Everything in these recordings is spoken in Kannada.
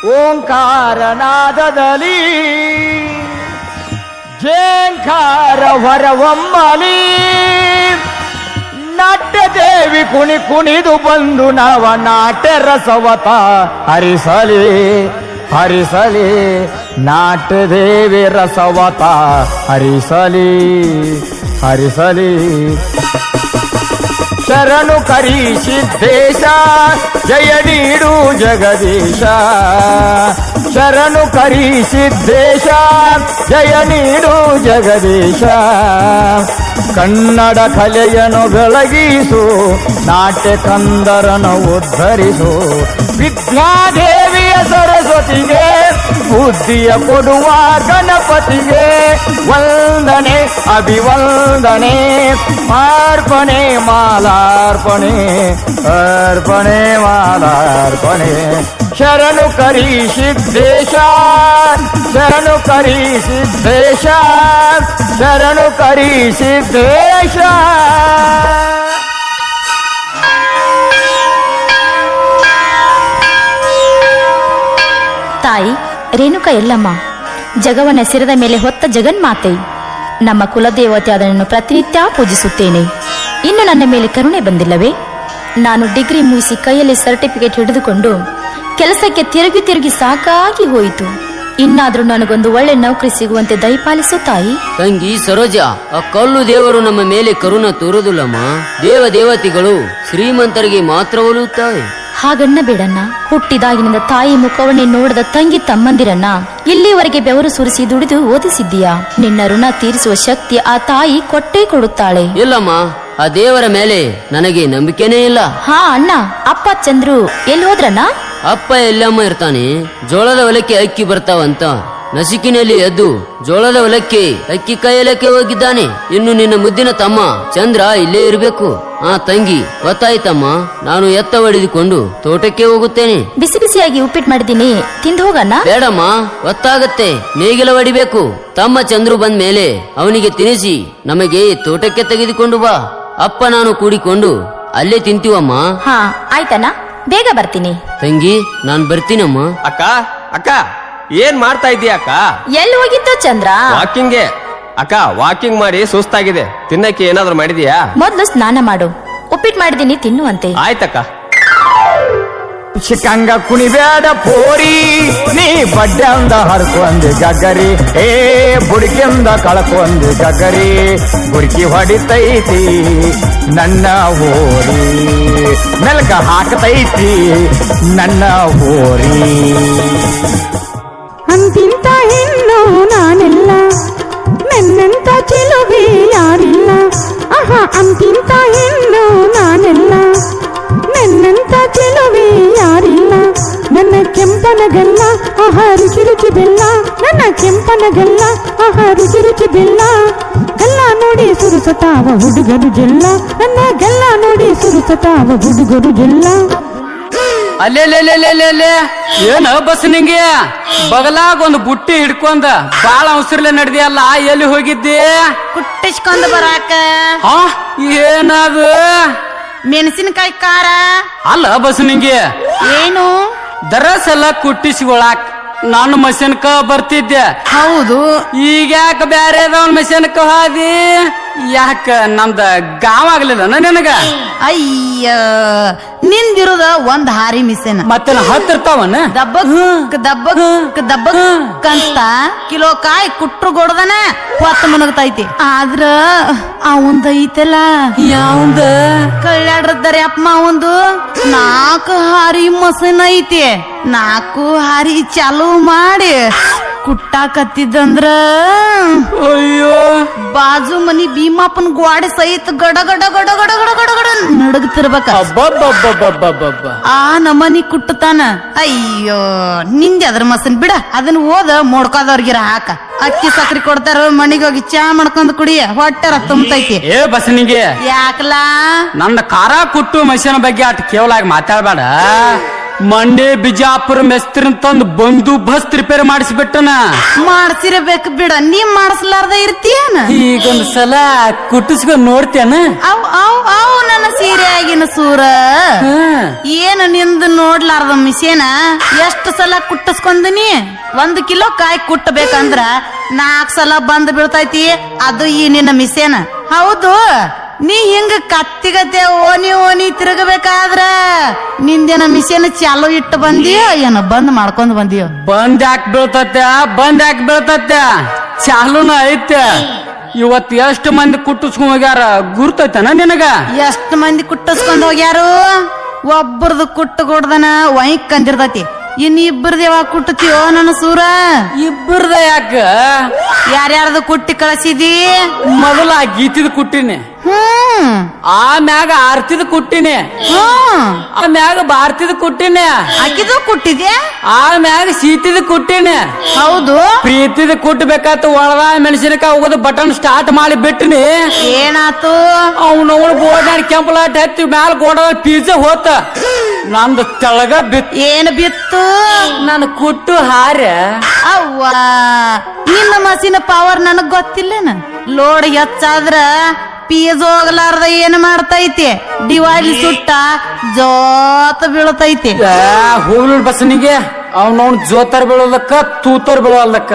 ಓಂಕಾರನಾದದಲ್ಲಿ ಜೇಂಕಾರ ಹೊರವಮ್ಮಲಿ ನಾಟ್ಯ ದೇವಿ ಕುಣಿದು ಬಂದು ನವ ನಾಟ್ಯ ರಸವತ ಹರಿಸಲಿ ಹರಿಸಲಿ ನಾಟ್ಯ ದೇವಿ ರಸವತ ಹರಿಸಲಿ ಹರಿಸಲಿ. ಶರಣು ಕರಿ ಸಿದ್ದೇಶ ಜಯ ನೀಡು ಜಗದೀಶ, ಶರಣು ಕರಿ ಸಿದ್ದೇಶ ಜಯ ನೀಡು ಜಗದೀಶ. ಕನ್ನಡ ಕಲೆಯನ್ನು ಬೆಳಗಿಸು, ನಾಟ್ಯ ಕಂದರನ್ನು ಉದ್ಧರಿಸು. ವಿದ್ಯಾದೇವಿಯ ಸರಸ್ವತಿಗೆ ಬುದ್ಧಿಯ ಕೊಡುವ ಗಣಪತಿಗೆ ವಂದನೆ ಅಭಿವಂದನೆ ಅರ್ಪಣೆ ಮಾಲಾರ್ಪಣೆ ಅರ್ಪಣೆ ಮಾಲಾರ್ಪಣೆ. ಶರಣು ಕರಿ ಸಿದ್ದೇಶ ಶರಣು ಕರಿ ಸಿದ್ದೇಶ ಶರಣು ಕರಿ ಸಿದ್ದೇಶ. ತಾಯಿ ರೇಣುಕಾ ಎಲ್ಲಮ್ಮ ಜಗವನ್ನ ಸಿರದ ಮೇಲೆ ಹೊತ್ತ ಜಗನ್ಮಾತೆ, ನಮ್ಮ ಕುಲದೇವತೆ ಅದನ್ನು ಪ್ರತಿನಿತ್ಯ ಪೂಜಿಸುತ್ತೇನೆ. ಇನ್ನು ನನ್ನ ಮೇಲೆ ಕರುಣೆ ಬಂದಿಲ್ಲವೇ? ನಾನು ಡಿಗ್ರಿ ಮುಗಿಸಿ ಕೈಯಲ್ಲಿ ಸರ್ಟಿಫಿಕೇಟ್ ಹಿಡಿದುಕೊಂಡು ಕೆಲಸಕ್ಕೆ ತಿರುಗಿ ಸಾಕಾಗಿ ಹೋಯಿತು. ಇನ್ನಾದ್ರೂ ನನಗೊಂದು ಒಳ್ಳೆ ನೌಕರಿ ಸಿಗುವಂತೆ ದಯಪಾಲಿಸು ತಾಯಿ. ತಂಗಿ ಸರೋಜ, ಆ ಕಲ್ಲು ದೇವರು ನಮ್ಮ ಮೇಲೆ ಕರುಣ ತೋರುವುದಿಲ್ಲಮ್ಮ. ದೇವತೆಗಳು ಶ್ರೀಮಂತರಿಗೆ ಮಾತ್ರ ಒಲಿಯುತ್ತವೆ. ಹಾಗನ್ನ ಬೇಡಣ್ಣ. ಹುಟ್ಟಿದಾಗಿನಿಂದ ತಾಯಿ ಮುಖವನ್ನೇ ನೋಡದ ತಂಗಿ ತಮ್ಮಂದಿರನ್ನ ಇಲ್ಲಿವರೆಗೆ ಬೆವರು ಸುರಿಸಿ ದುಡಿದು ಓದಿಸಿದ್ದೀಯಾ. ನಿನ್ನ ಋಣ ತೀರಿಸುವ ಶಕ್ತಿ ಆ ತಾಯಿ ಕೊಟ್ಟೇ ಕೊಡುತ್ತಾಳೆ. ಇಲ್ಲಮ್ಮ, ಆ ದೇವರ ಮೇಲೆ ನನಗೆ ನಂಬಿಕೆನೇ ಇಲ್ಲ. ಹಾ ಅಣ್ಣ, ಅಪ್ಪ ಚಂದ್ರು ಎಲ್ಲಿ ಹೋದ್ರಣ್ಣ? ಅಪ್ಪ ಎಲ್ಲಮ್ಮ ಇರ್ತಾನೆ. ಜೋಳದ ಹೊಲಕ್ಕೆ ಅಕ್ಕಿ ಬರ್ತಾವಂತ ನಸಿಕಿನಲ್ಲಿ ಎದ್ದು ಜೋಳದ ಹೊಲಕ್ಕೆ ಅಕ್ಕಿ ಕಾಯಲಕ್ಕೆ ಹೋಗಿದ್ದಾನೆ. ಇನ್ನು ನಿನ್ನ ಮುದ್ದಿನ ತಮ್ಮ ಚಂದ್ರ ಇಲ್ಲೇ ಇರಬೇಕು. ಆ ತಂಗಿ, ಗೊತ್ತಾಯ್ತಮ್ಮ, ನಾನು ಎತ್ತ ಹೊಡೆದುಕೊಂಡು ತೋಟಕ್ಕೆ ಹೋಗುತ್ತೇನೆ. ಬಿಸಿ ಬಿಸಿಯಾಗಿ ಉಪ್ಪಿಟ್ಟು ಮಾಡಿದ್ದೀನಿ, ತಿಂದು ಹೋಗಣ್ಣ. ಬೇಡಮ್ಮ, ಗೊತ್ತಾಗತ್ತೆ. ನೇಗಿಲ ಹೊಡಿಬೇಕು. ತಮ್ಮ ಚಂದ್ರು ಬಂದ ಮೇಲೆ ಅವನಿಗೆ ತಿನಿಸಿ ನಮಗೆ ತೋಟಕ್ಕೆ ತೆಗೆದುಕೊಂಡು ಬಾ. ಅಪ್ಪ ನಾನು ಕೂಡಿಕೊಂಡು ಅಲ್ಲೇ ತಿಂತೀವಮ್ಮ. ಹಾ ಆಯ್ತಣ್ಣ, ಬೇಗ ಬರ್ತೀನಿ. ತಂಗಿ, ನಾನ್ ಬರ್ತೀನಮ್ಮ. ಅಕ್ಕ ಅಕ್ಕ ಏನ್ ಮಾಡ್ತಾ ಇದೀಯ ಅಕ್ಕ? ಎಲ್ಲಿ ಹೋಗಿತ್ತು ಚಂದ್ರ? ವಾಕಿಂಗ್ಗೆ ಅಕ್ಕ. ವಾಕಿಂಗ್ ಮಾಡಿ ಸುಸ್ತಾಗಿದೆ. ತಿನ್ನಕ್ಕೆ ಏನಾದ್ರು ಮಾಡಿದೀಯಾ? ಮೊದ್ಲು ಸ್ನಾನ ಮಾಡು. ಉಪ್ಪಿಟ್ಟು ಮಾಡಿದೀನಿ, ತಿನ್ನುವಂತೆ. ಆಯ್ತಕ್ಕ. ಚಿಕ್ಕಂಗ ಕುಣಿಬೇಡ ಪೋರಿ, ನೀ ಬಡ್ಡೆಂದ ಹರ್ಕೊಂದು ಗಗರಿ. ಏ ಬುಡಿಕೆಂದ ಕಳ್ಕೊಂದು ಗಗರಿ. ಬುಡ್ಕಿ ಹೊಡಿತೈತಿ ನನ್ನ ಹೋರಿ, ಮೆಲ್ಕ ಹಾಕತೈತಿ ನನ್ನ ಹೋರಿ. ಅಂತಿಂತ ಹೆಣ್ಣು ನಾನೆಲ್ಲ, ನನ್ನಂತ ಚೆಲುವೆ ಯಾರಿಲ್ಲ. ಆಹಾ, ಅಂತಿಂತ ಹೆಣ್ಣು ನಾನೆಲ್ಲ, ನನ್ನಂತ ಚೆಲುವೆ ಯಾರಿಲ್ಲ. ನನ್ನ ಕೆಂಪನಗಲ್ಲ ಆಹಾ ರುಚಿ ರುಚಿ ಬೆಲ್ಲ, ನನ್ನ ಕೆಂಪನಗಲ್ಲ ಆಹಾ ರುಚಿ ರುಚಿ ಬೆಲ್ಲ. ಗಲ್ಲ ನೋಡಿ ಸುರಿಸತಾವ ಹುಡುಗರು ಜೆಲ್ಲ, ನನ್ನ ಗಲ್ಲ ನೋಡಿ ಸುರಿಸತಾವ ಹುಡುಗರು ಜೆಲ್ಲ. ಅಲ್ಲೇ ಏನ ಬಸ್ ನಿಂಗೆ ಬಗಲಾಗ ಒಂದು ಬುಟ್ಟಿ ಹಿಡ್ಕೊಂಡ ಬಾಳ ಅವಸರಲೆ ನಡೆದಿಯಲ್ಲ, ಎಲ್ಲಿ ಹೋಗಿದ್ದೆ? ಕುಟ್ಟಿಸ್ಕೊಂಡ್ ಬರಾಕ. ಹಾ, ಏನದು? ಮೆಣಸಿನಕಾಯಿ ಖಾರ. ಅಲ್ಲ ಬಸ್ ನಿಂಗೆ, ಏನು ದರಸಲ ಕುಟ್ಟಿಸ್ಕೊಳಾಕ್ ನಾನು ಮಷೀನ್ಕ ಬರ್ತಿದ್ದೆ. ಹೌದು. ಈಗ ಯಾಕ ಬ್ಯಾರೆ ಮಷೀನ್ಕ ಹಾದಿ? ಯಾಕ ನಮ್ದ ಗಾಂವ್ ಆಗ್ಲಿಲ್ಲ ನಿನಗ? ಅಯ್ಯ, ನಿಂದಿರುದ ಒಂದ್ ಹಾರಿ ಮಿಸೇನ ಮತ್ತೆ ಹತ್ತಿರ್ತಾವನ ದಬ್ಬಕ್ ದಬ್ಬಕ್ ದಬ್ಬಕ್ ಅಂತ ಕಿಲೋ ಕಾಯಿ ಕುಟ್ರು ಗೊಡ್ದನ ಹೊತ್ತ ಮುನಗತೈತಿ. ಆದ್ರ ಅವಂದ ಐತಲ್ಲ, ಯಾವಂದ ಕಳ್ಯಾಡ್ರದ್ದಾರೆ ಅಪ್ಪ ಅವಂದು 4 ಹಾರಿ ಮಸೀನ್ ಐತಿ. 4 ಹಾರಿ ಚಾಲು ಮಾಡಿ ಕುಟ್ಟಾಕತ್ತಿದ್ದಂದ್ರ ಅಯ್ಯೋ, ಬಾಜು ಮನಿ ಭೀಮಾಪನ್ ಗ್ವಾಡೆ ಸಹಿತ ಗಡ ಗಡ ಗಡ ಗಡ ಗಡ ಗಡ ಗಡ ನಡಗತಿರ್ಬೇಕ. ಆ ನಮನಿ ಕುಟ್ಟತಾನ. ಅಯ್ಯೋ, ನಿಂದೆ ಅದ್ರ ಮಸನ್ ಬಿಡ, ಅದನ್ನ ಓದ ಮೊಡ್ಕೋದವ್ರಿಗಿರ ಹಾಕ. ಅಕ್ಕಿ ಸಕ್ರಿ ಕೊಡ್ತಾರ, ಮನಿಗೆ ಹೋಗಿ ಚಾ ಮಾಡ್ಕೊಂಡ್ ಕುಡಿಯ, ಹೊಟ್ಟೆರ ತುಂಬತೈತಿ. ಏ ಬಸನಿಗೆ, ಯಾಕಲಾ ನನ್ನ ಖಾರ ಕುಟ್ಟು ಮಷೀನ್ ಬಗ್ಗೆ ಅಟ್ ಕೇವಲಾಗಿ ಮಾತಾಡ್ಬೇಡ. ಮಂಡ್ಯ ಬಿಜಾಪುರ ಮೆಸ್ತ್ರಿನ್ ತಂದು ಬಂದು ಬಸ್ ರಿಪೇರ್ ಮಾಡಿಸ್ಬಿಟ್ಟನ. ಮಾಡ್ಸಿರಬೇಕು ಬಿಡ, ನೀ ಮಾಡಿಸ್ಲಾರ್ದ ಇರ್ತೀಯನ? ಈಗೊಂದು ಸಲ ಕುಟ್ಟಿಸ್ಕೊಂಡ್ ನೋಡ್ತೇನ. ಅವ್ ನನ್ನ ಸೀರೆ ಆಗಿನ ಸೂರ ಏನ ನಿಂದು ನೋಡ್ಲಾರ್ದ ಮಿಷೇನ ಎಷ್ಟು ಸಲ ಕುಟ್ಟಿಸ್ಕೊಂದಿನಿ. 1 ಕಿಲೋ ಕಾಯಿ ಕುಟ್ಟಬೇಕಂದ್ರ 4 ಸಲ ಬಂದ್ ಬೀಳ್ತೈತಿ. ಅದು ಈ ನಿನ್ನ ಮಿಷೇನ. ಹೌದು, ನೀ ಹಿಂಗ ಕತ್ತಿಗತ್ತೆ ಓನಿ ತಿರುಗಬೇಕಾದ್ರ ನಿಂದೇನ ಮಿಷನ್ ಚಾಲು ಇಟ್ಟು ಬಂದಿಯೋ ಏನ ಬಂದ್ ಮಾಡ್ಕೊಂಡ್ ಬಂದಿಯೋ? ಬಂದ್ ಯಾಕೆ ಬೀಳ್ತತ್ತೆ ಚಾಲೂನ ಐತೆ. ಇವತ್ ಎಷ್ಟು ಮಂದಿ ಕುಟ್ಟಿಸ್ಕೊಂಡ್ ಹೋಗ್ಯಾರ ಗುರ್ತೈತನ ನಿನಗ? ಎಷ್ಟ್ ಮಂದಿ ಕುಟ್ಟಿಸ್ಕೊಂಡ್ ಹೋಗ್ಯಾರು? ಒಬ್ಬರದು ಕುಟ್ಟು ಕೊಡ್ದನ ವೈಕ್ ಅಂದಿರ್ತೈತಿ. ಇಬ್ಬರದು ಯಾವಾಗ ಕುಟ್ಟತೀವೋ ನನ್ನ ಸೂರ? ಇಬ್ಬರದ ಯಾಕ? ಯಾರ್ಯಾರ್ದು ಕುಟ್ಟಿ ಕಳಿಸಿದಿ? ಮೊದಲ ಗೀತಿದ್ ಕುಟ್ಟಿನಿ, ಆಮ್ಯಾಗ ಆರ್ತಿದ್ ಕುಟ್ಟಿನಿ, ಆಮ್ಯಾಗ ಭಾರತಿದ್ ಕುಟ್ಟಿನಿ, ಅಕ್ಕಿದು ಕುಟ್ಟಿದ್ಯಾ? ಆಮ್ಯಾಗ ಸೀತಿದ್ ಕುಟ್ಟಿನಿ. ಹೌದು, ಪ್ರೀತಿದ ಕುಟ್ಟಬೇಕಾತ ಒಳದ ಮೆಣಸಿನಕಾಯಿ ಹೋಗೋದು ಬಟನ್ ಸ್ಟಾರ್ಟ್ ಮಾಡಿ ಬಿಟ್ಟಿನಿ. ಏನಾತು? ಅವ್ನ ಗೋಡಾಡಿ ಕೆಂಪಲಾಟ ಹತ್ತಿ ಮ್ಯಾಲ ಗೋಡ ಪಿಜ್ಜಾ ಹೋತ. ನಂದು ತೆಳಗ ಬಿತ್ತು. ಏನ್ ಬಿತ್ತು? ನಾನು ಕುಟ್ಟು ಹಾರ. ಅವ್ವ, ನಿನ್ನ ಮಸಿನ ಪವರ್ ನನಗ್ ಗೊತ್ತಿಲ್ಲನ. ಲೋಡ್ ಹೆಚ್ಚಾದ್ರ ಪೀಸ್ ಹೋಗ್ಲಾರ್ದ ಏನ್ ಮಾಡ್ತೈತಿ? ಡಿವೈಡ್ ಸುಟ್ಟ ಜೋತ ಬೀಳ್ತೈತಿ. ಹೋಗ್ಲಿ ಬಸ್ನಿಗೆ ಅವ್ನವ್ನ ಜೋತರ್ ಬೀಳೋದಕ್ಕ ತೂತರ್ ಬೀಳೋದಕ್ಕ.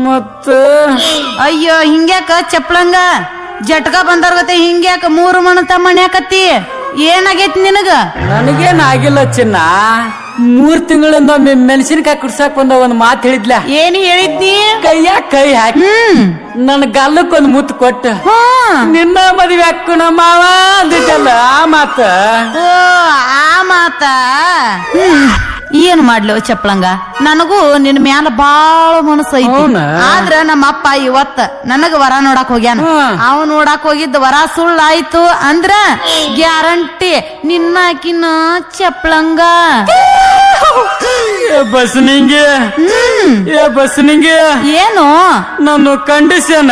ಮತ್ತ ಅಯ್ಯೋ, ಹಿಂಗ್ಯಾಕ ಚಪ್ಳಂಗ ಜಟ್ಕ ಬಂದಾರ ಗತೆ ಹಿಂಗ್ಯಾಕ 3 ಮಣ ತಮ್ಮಣ್ಯಾಕತ್ತಿ? ಏನಾಗೈತಿ ನಿನಗ? ನನಗೇನ್ ಆಗಿಲ್ಲ ಚಿನ್ನ. 3 ತಿಂಗಳಿಂದ ಮೆಣಸಿನಕಾಯಿ ಕುಡ್ಸಾಕ್ ಬಂದ ಒಂದ್ ಮಾತು ಹೇಳಿದ್ಲ. ಏನ್ ಹೇಳಿದ್ನಿ? ಕೈಯಾಗ ಕೈ ಹಾಕಿ ನನ್ ಗಲ್ಲಕ್ಕೊಂದ್ ಮುತ್ತು ಕೊಟ್ಟ ನಿನ್ನ ಮದುವೆ ಹಾಕು ನಮ್ಮ ಮಾವ ಅಂದಿದ್ದಲ್ಲ ಆ ಮಾತ. ಓ, ಆ ಮಾತ. ಏನ್ ಮಾಡ್ಲೋ ಚಪ್ಳಂಗ, ನನಗೂ ನಿನ್ ಮ್ಯಾಲ ಬಾಳ ಮನಸ್ಸು ಐತಿ. ಹೌನಾ? ಆದ್ರ ನಮ್ಮ ಅಪ್ಪ ಇವತ್ತ ನನಗ ವರ ನೋಡಕ್ ಹೋಗ್ಯಾನ. ಅವ್ ನೋಡಕ್ ಹೋಗಿದ್ದ ವರ ಸುಳ್ಳಾಯ್ತು ಅಂದ್ರ ಗ್ಯಾರಂಟಿ ನಿನ್ನಾಕಿನ ಚಪ್ಳಂಗ. ಬಸ್ನಿಂಗೆ ಏನು ನನ್ನ ಕಂಡೀಷನ್?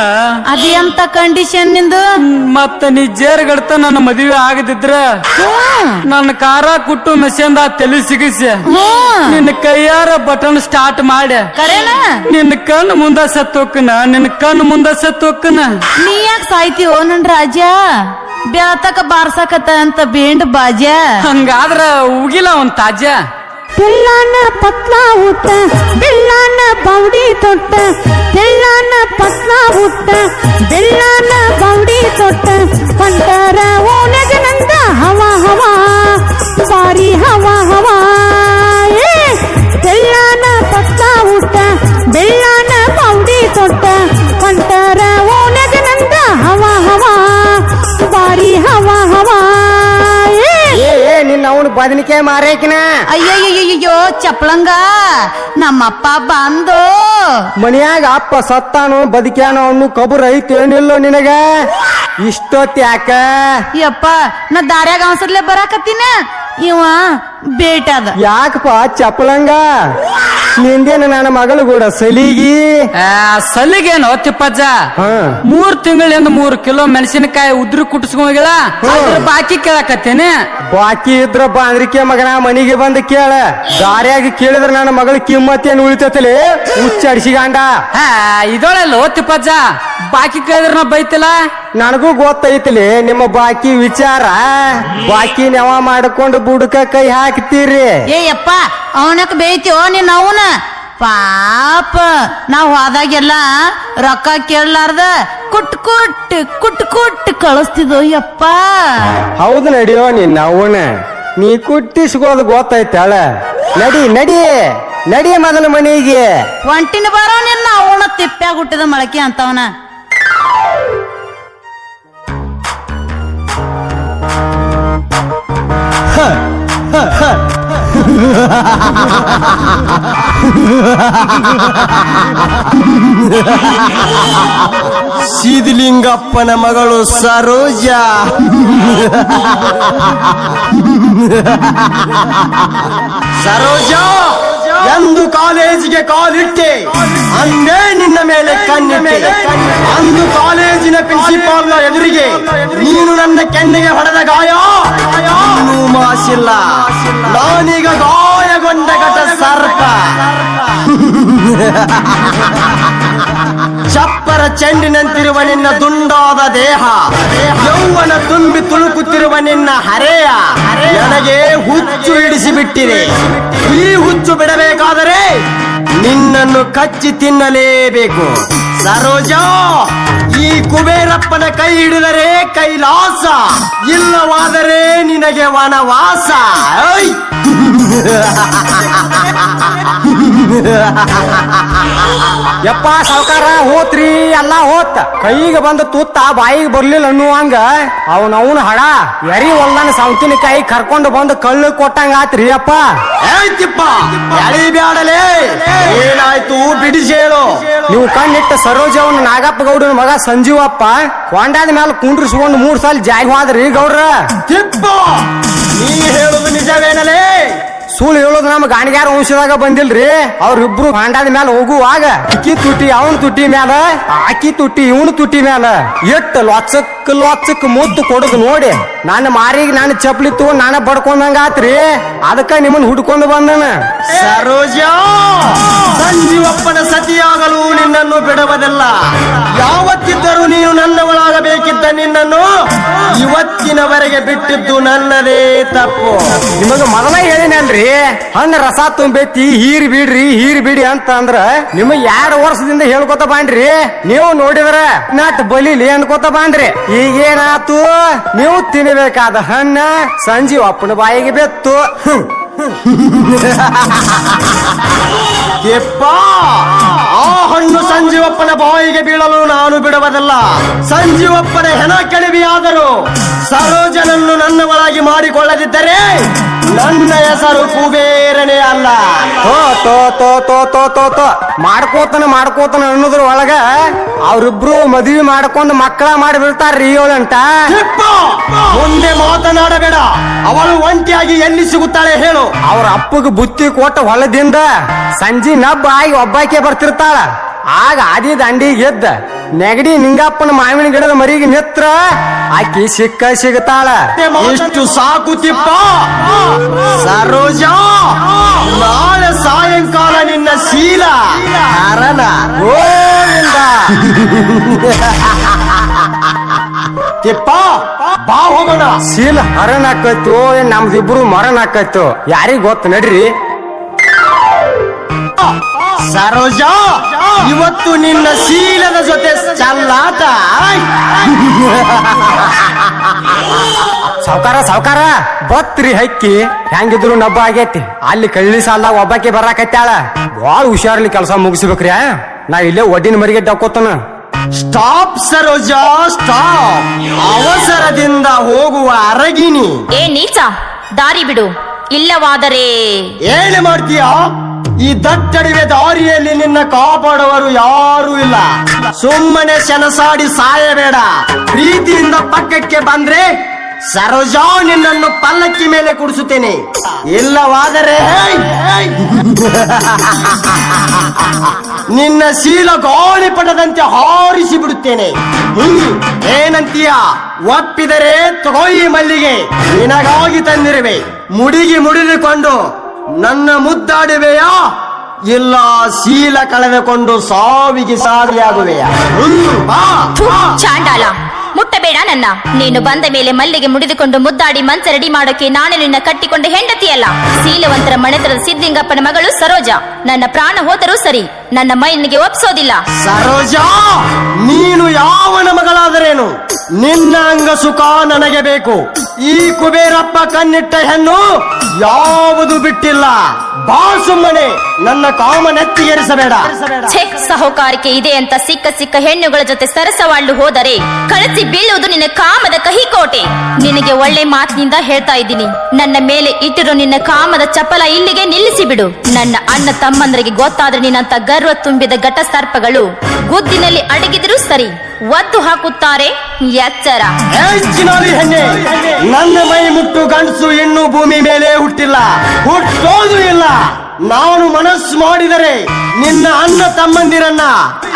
ಅದೆಂತ ಕಂಡೀಷನ್ ನಿಂದು? ಮತ್ತ ನೀ ಜೇರ್ಗಡ್ತ ನನ್ನ ಮದುವೆ ಆಗದಿದ್ರ ನನ್ನ ಕಾರ ಕುಟ್ಟು ಮೆಷಿನ್ದ ತಲೆ ಸಿಗಿಸಿ ನಿನ್ನ ಕೈಯಾರ ಬಟನ್ ಸ್ಟಾರ್ಟ್ ಮಾಡಿ ಕರೇನ ನಿನ್ನ ಕಣ್ಣು ಮುಂದ ಸತ್ತೋಕ್ಕನ. ನೀ ಯಾಕೆ ಸಾಯ್ತೀವೋ ನನ್ ರಾಜ? ಬೆಳತಕ ಬಾರ್ಸಕತ್ತ ಅಂತ ಬೇಂಡ್ ಬಾಜ. ಹಂಗಾದ್ರ ಉಗಿಲ ಒಂದ್ ತಾಜ. ತೆಳ್ಳಾನ ಪತ್ಲ ಊಟ, ಬೆಳ್ಳಾನ ಬೌಡಿ ತೊಟ್ಟ, ತೆಳ್ಳಾನ ಪತ್ಲ ಊಟ, ಬೆಳ್ಳಾನ ಬೌಡಿ ತೊಟ್ಟ, ಪಂಟರ ಓನಗ ನಂದ ಹವಾ ಹವಾ ಬಾರಿ ಹವಾ ಹವಾ. ತೆಳ್ಳಾನ ಪತ್ಲ ಊಟ, ಬೆಳ್ಳಾನ ಬೌಡಿ ತೊಟ್ಟ, ಪಂಟರ ಓನಗ ನಂದ ಹವಾ ಹವಾ ಬಾರಿ ಹವಾ ಹವಾ. ನಿನ್ನ ಅವನು ಬದನಿಕಾಯಿ ಮಾರೇಕಿನ. ಅಯ್ಯಯ್ಯಯ್ಯೋ ಚಪ್ಳಂಗ, ನಮ್ಮಪ್ಪ ಬಂದು ಮನ್ಯಾಗ ಅಪ್ಪ ಸತ್ತಾನು ಬದುಕ್ಯಾನು ಅವನು ಕಬುರ್ ಐತೇನಿಲ್ಲೋ ನಿನಗ? ಇಷ್ಟೊತ್ತ ಯಾಕ? ಯಪ್ಪ, ನಾ ದಾರ್ಯಾಗ ಅವಸರ್ಲೆ ಬರಾಕತ್ತೀನ, ಇವ ಬೇಟದ. ಯಾಕಪ್ಪ ಚಪ್ಪಲಂಗ? ನಿಂದೇನ ನನ್ನ ಮಗಳು ಕೂಡ ಸಲಿಗಿ ಸಲಿಗೇನೋ ತಿಪ್ಪಜ್ಜ? 3 ತಿಂಗಳಿಂದ 3 ಕಿಲೋ ಮೆಣಸಿನಕಾಯಿ ಉದ್ರಿ ಕುಟ್ಟಿಸ್ಕೊಂಡ ಬಾಕಿ ಕೇಳಕತ್ತೇನೆ. ಬಾಕಿ ಇದ್ರ ಬಾಂದ್ರಿಕೆ ಮಗನ ಮನಿಗೆ ಬಂದು ಕೇಳ. ದಾರ್ಯಾಗ ಕೇಳಿದ್ರ ನನ್ನ ಮಗಳ ಕಿಮ್ಮತ್ತೇನು ಉಳಿತೈತಲಿ ಹುಚ್ಚಡಿಸಿಗಾಂಡ. ಇದೊಳೆಲ್ಲೋ ತಿಪ್ಪಜ್ಜ, ಬಾಕಿ ಕೇಳಿದ್ರ ನಾ ಬೈತಿಲ್ಲ. ನನಗೂ ಗೊತ್ತೈತಿಲಿ ನಿಮ್ಮ ಬಾಕಿ ವಿಚಾರ. ಬಾಕಿ ನೆವ ಮಾಡ್ಕೊಂಡು ಬುಡಕ ಕೈ ಹಾಕ್ತೀರಿ. ಏಯಪ್ಪ, ಅವನಕ್ ಬೇಯ್ತೀವೋ ನೀನ್? ಅವನ ಪಾಪ ನಾವ್ ಹೋದಾಗೆಲ್ಲ ರೊಕ್ಕ ಕೇಳಲಾರ್ದ ಕುಟ್ ಕಳಿಸ್ತಿದ್ವು ಯಪ್ಪ. ಹೌದು ನಡಿಯೋ ನಿನ್ನ ಅವನ, ನೀ ಕುಟ್ಟಿಸ್ಕೋದು ಗೊತ್ತೈತಳ. ನಡಿ ಮೊದಲ ಮನೆಗೆ. ಒಂಟಿನ ಬಾರೋ ನಿನ್ನ ಅವನ ತಿಪ್ಪ್ಯಾಗ ಹುಟ್ಟಿದ ಮೊಳಕೆ ಅಂತವನ. ಸಿದ್ಲಿಂಗಪ್ಪನ ಮಗಳು ಸರೋಜ. ಸರೋಜ ಎಂದು ಕಾಲೇಜಿಗೆ ಕಾಲಿಟ್ಟೆ ಅಂದೇ ನಿನ್ನ ಮೇಲೆ ಕಣ್ಣಿಟ್ಟೆ. ಅಂದು ಕಾಲೇಜಿನ ಪ್ರಿನ್ಸಿಪಾಲ್ನ ಎದುರಿಗೆ ನೀನು ನನ್ನ ಕೆನ್ನೆಗೆ ಹೊಡೆದ ಗಾಯ ಇನ್ನೂ ಮಾಸಿಲ್ಲ. ನಾನೀಗ ಗಾಯಗೊಂಡ ಘಟ ಸರ್ಪ. ಚಪ್ಪರ ಚೆಂಡಿನಂತಿರುವ ನಿನ್ನ ದುಂಡಾದ ದೇಹ, ಯೌವನ ತುಂಬಿ ತುಳುಕುತ್ತಿರುವ ನಿನ್ನ ಹರೆಯ ನನಗೆ ಹುಚ್ಚು ಹಿಡಿಸಿಬಿಟ್ಟಿದೆ. ಈ ಹುಚ್ಚು ಬಿಡಬೇಕಾದರೆ ನಿನ್ನನ್ನು ಕಚ್ಚಿ ತಿನ್ನಲೇಬೇಕು. ಸರೋಜಾ, ಈ ಕುಬೇರಪ್ಪನ ಕೈ ಹಿಡಿದರೆ ಕೈಲಾಸ, ಇಲ್ಲವಾದರೆ ನಿನಗೆ ವನವಾಸ. ಐ! ಯಪ್ಪ ಸಾವುಕಾರ ಹೋತ್ರಿ ಎಲ್ಲ ಹೋತ್. ಕೈಗೆ ಬಂದ ತುತ್ತ ಬಾಯಿಗೆ ಬರ್ಲಿಲ್ಲ ಅನ್ನುವಂಗ ಅವನವನು ಹಡ ಎರಿ ಹೊಲ್ದನ ಸೌತಿನ ಕೈ ಕರ್ಕೊಂಡು ಬಂದು ಕಳ್ಳು ಕೊಟ್ಟಂಗ ಆತ್ರಿ ಅಪ್ಪ. ಏಯ್ತಿಪ್ಪ ಎಳಿ ಬ್ಯಾಡಲೇ, ಏನಾಯ್ತು ಬಿಡಿಸಿ ಹೇಳು. ನೀವು ಕಣ್ಣಿಟ್ಟ ಸರೋಜವನ್ನ ನಾಗಪ್ಪ ಗೌಡನ ಮಗ ಸಂಜೀವಪ್ಪ ಕೊಂಡಾದ ಮೇಲೆ ಕುಂಡ್ರಿಸ್ಕೊಂಡು 3 ಸಲ ಜಾಗಿ ಹೋದ್ರಿ ಗೌಡ್ರ. ತಿಪ್ಪ ನೀ ಹೇಳುದು ನಿಜವೇನಲೇ? ಸುಳ್ಳು ಹೇಳೋದು ನಮ್ಮ ಗಾಣಿಗಾರ ವಂಶದಾಗ ಬಂದಿಲ್ರಿ. ಅವ್ರಿಬ್ರು ಹಾಂಡಾದ ಮೇಲೆ ಹೋಗುವಾಗ ಅಕ್ಕಿ ತುಟಿ ಅವನ ತುಟಿ ಮ್ಯಾಲ, ಅಕ್ಕಿ ತುಟಿ ಇವನು ತುಟಿ ಮ್ಯಾಲ ಎಟ್ಟು ಲೊಚ್ಚಕ್ ಮುತ್ತು ಕೊಡುದು ನೋಡಿ ನನ್ನ ಮಾರಿಗೆ ನಾನು ಚಪ್ಪಲಿ ತಗೊಂಡ್ ನಾನ ಬಡ್ಕೊಂಡಂಗ ಆತ್ರಿ. ಅದಕ್ಕ ನಿಮ್ಮನ್ನ ಹುಡ್ಕೊಂಡು ಬಂದನ. ಸರೋಜಾ, ಸಂಜೀವಪ್ಪನ ಸತಿಯಾಗಲು ನಿನ್ನನ್ನು ಬಿಡುವುದಿಲ್ಲ. ಯಾವತ್ತಿದ್ದರೂ ನೀನು ನನ್ನವಳಾಗಬೇಕಿದ್ದ ನಿನ್ನನ್ನು ಇವತ್ತಿನವರೆಗೆ ಬಿಟ್ಟಿದ್ದು ನನ್ನದೇ ತಪ್ಪು. ನಿಮಗೆ ಮೊದಲ ಹೇಳಿನಲ್ರಿ, ಹಣ್ಣು ರಸ ತುಂಬೈತಿ ಹೀರಿ ಬಿಡಿ ಅಂತ ಅಂದ್ರ ನಿಮಗ್ 2 ವರ್ಷದಿಂದ ಹೇಳ್ಕೊತ ಬಾಂಡ್ರಿ. ನೀವು ನೋಡಿದ್ರ ನಟ್ ಬಲಿಲಿ ಅನ್ಕೋತ ಬಾಂಡ್ರಿ. ಈಗೇನಾತು, ನೀವು ತಿನ್ನಬೇಕಾದ ಹಣ್ಣ ಸಂಜೀವಪ್ಪನ ಬಾಯಿಗೆ ಬೆತ್ತು. ಯಪ್ಪ, ಆ ಹಣ್ಣು ಸಂಜೀವಪ್ಪನ ಬಾಯಿಗೆ ಬೀಳಲು ನಾನು ಬಿಡುವುದಿಲ್ಲ. ಸಂಜೀವಪ್ಪನ ಹೆಣ ಕೆಳವಿಯಾದರೂ ಸರೋಜನನ್ನು ನನ್ನ ಒಳಗೆ ಮಾಡಿಕೊಳ್ಳದಿದ್ದರೆ ನನ್ನ ಹೆಸರು ಕುಬೇರನೇ ಅಲ್ಲ. ಮಾಡ್ಕೋತಾನ ಅನ್ನೋದ್ರ ಒಳಗ ಅವ್ರಿಬ್ರು ಮದುವೆ ಮಾಡ್ಕೊಂಡು ಮಕ್ಕಳ ಮಾಡಿಬಿಡ್ತಾರ್ರಿ. 7 ಗಂಟ ಮುಂದೆ ಮಾತನಾಡಬೇಡ. ಅವಳು ಒಂಟಿಯಾಗಿ ಎಲ್ಲಿ ಸಿಗುತ್ತಾಳೆ ಹೇಳು. ಅವ್ರ ಅಪ್ಪಗೆ ಬುತ್ತಿ ಕೊಟ್ಟ ಹೊಲದಿಂದ ಸಂಜೆ ನಬ್ಬ ಆಗಿ ಒಬ್ಬಾಕೆ ಬರ್ತಿರ್ತಾಳ. ಆಗ ಆದಿ ದಂಡಿಗೆ ಎದ್ದ ನೆಗಡಿ ನಿಂಗಪ್ಪನ ಮಾವಿನ ಗಿಡದ ಮರಿಗೆ ನಿತ್ರ ಆಕಿ ಸಿಗ್ತಾಳ. ಇಷ್ಟು ಸಾಕು ತಿಪ್ಪ. ಸರೋಜಾ, ನಾಳೆ ಸಾಯಂಕಾಲ ನಿನ್ನ ಶೀಲ ಹರನ ಗೋವಿಂದ. ತಿಪ್ಪ ಬಾ ಹೋಗೋಣ. ಶೀಲ ಹರನ್ ಹಾಕೈತು ನಮ್ದಿಬ್ರು ಮರಣ ಹಾಕೈತು ಯಾರಿಗ್ ಗೊತ್ತ ನಡ್ರಿ. ಸರೋಜಾ, ಇವತ್ತು ನಿನ್ನ ಶೀಲದ ಜೊತೆ ಚಲ್ಲಾಟ. ಸಾವ್ಕಾರ ಬತ್ರಿ ಹಕ್ಕಿ ಹೆಂಗಿದ್ರು ನಬ್ಬ ಆಗೈತಿ. ಅಲ್ಲಿ ಕಳ್ಳಿ ಸಾಲದಾಗ ಒಬ್ಬಾಕಿ ಬರಾಕತ್ತಾಳ. ಬಾಳ ಹುಷಾರ್ಲಿ ಕೆಲಸ ಮುಗಿಸ್ಬೇಕ್ರಿ. ನಾ ಇಲ್ಲೇ ಒಡ್ಡಿನ ಮರಿಗೆ ಡಕ್ಕೋತನ. Stop Saroja, stop. ಅವಸರದಿಂದ ಹೋಗುವ ಅರಗಿನಿ. ಏ ನೀಚ, ದಾರಿ ಬಿಡು, ಇಲ್ಲವಾದರೆ ಏನು ಮಾಡ್ತೀಯ? ಈ ದಟ್ಟಡಿವೆ ದಾರಿಯಲ್ಲಿ ನಿನ್ನ ಕಾಪಾಡುವರು ಯಾರೂ ಇಲ್ಲ. ಸುಮ್ಮನೆ ಸೆಣಸಾಡಿ ಸಾಯಬೇಡ. ಪ್ರೀತಿಯಿಂದ ಪಕ್ಕಕ್ಕೆ ಬಂದ್ರೆ ಸರೋಜಾ ನಿನ್ನನ್ನು ಪಲ್ಲಕ್ಕಿ ಮೇಲೆ ಕುಡಿಸುತ್ತೇನೆ. ಇಲ್ಲವಾದರೆ ನಿನ್ನ ಶೀಲ ಗಾಳಿಪಟದಂತೆ ಹಾರಿಸಿ ಬಿಡುತ್ತೇನೆ. ಏನಂತೀಯ? ಒಪ್ಪಿದರೆ ತಗೋಯಿ ಮಲ್ಲಿಗೆ, ನಿನಗಾಗಿ ತಂದಿರುವೆ. ಮುಡಿದುಕೊಂಡು ನನ್ನ ಮುದ್ದಾಡುವೆಯಾ, ಇಲ್ಲ ಶೀಲ ಕಳೆದುಕೊಂಡು ಸಾವಿಗೆ ಸಾವಿಯಾಗುವೆಯಾ? ಚಾಂಡಾಲ, ಮುಟ್ಟಬೇಡ ನನ್ನ. ನೀನು ಬಂದ ಮೇಲೆ ಮಲ್ಲಿಗೆ ಮುಡಿದುಕೊಂಡು ಮುದ್ದಾಡಿ ಮಂಚ ರೆಡಿ ಮಾಡೋಕೆ ನಾನು ನಿನ್ನ ಕಟ್ಟಿಕೊಂಡು ಹೆಂಡತಿಯಲ್ಲ. ಶೀಲವಂತರ ಮನೆತರದ ಸಿದ್ದಿಂಗಪ್ಪನ ಮಗಳು ಸರೋಜಾ. ನನ್ನ ಪ್ರಾಣ ಹೋದರೂ ಸರಿ, ನನ್ನ ಮೈನಿಗೆ ಒಪ್ಸೋದಿಲ್ಲ. ಸರೋಜಾ, ನೀನು ಯಾವನ ಮಗಳಾದರೇನು? ನಿನ್ನ ಅಂಗ ಸುಖ ನನಗೆ ಬೇಕು. ಈ ಕುಬೇರಪ್ಪ ಕಣ್ಣಿಟ್ಟ ಹೆಣ್ಣು ಯಾವುದು ಬಿಟ್ಟಿಲ್ಲ. ಬಾ ಸುಮ್ಮನೆ, ನನ್ನ ಕಾಮ ನೆತ್ತಿಗೇರಿಸಬೇಡ. ಚೆಕ್ ಸಹಕಾರಿಕೆ ಇದೆ ಅಂತ ಸಿಕ್ಕ ಹೆಣ್ಣುಗಳ ಜೊತೆ ಸರಸವಾಳ್ಳು ಹೋದರೆ ಕಳಚಿ ಬೀಳುವುದು ನಿನ್ನ ಕಾಮದ ಕಹಿಕೋಟೆ. ನಿನಗೆ ಒಳ್ಳೆ ಮಾತಿನಿಂದ ಹೇಳ್ತಾ ಇದ್ದೀನಿ, ನನ್ನ ಮೇಲೆ ಇಟ್ಟಿರೋ ನಿನ್ನ ಕಾಮದ ಚಪಲ ಇಲ್ಲಿಗೆ ನಿಲ್ಲಿಸಿ ಬಿಡು. ನನ್ನ ಅಣ್ಣ ತಮ್ಮಂದರಿಗೆ ಗೊತ್ತಾದ್ರೆ ನಿನ್ನಂತ ಗರ್ವ ತುಂಬಿದ ಘಟಸರ್ಪಗಳು ಗುದ್ದಿನಲ್ಲಿ ಅಡಗಿದ್ರು ಸರಿ, ಒದ್ದು ಹಾಕುತ್ತಾರೆ. ಎಚ್ಚರ. ಹೆಣ್ಣೆ, ನನ್ನ ಮೈ ಮುಟ್ಟು ಗಂಡಸು ಇನ್ನೂ ಭೂಮಿ ಮೇಲೆ ಹುಟ್ಟಿಲ್ಲ, ಹುಟ್ಟೋದು ಇಲ್ಲ. ನಾನು ಮನಸ್ಸು ಮಾಡಿದರೆ ನಿನ್ನ ಅಣ್ಣ ತಮ್ಮಂದಿರನ್ನ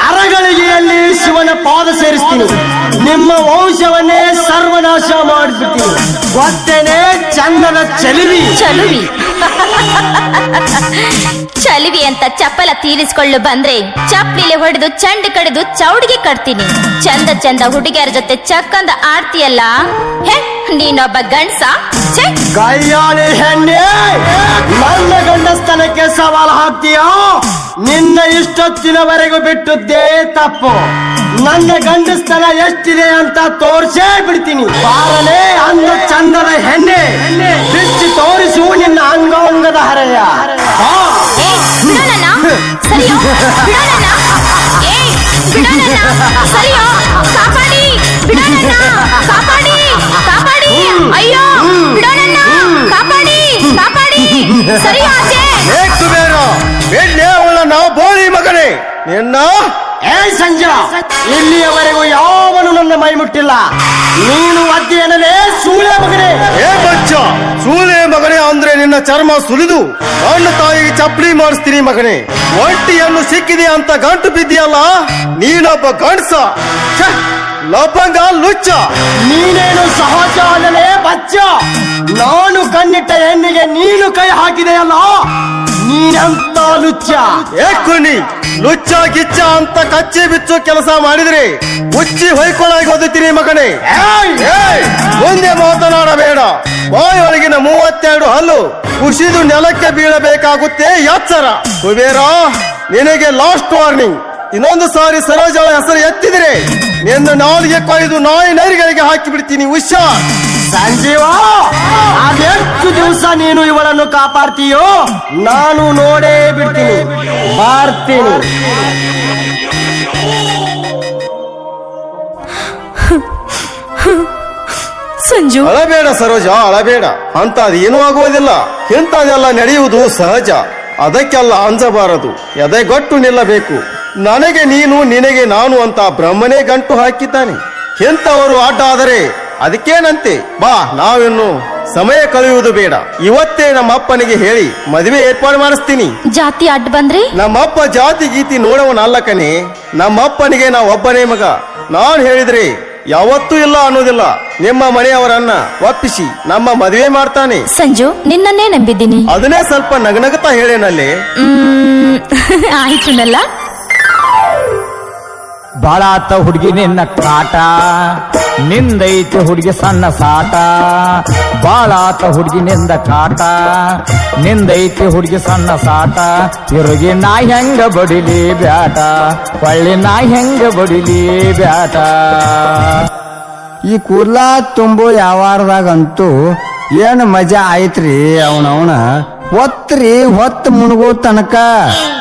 ಅರಗಳಿಗೆಯಲ್ಲಿ ಶಿವನ ಪಾದ ಸೇರಿಸ್ತೀನಿ. ನಿಮ್ಮ ವಂಶವನ್ನೇ ಸರ್ವನಾಶ ಮಾಡಿಬಿಡ್ತೀನಿ. ಗೊತ್ತೇನೆ ಚಂದನ ಚಲಿವಿ. ಚಲುವಿ ಚಲುವಿ ಅಂತ ಚಪ್ಪಲ ತೀರಿಸಿಕೊಳ್ಳು ಬಂದ್ರೆ ಚಪ್ಪಲಿಲೆ ಹೊಡೆದು ಚಂಡ್ ಕಡಿದು ಚೌಡಿಗೆ ಕಟ್ತೀನಿ. ಚಂದ ಚಂದ ಹುಡುಗಿಯರ ಜೊತೆ ಚಕ್ಕಂದ ಆಡ್ತೀಯಲ್ಲ, ಹೇ ನೀನೊಬ್ಬ ಗಂಡ್ಸ? ಛೆ! ಕೈಯಾಳಿ ಹೆಣ್ಣೆ, ನನ್ನ ಗಂಡಸ್ತನಕ್ಕೆ ಸವಾಲು ಹಾಕ್ತೀಯೋ? ನಿನ್ನ ಇಷ್ಟೊತ್ತಿನವರೆಗೂ ಬಿಟ್ಟದ್ದೇ ತಪ್ಪು. ನನ್ನ ಗಂಡಸ್ತನ ಎಷ್ಟಿದೆ ಅಂತ ತೋರ್ಸೇ ಬಿಡ್ತೀನಿ. ಬಾರಲೇ ಅಂದ ಚಂದದ ಹೆಣ್ಣೆ, ಬಿಚ್ಚಿ ತೋರಿಸು ನಿನ್ನ ಅಂಗಾಂಗದ ಹರೆಯ. ಬಾ. ಏ, ಬಿಡು ನನ್ನ. ಸರಿಯೋ? ಬಿಡು ನನ್ನ. ಏ, ಬಿಡು ನನ್ನ. ಸರಿಯೋ? ಕಾಪಾಡಿ, ಬಿಡು ನನ್ನ. ಕಾಪಾಡಿ, ಕಾಪಾಡಿ. ಅಯ್ಯೋ, ಬಿಡು ನನ್ನ. ಕಾಪಾಡಿ, ಕಾಪಾಡಿ. ಸರಿಯೋ ಆಚೆ? ನಾವು ಬೋಳಿ ಮಗನೇ ನಿನ್ನ. ಏ ಸಂಜೆ, ಇಲ್ಲಿಯವರೆಗೂ ಯಾವನು ನನ್ನ ಮೈ ಮುಟ್ಟಿಲ್ಲ. ನೀನು ಅಧ್ಯಯನಲೇ ಸೂಳೆ ಮಗನೇ. ಏ ಬಚ್ಚ, ಸೂಳೆ ಮಗನೇ ಅಂದ್ರೆ ನಿನ್ನ ಚರ್ಮ ಸುಲಿದು ನನ್ನ ತಾಯಿಗೆ ಚಪ್ಪಲಿ ಮಾಡಿಸ್ತೀನಿ ಮಗನೇ. ಒಂಟಿಯನ್ನು ಸಿಕ್ಕಿದೆ ಅಂತ ಗಂಟು ಬಿದ್ದಿಯಲ್ಲ, ನೀನೊಬ್ಬ ಗಂಡ್ಸ. ಛೆ, ಲಪಂಗ ಲುಚ್ಚ. ನೀನೇನು ಸಹಜ ಅಲ್ಲಲೇ ಬಚ್ಚ. ನಾನು ಕಣ್ಣಿಟ್ಟ ಹೆಣ್ಣಿಗೆ ನೀನು ಕೈ ಹಾಕಿದೆಯಲ್ಲ, ನೀನಂತ ಲುಚ್ಚ. ಏಕುನಿ ಲುಚ್ಚ ಗಿಚ್ಚ ಅಂತ ಕಚ್ಚಿ ಬಿಚ್ಚು ಕೆಲಸ ಮಾಡಿದ್ರೆ ಉಚ್ಚಿ ಹೊಯ್ಕೊಳ್ಳಾಗಿ ಓದುತ್ತೀನಿ ಮಗನೇ. ಏಯ್, ಮುಂದೆ ಮಾತನಾಡಬೇಡ. ಬಾಯೊಳಗಿನ 32 ಹಲ್ಲು ಕುಸಿದು ನೆಲಕ್ಕೆ ಬೀಳಬೇಕಾಗುತ್ತೆ, ಎಚ್ಚರ. ಕುಬೇರ, ನಿನಗೆ ಲಾಸ್ಟ್ ವಾರ್ನಿಂಗ್. ಇನ್ನೊಂದು ಸಾರಿ ಸರೋಜಳ ಹೆಸರು ಎತ್ತಿದ್ರೆ ನಿನ್ನ ನಾಲಿಗೆ ಕೊಯ್ದು ನಾಯಿ ನರಿಗಳಿಗೆ ಹಾಕಿ ಬಿಡ್ತೀನಿ, ಹುಷಾರ್. ಸಂಜೀವ, ಅದೆಷ್ಟು ದಿವಸ ನೀನು ಇವಳನ್ನು ಕಾಪಾಡ್ತೀಯೋ ನಾನು ನೋಡೇ ಬಿಡ್ತೀನಿ. ಮಾಡ್ತೀನಿ. ಸಂಜು, ಅಳಬೇಡ ಸರೋಜ, ಅಳಬೇಡ. ಅಂತದ್ ಏನೂ ಆಗುವುದಿಲ್ಲ. ಇಂಥದೆಲ್ಲ ನಡೆಯುವುದು ಸಹಜ. ಅದಕ್ಕೆಲ್ಲ ಅಂಜಬಾರದು. ಎದೆಗಟ್ಟು ನಿಲ್ಲಬೇಕು. ನನಗೆ ನೀನು, ನಿನಗೆ ನಾನು ಅಂತ ಬ್ರಹ್ಮನೇ ಗಂಟು ಹಾಕಿದ್ದಾನೆ. ಎಂಥವರು ಅಡ್ಡ ಆದರೆ ಅದಕ್ಕೇನಂತೆ. ಬಾ, ನಾವಿನ್ನು ಸಮಯ ಕಳೆಯುವುದು ಬೇಡ. ಇವತ್ತೇ ನಮ್ಮ ಅಪ್ಪನಿಗೆ ಹೇಳಿ ಮದುವೆ ಏರ್ಪಾಡು ಮಾಡಿಸ್ತೀನಿ. ಜಾತಿ ಅಡ್ಡ ಬಂದ್ರೆ ನಮ್ಮಪ್ಪ ಜಾತಿ ಗೀತಿ ನೋಡವನಲ್ಲ ಕಣೆ. ನಮ್ಮಪ್ಪನಿಗೆ ನಾ ಒಬ್ಬನೇ ಮಗ. ನಾನು ಹೇಳಿದ್ರೆ ಯಾವತ್ತೂ ಇಲ್ಲ ಅನ್ನೋದಿಲ್ಲ. ನಿಮ್ಮ ಮನೆಯವರನ್ನ ಒಪ್ಪಿಸಿ ನಮ್ಮ ಮದುವೆ ಮಾಡ್ತಾನೆ. ಸಂಜು, ನಿನ್ನನ್ನೇ ನಂಬಿದ್ದೀನಿ. ಅದನ್ನೇ ಸ್ವಲ್ಪ ನಗನಗತಾ ಹೇಳೇನಲ್ಲಿ. ಆಯ್ತುನಲ್ಲ. ಬಾಳ ಆತ ಹುಡುಗಿ ನಿನ್ನ ಕಾಟ, ನಿಂದೈತಿ ಹುಡುಗಿ ಸಣ್ಣ ಸಾಟ. ಬಾಳ ಆತ ಹುಡುಗಿ ನಿಂದ ಕಾಟ, ನಿಂದೈತಿ ಹುಡುಗಿ ಸಣ್ಣ ಸಾಟ. ತಿರುಗಿ ನಾ ಹೆಂಗ ಬಡಿಲಿ ಬ್ಯಾಟ, ಹೊಳ್ಳಿ ನಾ ಹೆಂಗ ಬಡಿಲಿ ಬ್ಯಾಟ. ಈ ಕೂದ್ಲ ತುಂಬು ಯಾವಾರದಾಗಂತೂ ಏನು ಮಜಾ ಆಯ್ತ್ರಿ. ಅವನವನ ಹೊತ್ರಿ ಹೊತ್ತು ಮುಣಗೋ ತನಕ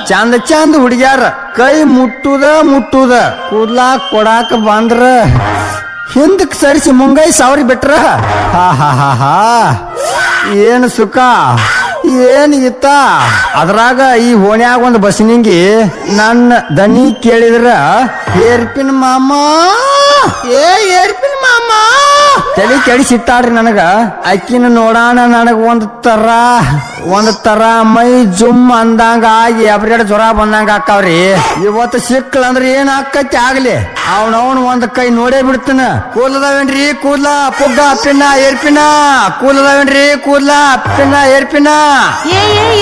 ಚಂದ ಚಂದ ಹುಡುಗ್ಯಾರ ಕೈ ಮುಟ್ಟುದ ಕೂದ್ಲ ಕೊಡಾಕ ಬಂದ್ರ ಹಿಂದಕ್ ಸರಿಸಿ ಮುಂಗೈ ಸಾವ್ರಿ ಬಿಟ್ರ. ಹಾ ಹಾ ಹಾ ಹಾ, ಏನು ಸುಖ, ಏನ್ ಇತ್ತ. ಅದ್ರಾಗ ಈ ಓಣ್ಯಾಗ ಒಂದು ಬಸ್ನಿಂಗಿ ನನ್ನ ದನಿ ಕೇಳಿದ್ರ ಏರ್ಪಿನ ಮಾಮ, ಏರ್ಪಿನ ಮಾಮ ತಲೆ ಕೆಡಿಸಿಟ್ಟಾಡ್ರಿ ನನಗ. ಅಕ್ಕಿನ ನೋಡಾಣ ನನಗ ಒಂದ್ ತರ ಮೈ ಜುಮ್ ಅಂದಂಗ ಆಗಿ ಅಬ್ರೇಡ್ ಜ್ವರ ಬಂದಂಗ ಆಕಾವ್ರಿ. ಇವತ್ತು ಸಿಕ್ಕಳಂದ್ರ ಏನ್ ಆಕತಿ ಆಗ್ಲಿ, ಅವನವನ್ ಒಂದ್ ಕೈ ನೋಡೇ ಬಿಡ್ತಾನ. ಕೂದಲದಾವೇನ್ರಿ ಕೂದ್ಲ, ಪುಗ್ಗ ಪಿನ್ನ ಏರ್ಪಿನ. ಕೂದಲದಾವೇನ್ರಿ ಕೂದ್ಲ, ಪಿನ್ನ ಏರ್ಪಿನ.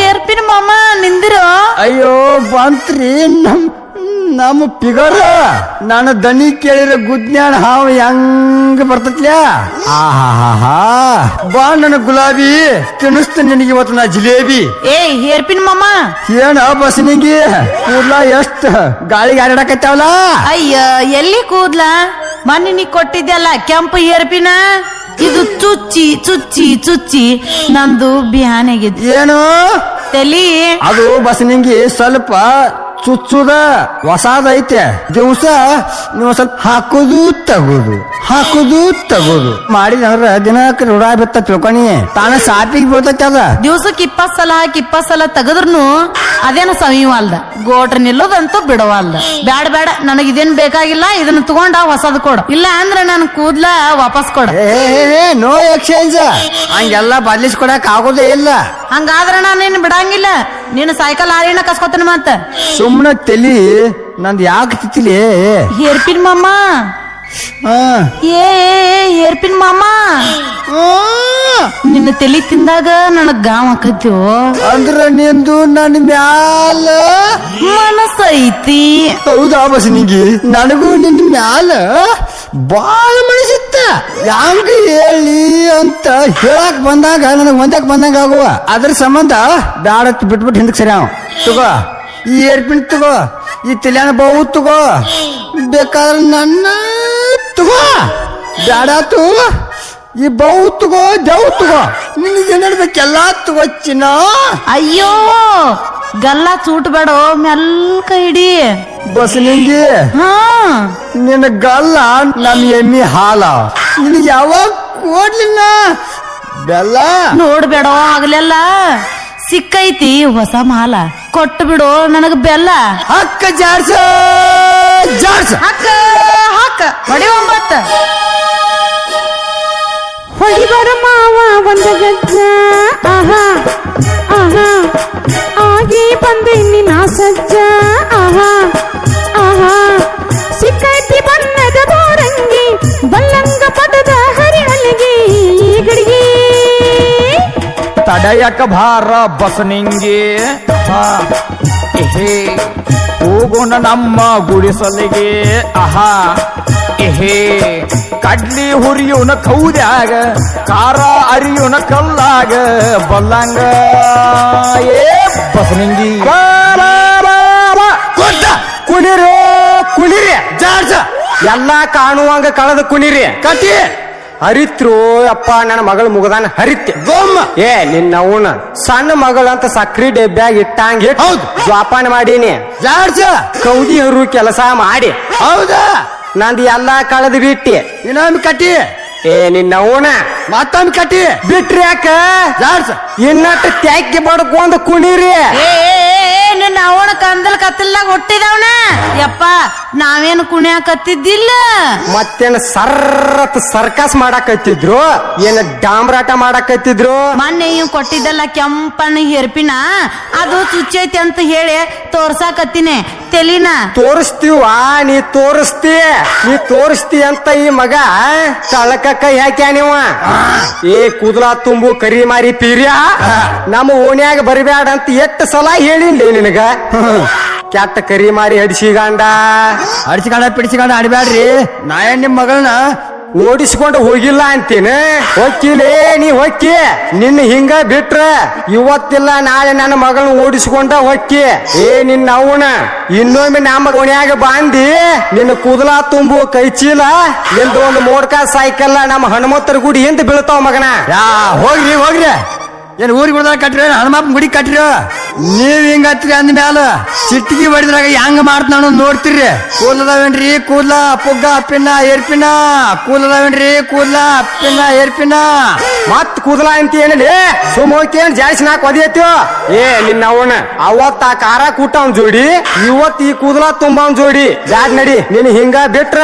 ಏರ್ಪಿನ ಮಾಮ ನಿಂದಿರೋ. ಅಯ್ಯೋ ಬಂತ್ರಿ ನಮ್ಮ ಪಿಗರ್. ನನ್ನ ದನಿ ಕೇಳಿರ ಗುಜ್ಞಾನ ಹಾವು ಹೆಂಗ ಬರ್ತತ್ಲ್ಯಾ. ಆಹಾ, ಬಾ ನನ್ನ ಗುಲಾಬಿ, ತಿನ್ನಿಸ್ತೀನಿ ನಿನಗೆ ಇವತ್ತು ನಾ ಜಿಲೇಬಿ. ಏರ್ಪಿನ ಮಾಮ, ಏನ ಬಸ್ನಿಗೆ ಕೂದ್ಲ ಎಷ್ಟ ಗಾಳಿಗೆ ಹಾರಾಡಕತ್ತಾವಲ್ಲ. ಅಯ್ಯ ಎಲ್ಲಿ ಕೂದ್ಲ? ಮೊನ್ನೆ ನೀ ಕೊಟ್ಟಿದ್ಯಲ್ಲ ಕೆಂಪು ಏರ್ಪಿನ, ಇದು ಚುಚ್ಚಿ ಚುಚ್ಚಿ ಚುಚ್ಚಿ ನಂದು ಬಿಹಾನೆಗಿದ್ದು. ಏನು ತಲಿ ಅದು ಬಸ್ನಿಂಗಿ ಸ್ವಲ್ಪ ಚುಚ್ಚುದ ಹೊಸಾದೈತೆ. ದಿವಸ ನೀವು ಸ್ವಲ್ಪ ಹಾಕುದು ತಗೋದು ಮಾಡಿದಂದ್ರ ದಿನಕ್ಕೆ ರೂಢ ಬಿತ್ತ ತಿಳ್ಕೊನಿ. ತಾನ ಸಾಪಿಗೆ ಬೀಳ್ತೈತಿ ಅದ. ದಿವ್ಸಕ್ಕೆ 20 ಸಲ ಹಾಕಿ 20 ಸಲ ತೆಗದ್ರುನು ಅದೇನ ಸವಿವಲ್ದ. ಗೋಟ್ರ ನಿಲ್ಲೋದಂತೂ ಬಿಡವಲ್ದ. ಬೇಡ ನನಗ್ ಇದೇನ್ ಬೇಕಾಗಿಲ್ಲ, ಇದನ್ನ ತಗೊಂಡ ಹೊಸದ್ ಕೊಡು. ಇಲ್ಲ ಅಂದ್ರೆ ನನ್ ಕೂದ್ಲ ವಾಪಸ್ ಕೊಡು. No exchange. ಹಂಗೆಲ್ಲ ಬದಲಿಸ್ಕೊಡಕ್ ಆಗೋದೇ ಇಲ್ಲ. ಹಂಗಾದ್ರ ನಾನೇನ್ ಬಿಡಂಗಿಲ್ಲ. ನೀನು ಸೈಕಲ್ ಹಾರಿನ ಕಸ್ಕೊತಾನ ಮತ್ತ ಸುಮ್ಮನೆ ತಲಿ ನಂದು ಯಾಕೆ ತಿತ್ತಿಲಿ ಹೇರ್ಪಿನ್ ಮಾಮ ಏ ಹೇರ್ಪಿನ್ ಮಾಮ ನಿನ್ನ ತಲಿ ತಿಂದಾಗ ನನಗ್ ಗಾವ್ ಹಾಕತ್ಯೋ ಅಂದ್ರ ನಿಂದು ನನ್ನ ಮ್ಯಾಲ ಮನಸ್ಸೈತಿ. ಹೌದಾ ಬಸನಿಗೆ ನನಗೂ ನಿಂದ ಮ್ಯಾಲ ಬಾಳ ಮನಸ್ಸಿತ್ತ ಹಂಗ ಹೇಳಿ ಅಂತ ಹೇಳಕ್ ಬಂದಾಗ ನನಗ್ ಒಂದಕ್ ಬಂದಂಗ ಆಗುವ ಅದ್ರ ಸಂಬಂಧ ಬ್ಯಾಡತ್ ಬಿಟ್ಬಿಟ್ಟು ಹಿಂದಕ್ ಸರಿ ಅವ ತಗೋ ಈ ಏರ್ಪಿನ್ ತಗೋ ಈ ತಲ್ಯಾನ ಬಾವು ತಗೋ ಬೇಕಾದ್ರೆ ನನ್ನ ತಗೋ ಬ್ಯಾಡಾತು ಈ ಬಾವು ತಗೋ ದೇವ್ ತಗೋ ನಿನಗೆ ನಡ್ಬೇಕೆಲ್ಲ ತಗೋ ಚಿನ್ನ. ಅಯ್ಯೋ ಗಲ್ಲ ಚೂಟ್ ಬೇಡ ಮೆಲ್ಕ ಹಿಡಿ ಬಸನಿಗೆ ಹಾ ನಿನ್ನ ಗಲ್ಲ ನಮ್ ಎಮ್ಮಿ ಹಾಲ ನಿನಗೆ ಯಾವಾಗ ಕೊಡ್ಲಿಲ್ಲ ಬೆಲ್ಲ ನೋಡ್ಬೇಡ ಆಗ್ಲೆಲ್ಲ ಸಿಕ್ಕೈತಿ ಹೊಸ ಮಾಲ ಕೊಟ್ಟು ಬಿಡು ನನಗ ಬೆಲ್ಲ. ಹಕ್ಕ ಜಾಡ್ಸ ಜಾಡ್ಸ ಹಾಕ ಹಾಕ ಹೊಡಿ ಒಂಬತ್ತ ಹೊಡಿಬರ ಮಾವ ಒಂದ ಗಜ್ಜ ಆಹಾ ಆಹಾ ಆಗಿ ಬಂದಿನಿ ನಾ ಸಜ್ಜ ಆಹಾ ಆಹಾ ಸಿಕ್ಕೈತಿ ಬಣ್ಣದ ಬೋರಂಗಿ ಬಲ್ಲಂಗ ಪದದ ಹರಿಹಲಿಗೆ ಗಡಿಗೆ ತಡೆಯಕ ಭಾರ ಬಸನಿಂಗೆ ಹೋಗೋಣ ನಮ್ಮ ಗುಡಿಸಲಿಗೆ ಆಹಾ ಎಹೇ ಕಡ್ಲಿ ಹುರಿಯೋನ ಕೌದ್ಯಾಗ ಖಾರ ಅರಿಯೋನ ಕಲ್ಲಾಗ ಬಲ್ಲಂಗ ಏ ಬಸನಿಂಗಿ ಕುಣಿರಿ ಕುಣಿರಿ ಜಾರ್ಜ ಎಲ್ಲಾ ಕಾಣುವಂಗ ಕಳೆದ ಕುಣಿರಿ ಕಟ್ಟಿ ಹರಿತ್ರು ಅಪ್ಪ ನನ್ನ ಮಗಳು ಮುಗದಾನ ಹರಿತ್ಯ ಗೋಮ್ಮ ಏ ನಿನ್ನ ಅವನ ಸಣ್ಣ ಮಗಳಂತ ಸಕ್ರಿ ಡಬ್ಬ್ಯಾಗ ಇಟ್ಟಂಗ ಹೌದು. ಜೋಪಾನ ಮಾಡೀನಿ ಜಾಡ್ಸ ಕೌದಿ ಹರು ಕೆಲಸ ಮಾಡಿ ಹೌದಾ ನಂದು ಎಲ್ಲಾ ಕಳೆದು ಬಿಟ್ಟಿ ಇನ್ನೊಮ್ಮೆ ಕಟ್ಟಿ ಏ ನಿನ್ನ ಅವನ ಮತ್ತೊಮ್ಮೆ ಕಟ್ಟಿ ಬಿಟ್ರಿ ಯಾಕ ಜಾಡ್ಸ ಇನ್ನಟ್ಟು ತ್ಯಾಕಿ ಬಡ್ಕೊಂಡ್ ಕುಣಿರಿ ಏ ನಿನ್ನ ಅವನ ಕಂದಲ್ ಕತ್ತಲ್ದಾಗ ಹುಟ್ಟಿದವನ ಯಪ್ಪ ನಾವೇನು ಕುಣಿಯಾಕತ್ತಿದ್ದಿಲ್ಲ ಮತ್ತೇನ ಸರ್ರತ್ ಸರ್ಕಸ್ ಮಾಡಾಕತ್ತಿದ್ರು ಏನ ಡಾಂಬ್ರಾಟ ಮಾಡಾಕತ್ತಿದ್ರು ಮೊನ್ನೆ ಇವ್ ಕೊಟ್ಟಿದ್ದಲ್ಲ ಕೆಂಪಣ್ಣ ಹೆರ್ಪಿನ ಅದು ಚುಚ್ಚೈತಿ ಅಂತ ಹೇಳಿ ತೋರ್ಸಾಕತ್ತೀನಿ ತೆಲಿನ ತೋರಿಸ್ತೀವ ನೀ ತೋರಿಸ್ತಿ ಅಂತ ಈ ಮಗ ತಳಕ ಕೈ ಹಾಕ್ಯ ನೀವ ಏ ಕೂದಲ ತುಂಬು ಕರಿ ಮಾರಿ ಪೀರ್ಯ ನಮ್ಮ ಓಣ್ಯಾಗ ಬರಬ್ಯಾಡ ಅಂತ ಎಷ್ಟು ಸಲ ಹೇಳಿನ್ಲಿ ನಿನಗ ಕೆಟ್ಟ ಕರಿ ಮಾರಿ ಹಡಿಸಿಗಂಡ ಅಡಿಸಿಕೊಂಡ ಪಿಡಿಸಿಕೊಂಡ ಆಡ್ಬ್ಯಾಡ್ರಿ ನಾ ಏನ್ ನಿಮ್ ಮಗಳನ್ನ ಓಡಿಸ್ಕೊಂಡು ಹೋಗಿಲ್ಲ ಅಂತೀನಿ ಹೊಕ್ಕಿಲೇ ನೀ ಹೊಕ್ಕಿ ನಿನ್ನ ಹಿಂಗ ಬಿಟ್ರ ಇವತ್ತಿಲ್ಲ ನಾಳೆ ನನ್ನ ಮಗಳನ್ನ ಓಡಿಸ್ಕೊಂಡ ಹೊಕ್ಕಿ ಏ ನಿನ್ನ ಅವನ ಇನ್ನೊಮ್ಮೆ ನಮ್ಮ ಓಣ್ಯಾಗ ಬಾಂದಿ ನಿನ್ನ ಕೂದಲ ತುಂಬು ಕೈ ಚೀಲ ನಿಂದ ಒಂದು ಮೋಡ್ಕ ಸೈಕಲ್ ನಮ್ಮ ಹನುಮಂತರ ಗುಡಿ ಹಿಂದ ಬೀಳ್ತಾವ ಮಗನ ಯಾ ಹೋಗ್ರಿ ಏನ್ ಊರಿಗೆ ಉಳ್ದಾಗ ಕಟ್ರಿ ಹನುಮಪ್ಪನ ಗುಡಿ ಕಟ್ರಿ ನೀವ್ ಹಿಂಗ ಹತ್ರಿ ಅಂದ ಮ್ಯಾಲ ಚಿಟ್ಟಿಗೆ ಬಡಿದ್ರಾಗ ಹೆಂಗ ಮಾಡ್ತಾನ ನೋಡ್ತಿರ್ರಿ ಕೂದಲದಾವೇನ್ರಿ ಕೂದ್ಲ ಪುಗ್ಗ ಅಪ್ಪಿನ ಏರ್ಪಿನ ಕೂದಲದಾವೇನ್ರಿ ಕೂದ್ಲ ಅಪ್ಪಿನ ಏರ್ಪಿನ ಮತ್ ಕೂದಲ ಅಂತ ಏನಲ್ಲಿ ಸುಮೋಕೇನ್ ಜಾಸ್ತಿ ನಾಕ್ ಒದಿಯತ್ಯೋ ಏ ನಿನ್ನ ಅವನ ಅವತ್ತ ಆ ಖಾರ ಕೂಟ ಅವ್ನ್ ಜೋಡಿ ಇವತ್ ಈ ಕೂದಲ ತುಂಬ ಅವ್ನ್ ಜೋಡಿ ಯಾಕ್ ನಡಿ ನೀನ್ ಹಿಂಗ ಬಿಟ್ರ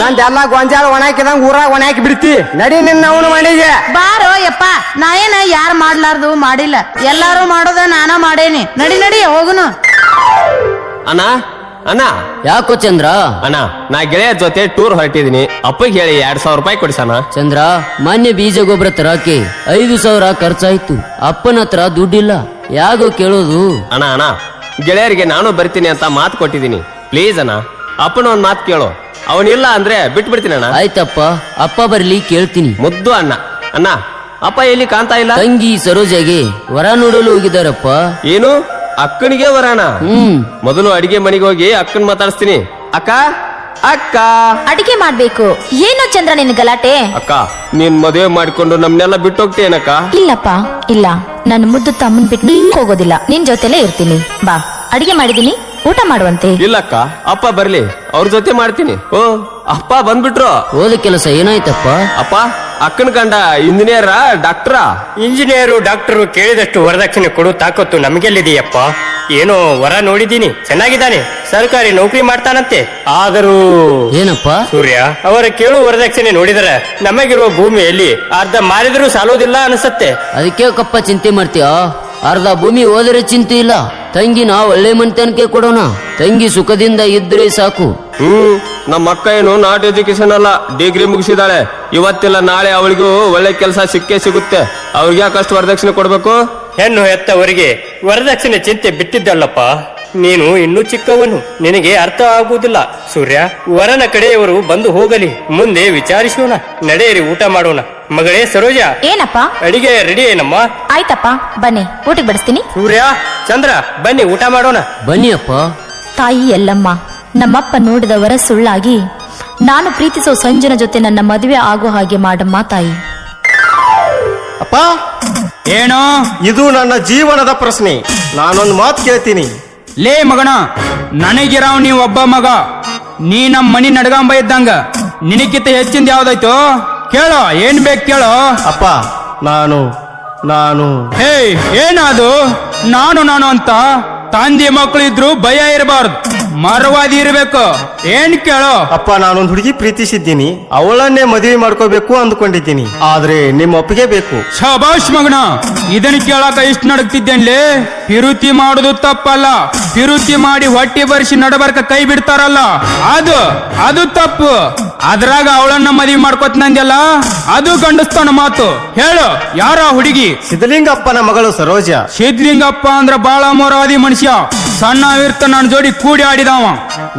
ನಂದೆಲ್ಲ ಗೊಂಜಾಳ ಒಣಾಕಿದಂಗ ಊರಾಗ ಒಣಾಕಿ ಬಿಡ್ತಿ ನಡಿ ನಿನ್ನ ಅವನ ಮನೆಗೆ ಬಾರೋ ಯಪ್ಪ ನಾ ಏನ ಯಾರು ಮಾಡ್ಲಾರ್ದು ಮಾಡಿಲ್ಲ ಎಲ್ಲಾರು ಮಾಡೋದ ನಾನ ಮಾಡೇನಿ ನಡಿ ಹೋಗುನು ಅಣ್ಣ ಅಣ್ಣ ಯಾಕೋ ಚಂದ್ರ ಅಣ್ಣ ನಾ ಗೆಳೆಯರ ಜೊತೆ ಟೂರ್ ಹೊರಟಿದೀನಿ ಅಪ್ಪಗೆ ಹೇಳಿ 2,000 ರೂಪಾಯಿ ಕೊಡಿಸಣ. ಚಂದ್ರ ಮಾನ್ಯ ಬೀಜ ಗೊಬ್ಬರ ತರಕ್ಕೆ 5,000 ಖರ್ಚಾಯ್ತು. ಅಪ್ಪನ ಹತ್ರ ದುಡ್ಡಿಲ್ಲ, ಯಾಗೋ ಕೇಳೋದು. ಅಣ್ಣ ಗೆಳೆಯರಿಗೆ ನಾನು ಬರ್ತೀನಿ ಅಂತ ಮಾತು ಕೊಟ್ಟಿದ್ದೀನಿ. ಪ್ಲೀಸ್ ಅಣ್ಣ ಅಪ್ಪನ ಒಂದ್ ಮಾತು ಕೇಳು. ಅವನಿಲ್ಲ ಅಂದ್ರೆ ಬಿಟ್ಬಿಡ್ತೀನಿ ಅಣ್ಣ. ಆಯ್ತಪ್ಪ, ಅಪ್ಪ ಬರ್ಲಿ ಕೇಳ್ತೀನಿ. ಮುದ್ದು ಅಣ್ಣ ಅಪ್ಪ ಎಲ್ಲಿ ಕಾಣ್ತಾ ಇಲ್ಲ. ತಂಗಿ ಸರೋಜಾಗೆ ವರ ನೋಡಲು ಹೋಗಿದಾರಪ್ಪ. ಏನು ಅಕ್ಕನಿಗೆ ವರಾನ? ಮೊದಲು ಅಡಿಗೆ ಮನೆಗೆ ಹೋಗಿ ಅಕ್ಕನ್ ಮಾತಾಡಿಸ್ತೀನಿ. ಅಕ್ಕ ಅಕ್ಕ ಅಡಿಗೆ ಮಾಡ್ಬೇಕು. ಏನೋ ಚಂದ್ರ ನಿನ್ ಗಲಾಟೆ? ಅಕ್ಕ ನೀನ್ ಮದುವೆ ಮಾಡ್ಕೊಂಡು ನಮ್ನೆಲ್ಲ ಬಿಟ್ಟು ಹೋಗ್ತೇನಕ್ಕ? ಇಲ್ಲಪ್ಪ ಇಲ್ಲ, ನನ್ನ ಮುದ್ದು ತಮ್ಮನ್ ಬಿಟ್ಟು ಹೋಗೋದಿಲ್ಲ, ನಿನ್ ಜೊತೆಲೇ ಇರ್ತೀನಿ. ಬಾ, ಅಡಿಗೆ ಮಾಡಿದೀನಿ, ಊಟ ಮಾಡುವಂತೆ. ಇಲ್ಲಕ್ಕ ಅಪ್ಪ ಬರ್ಲಿ, ಅವ್ರ ಜೊತೆ ಮಾಡ್ತೀನಿ. ಓ ಅಪ್ಪ ಬಂದ್ಬಿಟ್ರು. ಓದ ಕೆಲಸ ಏನಾಯ್ತಪ್ಪ? ಅಪ್ಪ ಅಕ್ಕನ ಗಂಡ ಇಂಜಿನಿಯರ ಡಾಕ್ಟ್ರಾ? ಇಂಜಿನಿಯರು ಡಾಕ್ಟರು ಕೇಳಿದಷ್ಟು ವರದಕ್ಷಿಣೆ ಕೊಡು ತಾಕತ್ತು ನಮಗೆಲ್ಲಿದೆಯಪ್ಪ. ಏನೋ ವರ ನೋಡಿದ್ದೀನಿ, ಚೆನ್ನಾಗಿದ್ದಾನೆ, ಸರ್ಕಾರಿ ನೌಕರಿ ಮಾಡ್ತಾನಂತೆ. ಆದರೂ ಏನಪ್ಪ ಸೂರ್ಯ, ಅವರ ಕೇಳು ವರದಕ್ಷಿಣೆ ನೋಡಿದರೆ ನಮಗಿರುವ ಭೂಮಿಯಲ್ಲಿ ಅರ್ಧ ಮಾರಿದರೂ ಸಾಲೋದಿಲ್ಲ ಅನಿಸತ್ತೆ. ಅದಕ್ಕೆ ಕಪ್ಪ ಚಿಂತೆ ಮಾಡ್ತೀಯ? ಅರ್ಧ ಭೂಮಿ ಹೋದರೆ ಚಿಂತೆ ಇಲ್ಲ. ತಂಗಿನ ಒಳ್ಳೆ ಮನೆತನಕ್ಕೆ ಕೊಡೋಣ. ತಂಗಿ ಸುಖದಿಂದ ಇದ್ರೆ ಸಾಕು. ನಮ್ಮ ಅಕ್ಕ ಏನು ನಾಟ್ ಎಜುಕೇಶನ್ ಅಲ್ಲ, ಡಿಗ್ರಿ ಮುಗಿಸಿದಾಳೆ. ಇವತ್ತಿಲ್ಲ ನಾಳೆ ಅವಳಿಗೂ ಒಳ್ಳೆ ಕೆಲಸ ಸಿಕ್ಕೇ ಸಿಗುತ್ತೆ. ಅವ್ರಿಗೆ ಯಾಕಷ್ಟು ವರದಕ್ಷಿಣೆ ಕೊಡ್ಬೇಕು? ಹೆಣ್ಣು ಹೆತ್ತವರಿಗೆ ವರದಕ್ಷಿಣೆ ಚಿಂತೆ ಬಿಟ್ಟಿದ್ದಲ್ಲಪ್ಪ. ನೀನು ಇನ್ನೂ ಚಿಕ್ಕವನು, ನಿನಗೆ ಅರ್ಥ ಆಗುವುದಿಲ್ಲ. ಸೂರ್ಯ, ವರನ ಕಡೆಯವರು ಬಂದು ಹೋಗಲಿ, ಮುಂದೆ ವಿಚಾರಿಸೋಣ. ನಡೆಯಿರಿ, ಊಟ ಮಾಡೋಣ. ಮಗಳೇ ಸರೋಜ, ಏನಪ್ಪ? ಅಡಿಗೆ ರೆಡಿ ಏನಮ್ಮ? ಆಯ್ತಪ್ಪ, ಬನ್ನಿ ಊಟಕ್ಕೆ ಬಡಿಸ್ತೀನಿ. ಸೂರ್ಯ, ಚಂದ್ರ, ಬನ್ನಿ ಊಟ ಮಾಡೋಣ. ಬನ್ನಿ ಅಪ್ಪ. ತಾಯಿ ಎಲ್ಲಮ್ಮ, ನಮ್ಮಪ್ಪ ನೋಡಿದ ವರ ಸುಳ್ಳಾಗಿ ನಾನು ಪ್ರೀತಿಸೋ ಸಂಜನ ಜೊತೆ ನನ್ನ ಮದುವೆ ಆಗೋ ಹಾಗೆ ಮಾಡಮ್ಮ ತಾಯಿ. ಅಪ್ಪ, ಏನೋ ಇದು ನನ್ನ ಜೀವನದ ಪ್ರಶ್ನೆ. ನಾನೊಂದು ಮಾತು ಕೇಳ್ತೀನಿ. ಲೇ ಮಗನ, ನನಗಿರಾವ್ ನೀ ಒಬ್ಬ ಮಗ. ನೀ ನಮ್ಮ ಮನಿ ನಡ್ಗಂಬ ಇದ್ದಂಗ. ನಿನಕ್ಕಿಂತ ಹೆಚ್ಚಿಂದ ಯಾವ್ದಾಯ್ತು ಕೇಳೋ, ಏನ್ ಬೇಕು ಕೇಳೋ. ಅಪ್ಪ, ನಾನು ಹೇ, ಏನದು ನಾನು ಅಂತ? ತಂದೆ ಮಕ್ಕಳು ಇದ್ರು ಭಯ ಇರಬಾರ್ದು, ಮರವಾದಿ ಇರಬೇಕು. ಏನ್ ಕೇಳೋ. ಅಪ್ಪ, ನಾನೊಂದು ಹುಡುಗಿ ಪ್ರೀತಿಸಿದ್ದೀನಿ. ಅವಳನ್ನೇ ಮದುವೆ ಮಾಡ್ಕೋಬೇಕು ಅಂದ್ಕೊಂಡಿದ್ದೀನಿ. ಆದ್ರೆ ನಿಮ್ಮ ಒಪ್ಪಿಗೆ ಬೇಕು. ಶಬಾಷ್ ಮಗನ, ಇದನ್ನ ಕೇಳಾಕ ಇಷ್ಟು ನಡಕ್ತಿದ್ದೇನ್ಲೇ. ಪಿರುತಿ ಮಾಡುದು ತಪ್ಪಲ್ಲ. ಪಿರುತಿ ಮಾಡಿ ಹೊಟ್ಟೆ ಬರ್ಸಿ ನಡಬರ್ಕ ಕೈ ಬಿಡ್ತಾರಲ್ಲ, ಅದು ತಪ್ಪು. ಅದ್ರಾಗ ಅವಳನ್ನ ಮದುವೆ ಮಾಡ್ಕೋತನಂದೆಲ್ಲ, ಅದು ಗಂಡಸ್ತಾನ ಮಾತು. ಹೇಳು, ಯಾರ ಹುಡುಗಿ? ಸಿದ್ಧಲಿಂಗಪ್ಪನ ಮಗಳು ಸರೋಜ. ಸಿದ್ಧಲಿಂಗಪ್ಪ ಅಂದ್ರ ಬಾಳ ಮೊರವಾದಿ ಮನುಷ್ಯ. ಸಣ್ಣವಿರ್ತ ನನ್ನ ಜೋಡಿ ಕೂಡಿ ಆಡಿದವ.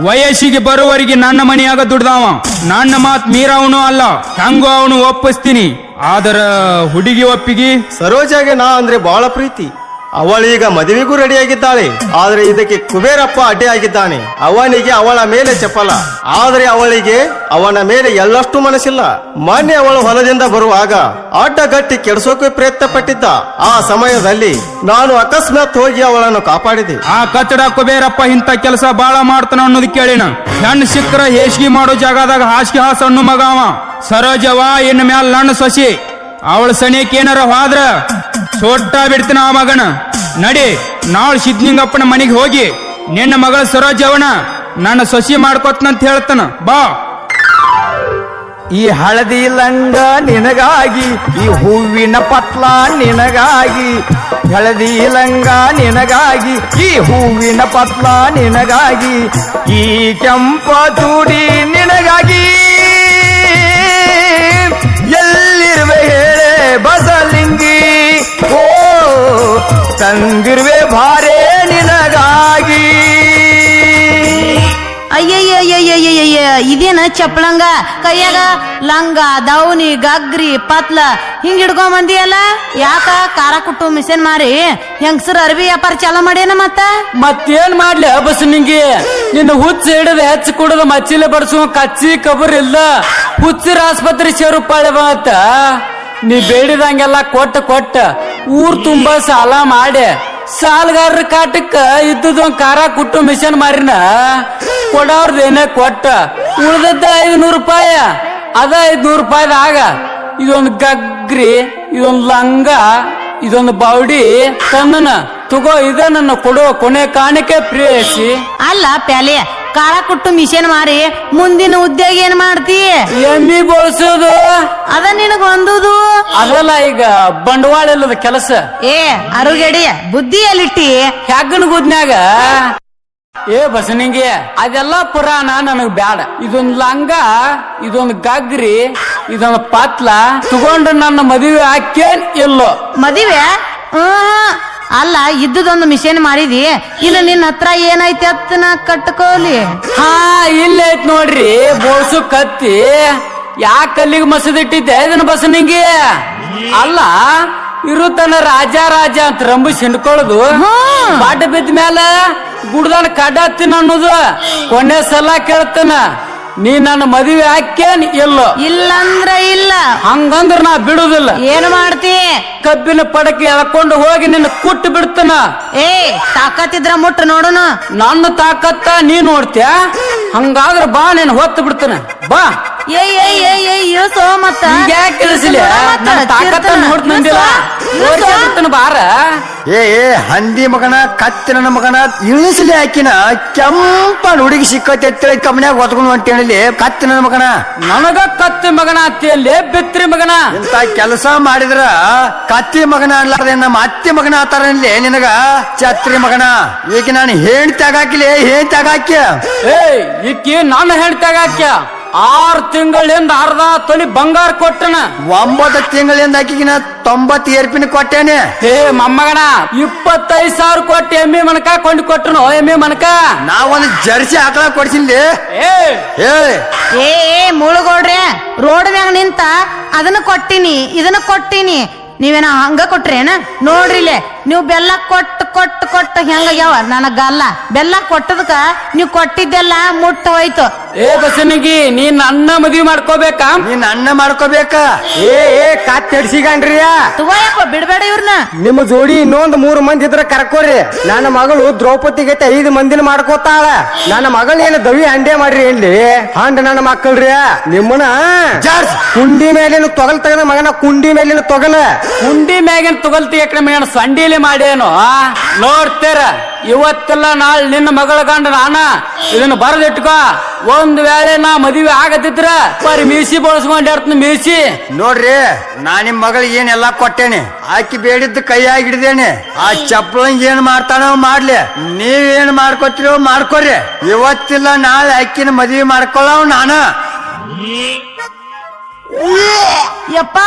ವಯಸ್ಸಿಗೆ ಬರುವವರೆಗೆ ನನ್ನ ಮನೆಯಾಗ ದುಡ್ದವ. ನನ್ನ ಮಾತ್ ಮೀರವನು ಅಲ್ಲ. ಹೆಂಗೋ ಅವನು ಒಪ್ಪಿಸ್ತೀನಿ. ಆದರ ಹುಡುಗಿ ಒಪ್ಪಿಗೆ? ಸರೋಜಾಗೆ ನಾ ಅಂದ್ರೆ ಬಹಳ ಪ್ರೀತಿ. ಅವಳೀಗ ಮದುವೆಗೂ ರೆಡಿಯಾಗಿದ್ದಾಳೆ. ಆದ್ರೆ ಇದಕ್ಕೆ ಕುಬೇರಪ್ಪ ಅಡ್ಡಿ ಆಗಿದ್ದಾನೆ. ಅವನಿಗೆ ಅವಳ ಮೇಲೆ ಚಪಲ, ಆದ್ರೆ ಅವಳಿಗೆ ಅವನ ಮೇಲೆ ಎಳ್ಳಷ್ಟು ಮನಸ್ಸಿಲ್ಲ. ಮೊನ್ನೆ ಅವಳು ಹೊಲದಿಂದ ಬರುವಾಗ ಅಡ್ಡಗಟ್ಟಿ ಕೆಡಿಸೋಕೆ ಪ್ರಯತ್ನ ಪಟ್ಟಿದ್ದ. ಆ ಸಮಯದಲ್ಲಿ ನಾನು ಅಕಸ್ಮಾತ್ ಹೋಗಿ ಅವಳನ್ನು ಕಾಪಾಡಿದೆ. ಆ ಕಚ್ಚಡ ಕುಬೇರಪ್ಪ ಇಂಥ ಕೆಲಸ ಬಾಳ ಮಾಡ್ತಾನ ಅನ್ನೋದು ಕೇಳಿನ. ಹೆಣ್ಣು ಸಿಕ್ಕರ ಹೇಸಿಗೆ ಮಾಡೋ ಜಾಗದಾಗ ಹಾಸಿಗೆ ಹಾಸ ಅನ್ನೋ ಮಗ ಅವ. ಸರೋಜವ ಇನ್ ಮ್ಯಾಲ ನನ್ನ ಸೊಸಿ. ಅವಳ ಸನಿಯಕ್ಕೆ ಏನಾರ ಹೋದ್ರ ಸೊಟ್ಟ ಬಿಡ್ತಾನ ಆ ಮಗನ. ನಡಿ, ನಾಳೆ ಸಿದ್ಧಲಿಂಗಪ್ಪನ ಮನೆಗೆ ಹೋಗಿ ನಿನ್ನ ಮಗಳ ಸರೋಜವನ ನನ್ನ ಸೊಸಿ ಮಾಡ್ಕೊತನಂತ ಹೇಳ್ತಾನ. ಬಾ. ಈ ಹಳದಿ ಲಂಗ ನಿನಗಾಗಿ, ಈ ಹೂವಿನ ಪತ್ಲ ನಿನಗಾಗಿ. ಹಳದಿ ಲಂಗ ನಿನಗಾಗಿ, ಈ ಹೂವಿನ ಪತ್ಲ ನಿನಗಾಗಿ. ಈ ಕೆಂಪ ಚೂಡಿ ನಿನಗಾಗಿ. ಎಲ್ಲಿರುವೆ ಹೇಳೆ ಬಸಲಿಂಗಿ, ಓ ತಂದಿರುವೆ ಭಾರೇ ನಿನಗಾಗಿ. ಅಯ್ಯಯ್ಯಯ್ಯಯ್ಯಯ್ಯಯ್ಯ, ಇದೇನ ಚಪ್ಪಳಂಗ ಕೈಯಾಗ ಲಂಗ ದೌನಿ ಗಗ್ರಿ ಪತ್ಲ ಹಿಂಗ್ ಹಿಡ್ಕೊಂಡ್ ಬಂದಿಯಲ್ಲ? ಯಾಕ ಖಾರ ಕುಟ್ಟು ಮಿಷನ್ ಮಾರಿ ಹೆಂಗಸರ ಅರ್ಬಿ ವ್ಯಾಪಾರ ಚಾಲ ಮಾಡ್ಯಾನ? ಮತ್ತೇನ್ ಮಾಡ್ಲಿ ಬಸ್ ನಿಂಗೆ? ನಿನ್ನ ಹುಚ್ಚ ಹಿಡಿದ ಹೆಚ್ಚು ಕುಡದ ಮಚ್ಚಿಲೆ ಬಡ್ಸುವ ಕಚ್ಚಿ ಕಬರ್ ಇಲ್ಲ. ಹುಚ್ಚಿರ ಆಸ್ಪತ್ರೆ ಸೇರು ಪಾಳೆ ಬಂತ. ನೀ ಬೇಡಿದಂಗೆಲ್ಲ ಕೊಟ್ಟ ಊರ್ ತುಂಬಾ ಸಾಲ ಮಾಡಿ ಸಾಲಗಾರರ ಕಾಟಕ್ಕ ಇದ್ದದೊಂದ್ ಖಾರ ಕುಟ್ಟು ಮಿಷನ್ ಮಾರಿನ ಕೊಡೋರ್ದೇನೆ ಕೊಟ್ಟ. ಉಳ್ದದ್ದ 500 ರೂಪಾಯಿ. ಅದ 500 ರೂಪಾಯಿದಾಗ ಇದೊಂದು ಗಗ್ರಿ, ಇದೊಂದು ಲಂಗ, ಇದೊಂದು ಬೌಡಿ ತಂದನ ತಗೋ. ಇದ ನನ್ನ ಕೊಡುವ ಕೊನೆ ಕಾಣಿಕೆ ಪ್ರೇಯಸಿ. ಅಲ್ಲ ಪ್ಯಾಲೆ, ಖಾರ ಕುಟ್ಟು ಮಿಷನ್ ಮಾರಿ ಮುಂದಿನ ಉದ್ಯೋಗ ಏನ್ ಮಾಡ್ತಿ? ಎಮ್ಮಿ ಬೋಳ್ಸೋದು ಅದ ನಿನಗ ಒಂದುದು ಅದಲ್ಲ. ಈಗ ಬಂಡವಾಳ ಇಲ್ಲದ ಕೆಲಸ. ಏ ಅರುಗಡಿ ಬುದ್ಧಿ ಎಲ್ಲಿಟ್ಟಿ? ಹೆಗ್ಗನ ಗುದ್ನ್ಯಾಗ ಏ ಬಸನಿಂಗೆ ಅದೆಲ್ಲ ಪುರಾಣ ನನಗ್ ಬ್ಯಾಡ. ಇದೊಂದ್ ಲಂಗ, ಇದೊಂದ್ ಗಗ್ರಿ, ಇದೊಂದ್ ಪತ್ಲ ತಗೊಂಡು ನನ್ನ ಮದುವೆ ಹಾಕೇನ್ ಇಲ್ಲೋ? ಮದುವೆ ಅಲ್ಲ, ಇದ್ದದೊಂದು ಮಿಷನ್ ಮಾರಿದಿ. ಇನ್ನು ನಿನ್ನ ಹತ್ರ ಏನೈತಿ ಅತ್ತ ನಾ ಕಟ್ಕೋಲಿ. ಹಾ, ಇಲ್ಲೈತ್ ನೋಡ್ರಿ ಬೋಳ್ಸು ಕತ್ತಿ. ಯಾಕ ಕಲ್ಲಿಗೆ ಮಸದಿಟ್ಟಿದ್ದೆ ಇದನ್ನ ಬಸನಿಂಗೆ? ಅಲ್ಲ, ಇರುತ್ತನ ರಾಜ ಅಂತ ರಂಬುಸ್ ಹಿಂಡ್ಕೊಳ್ಳೋದು. ಬಾಟ ಬಿದ್ದ ಮ್ಯಾಲ ಗುಡ್ದಾನ ಕಡ್ಡತ್ತಿನ ಅನ್ನೋದು ಕೊನೆ ಸಲ ಕೇಳ್ತಾನ. ನೀ ನನ್ನ ಮದುವೆ ಹಾಕೇನ್ ಇಲ್ಲೋ? ಇಲ್ಲಂದ್ರ ಇಲ್ಲ. ಹಂಗಂದ್ರ ನಾ ಬಿಡುದಿಲ್ಲ. ಏನ್ ಮಾಡ್ತಿ? ಕಬ್ಬಿನ ಪಡಕೆ ಎಳ್ಕೊಂಡು ಹೋಗಿ ನಿನ್ನ ಕುಟ್ಟು ಬಿಡ್ತಾನ. ಏ ತಾಕತ್ತಿದ್ರ ಮುಟ್ಟು ನೋಡುನು. ನನ್ನ ತಾಕತ್ತ ನೀ ನೋಡ್ತೀಯ? ಹಂಗಾದ್ರ ಬಾ, ನೀನ್ ಹೊತ್ತು ಬಿಡ್ತಾನ. ಬಾ. ಇಳಿಸೋ ಮತ್ತ ಈಗ ಯಾಕೆ ತಿಳಿಸಲಿ ನನ್ನ ತಾಕತ್ತ ನೋಡ್ತಂದಿಲ್ಲ ಬಾರ ಏ ಹಂದಿ ಮಗನ ಕತ್ತಿನ ಮಗನ ಇಳಿಸಲಿ ಹಾಕಿನ ಕೆಂಪ ಹುಡುಗಿ ಸಿಕ್ಕತ್ತೆ ಕಮ್ಮನ್ಯಾಗ ಹೊತ್ಕೊಂಡು ಹೊಂಟೇಳಿ ಕತ್ತಿನ ಮಗನ ನನಗ ಕತ್ತಿ ಮಗನ ಅತ್ತಿಯಲ್ಲಿ ಬಿತ್ರಿ ಮಗನ ಇಂತ ಕೆಲಸ ಮಾಡಿದ್ರ ಕತ್ತಿ ಮಗನ ಅನ್ಲಾರ್ದೆ ನಮ್ಮ ಅತ್ತಿ ಮಗನ ಆತಾರಲ್ಲಿ ನಿನಗ ಛತ್ರಿ ಮಗನ ಈಗ ನಾನು ಹೆಣ್ತಿ ಆಗಾಕಿಲಿ ಹೆಣ್ತಿ ಆಗಾಕ್ಯ ಈಕಿ ನಾನು ಹೇಳ್ತಾಗಾಕ್ಯ 6 ತಿಂಗಳಿಂದ ಅರ್ಧ ತೊಲಿ ಬಂಗಾರ ಕೊಟ್ಟನ 9 ತಿಂಗಳಿಂದ ಆಕಿಗಿನ 90 ಏರ್ಪಿನ ಕೊಟ್ಟೇನೆ ಮೊಮ್ಮಗನ 25,000 ಕೊಟ್ಟು ಎಮ್ಮೆ ಮನಕ ಕೊಂಡು ಕೊಟ್ಟನು ಎಮ್ಮೆ ಮನಕ ನಾವೊಂದು ಜರ್ಸಿ ಆಕಳ ಕೊಡ್ಸಿಲ್ಲಿ ಏ ಮುಳುಗೋಡ್ರೆ ರೋಡ್ ಮ್ಯಾಗ ನಿಂತ ಅದನ್ನ ಕೊಟ್ಟಿನಿ ಇದನ್ನ ಕೊಟ್ಟಿನಿ ನೀವೇನ ಹಂಗ ಕೊಟ್ರೇನ ನೋಡ್ರಿಲೆ ನೀವು ಬೆಲ್ಲ ಕೊಟ್ಟು ಹೆಂಗಾಗ್ಯಾವ ನನಗಲ್ಲ ಬೆಲ್ಲ ಕೊಟ್ಟದಕ್ಕ ನೀವು ಕೊಟ್ಟಿದ್ದೆಲ್ಲ ಮುಟ್ಟ ಹೋಯ್ತು ಬಸನಿಗಿ ನೀನ್ ಅಣ್ಣ ಮದ್ವಿ ಮಾಡ್ಕೋಬೇಕಾ ನೀನ್ ಅಣ್ಣ ಮಾಡ್ಕೋಬೇಕ ಕತ್ತಿಡ್ಸಿಗಣ್ರಿ ತಗೋಯಪ್ಪ ಬಿಡ್ಬೇಡ ಇವ್ರನ್ನ ನಿಮ್ಮ ಜೋಡಿ ಇನ್ನೊಂದ್ 3 ಮಂದಿ ಇದ್ರ ಕರ್ಕೋರಿ ನನ್ನ ಮಗಳು ದ್ರೌಪದಿಗೆ 5 ಮಂದಿನ ಮಾಡ್ಕೋತಾಳ ನನ್ನ ಮಗಳ ಏನು ದವಿ ಅಂಡೆ ಮಾಡ್ರಿ ಇಲ್ಲಿ ಹಂಡ ನನ್ನ ಮಕ್ಕಳ್ರಿ ನಿಮ್ಮನ ಕುಂಡಿ ಮೇಲಿನ ತೊಗಲ್ ತಗದ ಮಗನ ಕುಂಡಿ ಮೇಲಿನ ತೊಗಲ ಕುಂಡಿ ಮ್ಯಾಗಿನ ತೊಗಲ್ತಿ ಯಾಕೆ ಸಂಡೀಲಿ ಮಾಡೇನು ನೋಡ್ತೀರ ಇವತ್ತೆಲ್ಲ ನಾಳೆ ನಿನ್ನ ಮಗಳ ಗಂಡ ನಾನ ಇದನ್ನ ಬರದಿಟ್ಕೋ ಒಂದ್ ವೇಳೆ ನಾ ಮದುವೆ ಆಗತ್ತಿದ್ರ ಬರೀ ಮೀಸಿ ಬಳಸ್ಕೊಂಡ್ ಮೀಸಿ ನೋಡ್ರಿ ನಾ ನಿಮ್ ಮಗಳಿಗೆ ಏನೆಲ್ಲಾ ಕೊಟ್ಟೇನೆ ಆಕಿ ಬೇಡಿದ್ದು ಕೈಯಾಗಿ ಹಿಡಿದೇನೆ ಆ ಚಪ್ಪಳಂಗ್ ಏನ್ ಮಾಡ್ತಾನೋ ಮಾಡ್ಲಿ ನೀವೇನ್ ಮಾಡ್ಕೋತೀರೋ ಮಾಡ್ಕೊರಿ ಇವತ್ತಿಲ್ಲ ನಾಳೆ ಅಕ್ಕಿನ ಮದುವೆ ಮಾಡ್ಕೊಳ್ಳವ್ ನಾನ ಯಪ್ಪ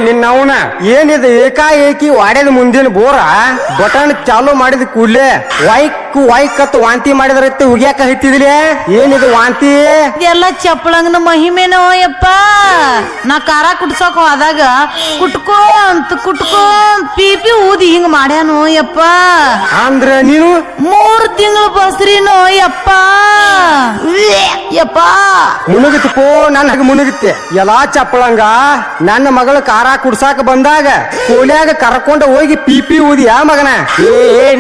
ನಿನ್ನ ಅವನ ಏನಿದೆ ಏಕಾಏಕಿ ವಾಡ್ಯದ ಮುಂದಿನ ಬೋರ ಬಟನ್ ಚಾಲು ಮಾಡಿದ ಕೂಡ್ಲೆ ವೈಕ್ ಕತ್ ವಾಂತಿ ಮಾಡಿದ್ರತ್ತೆ ಉಗ್ಯಾಕ ಹತ್ತಿದ್ಲೆ ಏನಿದು ವಾಂತಿ ಎಲ್ಲ ಚಪ್ಪಳಂಗನ ಮಹಿಮೇನೋ ಯಪ್ಪ ನಾ ಖಾರ ಕುಟ್ಸಕ್ ಹೋದಾಗ ಕುಟ್ಕೊಂತ ಪೀಪಿ ಊದಿ ಹಿಂಗ ಮಾಡ್ಯಾನೋ ಯಪ್ಪ ಅಂದ್ರ ನೀನು 3 ತಿಂಗಳು ಬಸ್ರಿನೋ ಯಪ್ಪ ಮುನುಗಿತು ನನಗ ಮುನುಗುತ್ತೆ ಎಲ್ಲಾ ಚಪ್ಪಳಂಗ ನನ್ನ ಮಗಳ ಖಾರ ಕುಡ್ಸಾಕ ಬಂದಾಗ ಕೋಲ್ಯಾಗ ಕರ್ಕೊಂಡ ಹೋಗಿ ಪಿಪಿ ಊದಿಯ ಮಗನ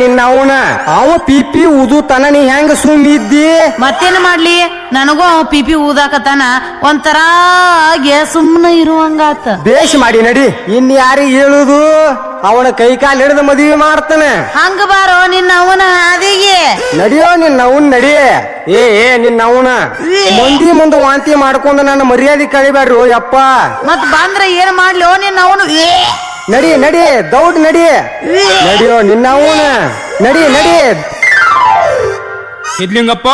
ನಿನ್ನ ಅವನ ಅವ ಪಿಪಿ ಊದು ತನ ನೀ ಹೆಂಗ ಸುಮ್ಮಿದ್ದಿ ಮತ್ತೇನ್ ಮಾಡ್ಲಿ ನನಗೂ ಅವ ಪಿಪಿ ಊದಾಕತಾನ ಒಂಥರ ಸುಮ್ಮನೆ ಇರುವಂಗಾತ ಬೇಷ್ ಮಾಡಿ ನಡಿ ಇನ್ ಯಾರಿಗೆ ಹೇಳುದು ಅವನ ಕೈ ಕಾಲು ಹಿಡಿದು ಮದುವೆ ಮಾಡ್ತಾನೆ ಹಂಗ ಬಾರೋ ನಿನ್ನ ಅವನ ಹಾದಿಗೆ ನಡಿಯೋ ನಿನ್ನ ಅವನ್ ನಡಿ ನಿನ್ನ ಅವನ ಮಂದಿ ಮುಂದೆ ವಾಂತಿ ಮಾಡ್ಕೊಂಡು ನನ್ನ ಮರ್ಯಾದೆ ಕಳಿಬೇಡ್ರು ಯಪ್ಪ ಮತ್ ಬಂದ್ರ ಏನ್ ಮಾಡ್ಲಿ ನಿನ್ನ ಅವನು ನಡಿ ದೌಡ್ ನಡಿಯೋ ನಿನ್ನ ಅವನ ನಡಿ ಸಿದ್ಲಿಂಗಪ್ಪ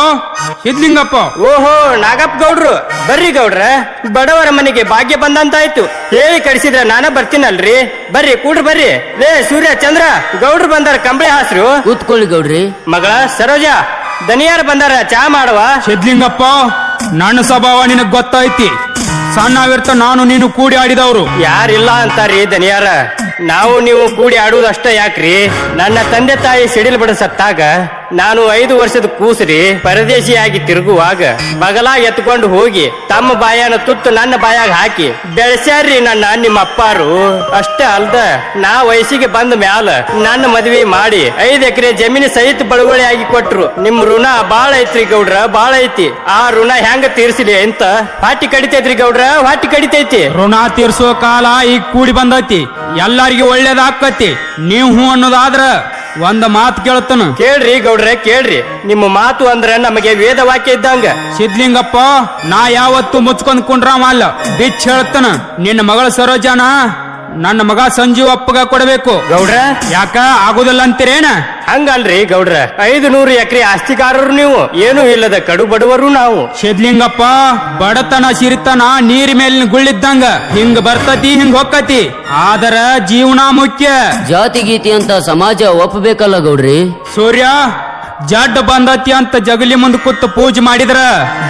ಓಹೋ ನಾಗಪ್ಪ ಗೌಡ್ರು ಬರ್ರಿ ಗೌಡ್ರ ಬಡವರ ಮನೆಗೆ ಭಾಗ್ಯ ಬಂದಂತಾಯ್ತು ಹೇಳಿ ಕಡಿಸಿದ್ರ ನಾನ ಬರ್ತೀನಲ್ರಿ ಬರ್ರಿ ಕೂಡ್ರಿ ಬರ್ರಿ ಲೇ ಸೂರ್ಯ ಚಂದ್ರ ಗೌಡ್ರು ಬಂದಾರ ಕಂಬಳಿ ಹಾಸ್ರು ಕೂತ್ಕೊಳ್ಳಿ ಗೌಡ್ರಿ ಮಗಳ ಸರೋಜ ದನಿಯಾರ ಬಂದಾರ ಚಾ ಮಾಡುವ ಸಿದ್ಲಿಂಗಪ್ಪ ನನ್ನ ಸ್ವಭಾವ ನಿನಗ್ ಗೊತ್ತೈತಿ ಸಣ್ಣವಿರ್ತ ನಾನು ನೀನು ಕೂಡಿ ಆಡಿದವ್ರು ಯಾರಿಲ್ಲ ಅಂತಾರಿ ದನಿಯಾರ ನಾವು ನೀವು ಕೂಡಿ ಆಡುವುದಷ್ಟ ಯಾಕ್ರಿ ನನ್ನ ತಂದೆ ತಾಯಿ ಸಿಡಿಲ್ ಬಡಸತ್ತಾಗ ನಾನು 5 ವರ್ಷದ ಕೂಸ್ರಿ ಪರದೇಶಿಯಾಗಿ ತಿರುಗುವಾಗ ಬಗಲಾಗ ಎತ್ಕೊಂಡು ಹೋಗಿ ತಮ್ಮ ಬಾಯನ ತುತ್ತು ನನ್ನ ಬಾಯಾಗ ಹಾಕಿ ಬೆಳೆಸ್ಯಾರ್ರಿ ನಿಮ್ಮ ಅಪ್ಪಾರು ಅಷ್ಟೇ ಅಲ್ದ ನಾ ವಯಸ್ಸಿಗೆ ಬಂದ ಮ್ಯಾಲ ನನ್ನ ಮದ್ವಿ ಮಾಡಿ 5 ಎಕರೆ ಜಮೀನು ಸಹಿತ ಬಳುವಳಿ ಆಗಿ ಕೊಟ್ರು ನಿಮ್ ಋಣ ಬಾಳ ಐತ್ರಿ ಗೌಡ್ರ ಬಾಳ ಐತಿ ಆ ಋಣ ಹೆಂಗ ತೀರ್ಸಿಲಿ ಅಂತ ಹಾಟಿ ಕಡಿತೈತ್ರಿ ಗೌಡ್ರ ಹಾಟಿ ಕಡಿತೈತಿ ಋಣ ತೀರ್ಸೋ ಕಾಲ ಈಗ ಕೂಡಿ ಬಂದೈತಿ ಎಲ್ಲಾರಿಗೂ ಒಳ್ಳೇದಾಕತಿ ನೀವು ಹೂ ಅನ್ನೋದಾದ್ರ ಒಂದ ಮಾತು ಕೇಳ್ತಾನ ಕೇಳ್ರಿ ಗೌಡ್ರೆ ಕೇಳ್ರಿ ನಿಮ್ಮ ಮಾತು ಅಂದ್ರ ನಮಗೆ ವೇದ ವಾಕ್ಯ ಇದ್ದಂಗ ಸಿದ್ಲಿಂಗಪ್ಪ ನಾ ಯಾವತ್ತು ಮುಚ್ಕೊಂಡ್ ಕುಂಡ್ರಾಮ ಅಲ್ಲ ಬಿಚ್ಚ ಹೇಳ್ತಾನ ನಿನ್ನ ಮಗಳ ಸರೋಜಾನ ನನ್ನ ಮಗ ಸಂಜೀವ್ ಅಪ್ಪಗ ಕೊಡಬೇಕು ಗೌಡ್ರ ಯಾಕ ಆಗುದಿಲ್ಲ ಅಂತೀರೇನ ಹಂಗಲ್ರಿ ಗೌಡ್ರ 500 ಎಕರೆ ಆಸ್ತಿಗಾರರು ನೀವು ಏನೂ ಇಲ್ಲದ ಕಡು ಬಡವರು ನಾವು ಸಿದ್ಲಿಂಗಪ್ಪ ಬಡತನ ಸಿರಿತನ ನೀರ್ ಮೇಲಿನ ಗುಳ್ಳಿದ್ದಂಗ ಹಿಂಗ ಬರ್ತತಿ ಹಿಂಗ ಹೊಕ್ಕತಿ ಆದರ ಜೀವನ ಮುಖ್ಯ ಜಾತಿ ಗೀತಿ ಅಂತ ಸಮಾಜ ಒಪ್ಪಬೇಕಲ್ಲ ಗೌಡ್ರಿ ಸೂರ್ಯ ಜಡ್ ಬಂದತಿ ಅಂತ ಜಗಲಿ ಮುಂದ್ ಕೂತ್ ಪೂಜೆ ಮಾಡಿದ್ರ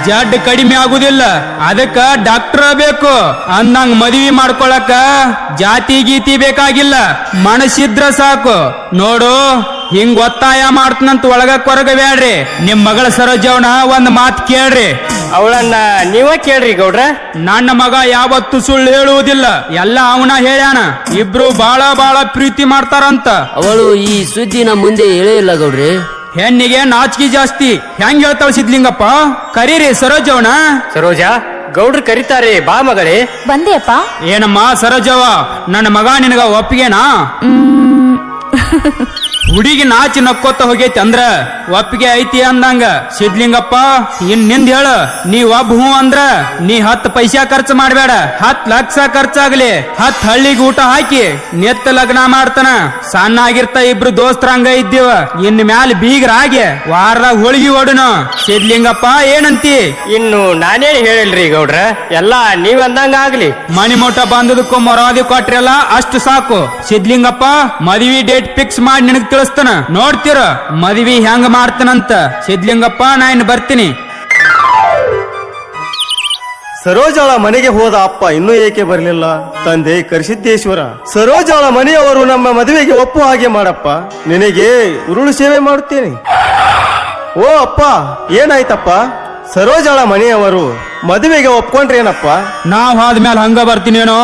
ಜಡ್ ಕಡಿಮೆ ಆಗುದಿಲ್ಲ ಅದಕ್ಕ ಡಾಕ್ಟರ್ ಬೇಕು ಅಂದಂಗ ಮದ್ವಿ ಮಾಡ್ಕೊಳಕ ಜಾತಿ ಗೀತಿ ಬೇಕಾಗಿಲ್ಲ ಮನಸ್ಸಿದ್ರ ಸಾಕು ನೋಡು ಹಿಂಗ್ ಒತ್ತಾಯ ಮಾಡ್ತನಂತ ಒಳಗ ಕೊರಗ ಬ್ಯಾಡ್ರಿ ನಿಮ್ ಮಗಳ ಸರೋಜವನ ಒಂದ್ ಮಾತ್ ಕೇಳ್ರಿ ಅವಳನ್ನ ನೀವ ಕೇಳ್ರಿ ಗೌಡ್ರ ನನ್ನ ಮಗ ಯಾವತ್ತು ಸುಳ್ಳು ಹೇಳುವುದಿಲ್ಲ ಎಲ್ಲ ಅವನ ಹೇಳ್ಯಾನ ಇಬ್ರು ಬಾಳ ಪ್ರೀತಿ ಮಾಡ್ತಾರಂತ ಅವಳು ಈ ಸುದ್ದಿ ನಮ್ಮ ಮುಂದೆ ಹೇಳೇ ಇಲ್ಲ ಗೌಡ್ರಿ ಹೆಣ್ಣಿಗೆ ನಾಚಿಕೆ ಜಾಸ್ತಿ ಹೆಂಗ್ ಹೇಳ್ತಾಳ ಸಿದ್ಲಿಂಗಪ್ಪ ಕರೀರಿ ಸರೋಜವನ. ಸರೋಜಾ, ಗೌಡ್ರು ಕರೀತಾರೆ, ಬಾ ಮಗಳೇ. ಬಂದೆಯಪ್ಪ. ಏನಮ್ಮ ಸರೋಜವ, ನನ್ನ ಮಗ ನಿನಗ ಒಪ್ಪಿಗೆನಾ? ಹುಡುಗಿ ನಾಚಿ ನಕ್ಕೋತ ಹೋಗೈತಿ ಅಂದ್ರ ಒಪ್ಪಿಗೆ ಐತಿ ಅಂದಂಗ. ಸಿದ್ಲಿಂಗಪ್ಪ ನಿಂದ ಹೇಳ, ನೀ ಒಬ್ಬ ಹೂ ಅಂದ್ರ ನೀ 10 ಪೈಸಾ ಖರ್ಚು ಮಾಡ್ಬೇಡ, 10 ಲಕ್ಷ ಖರ್ಚಾಗ್ಲಿ, 10 ಹಳ್ಳಿಗೆ ಊಟ ಹಾಕಿ ನೆತ್ತ ಲಗ್ನ ಮಾಡ್ತಾನ. ಸಣ್ಣ ಆಗಿರ್ತ ಇಬ್ರು ದೋಸ್ತರಂಗ ಇದ್ದೀವ, ಇನ್ ಮ್ಯಾಲ ಬೀಗರಾಗಿ ವಾರದಾಗ ಹೋಳಿಗೆ ಓಡುನು. ಸಿದ್ಲಿಂಗಪ್ಪ ಏನಂತಿ? ಇನ್ನು ನಾನೇನ್ ಹೇಳಿಲ್ರಿ ಗೌಡ್ರ, ಎಲ್ಲಾ ನೀವ್ ಅಂದಂಗ ಆಗ್ಲಿ. ಮನಿ ಮೋಟ ಬಂದದಕ್ಕೂ ಮೊರಾದಿ ಕೊಟ್ರಲ್ಲ ಅಷ್ಟು ಸಾಕು. ಸಿದ್ಲಿಂಗಪ್ಪ ಮದುವೆ ಡೇಟ್ ಫಿಕ್ಸ್ ಮಾಡಿ ನಿನಗ್ ತಿಳಿಸ್ತಾನ, ನೋಡ್ತೀರ ಮದುವೆ ಹೆಂಗ ಮಾಡ್ತಾನಂತ. ಸಿದ್ಲಿಂಗಪ್ಪ ನಾ ಇನ್ನು ಬರ್ತೀನಿ. ಸರೋಜಾಳ ಮನೆಗೆ ಹೋದ ಅಪ್ಪ ಇನ್ನೂ ಏಕೆ ಬರಲಿಲ್ಲ? ತಂದೆ ಕರಿಸಿದ್ದೇಶ್ವರ, ಸರೋಜಾಳ ಮನೆಯವರು ನಮ್ಮ ಮದುವೆಗೆ ಒಪ್ಪು ಹಾಗೆ ಮಾಡಪ್ಪ, ನಿನಗೆ ಉರುಳು ಸೇವೆ ಮಾಡುತ್ತೇನೆ. ಓ ಅಪ್ಪ, ಏನಾಯ್ತಪ್ಪ? ಸರೋಜಾಳ ಮನೆಯವರು ಮದುವೆಗೆ ಒಪ್ಕೊಂಡ್ರೇನಪ್ಪ? ನಾವ್ ಆದ್ಮೇಲೆ ಹಂಗ ಬರ್ತೀನೇನೋ,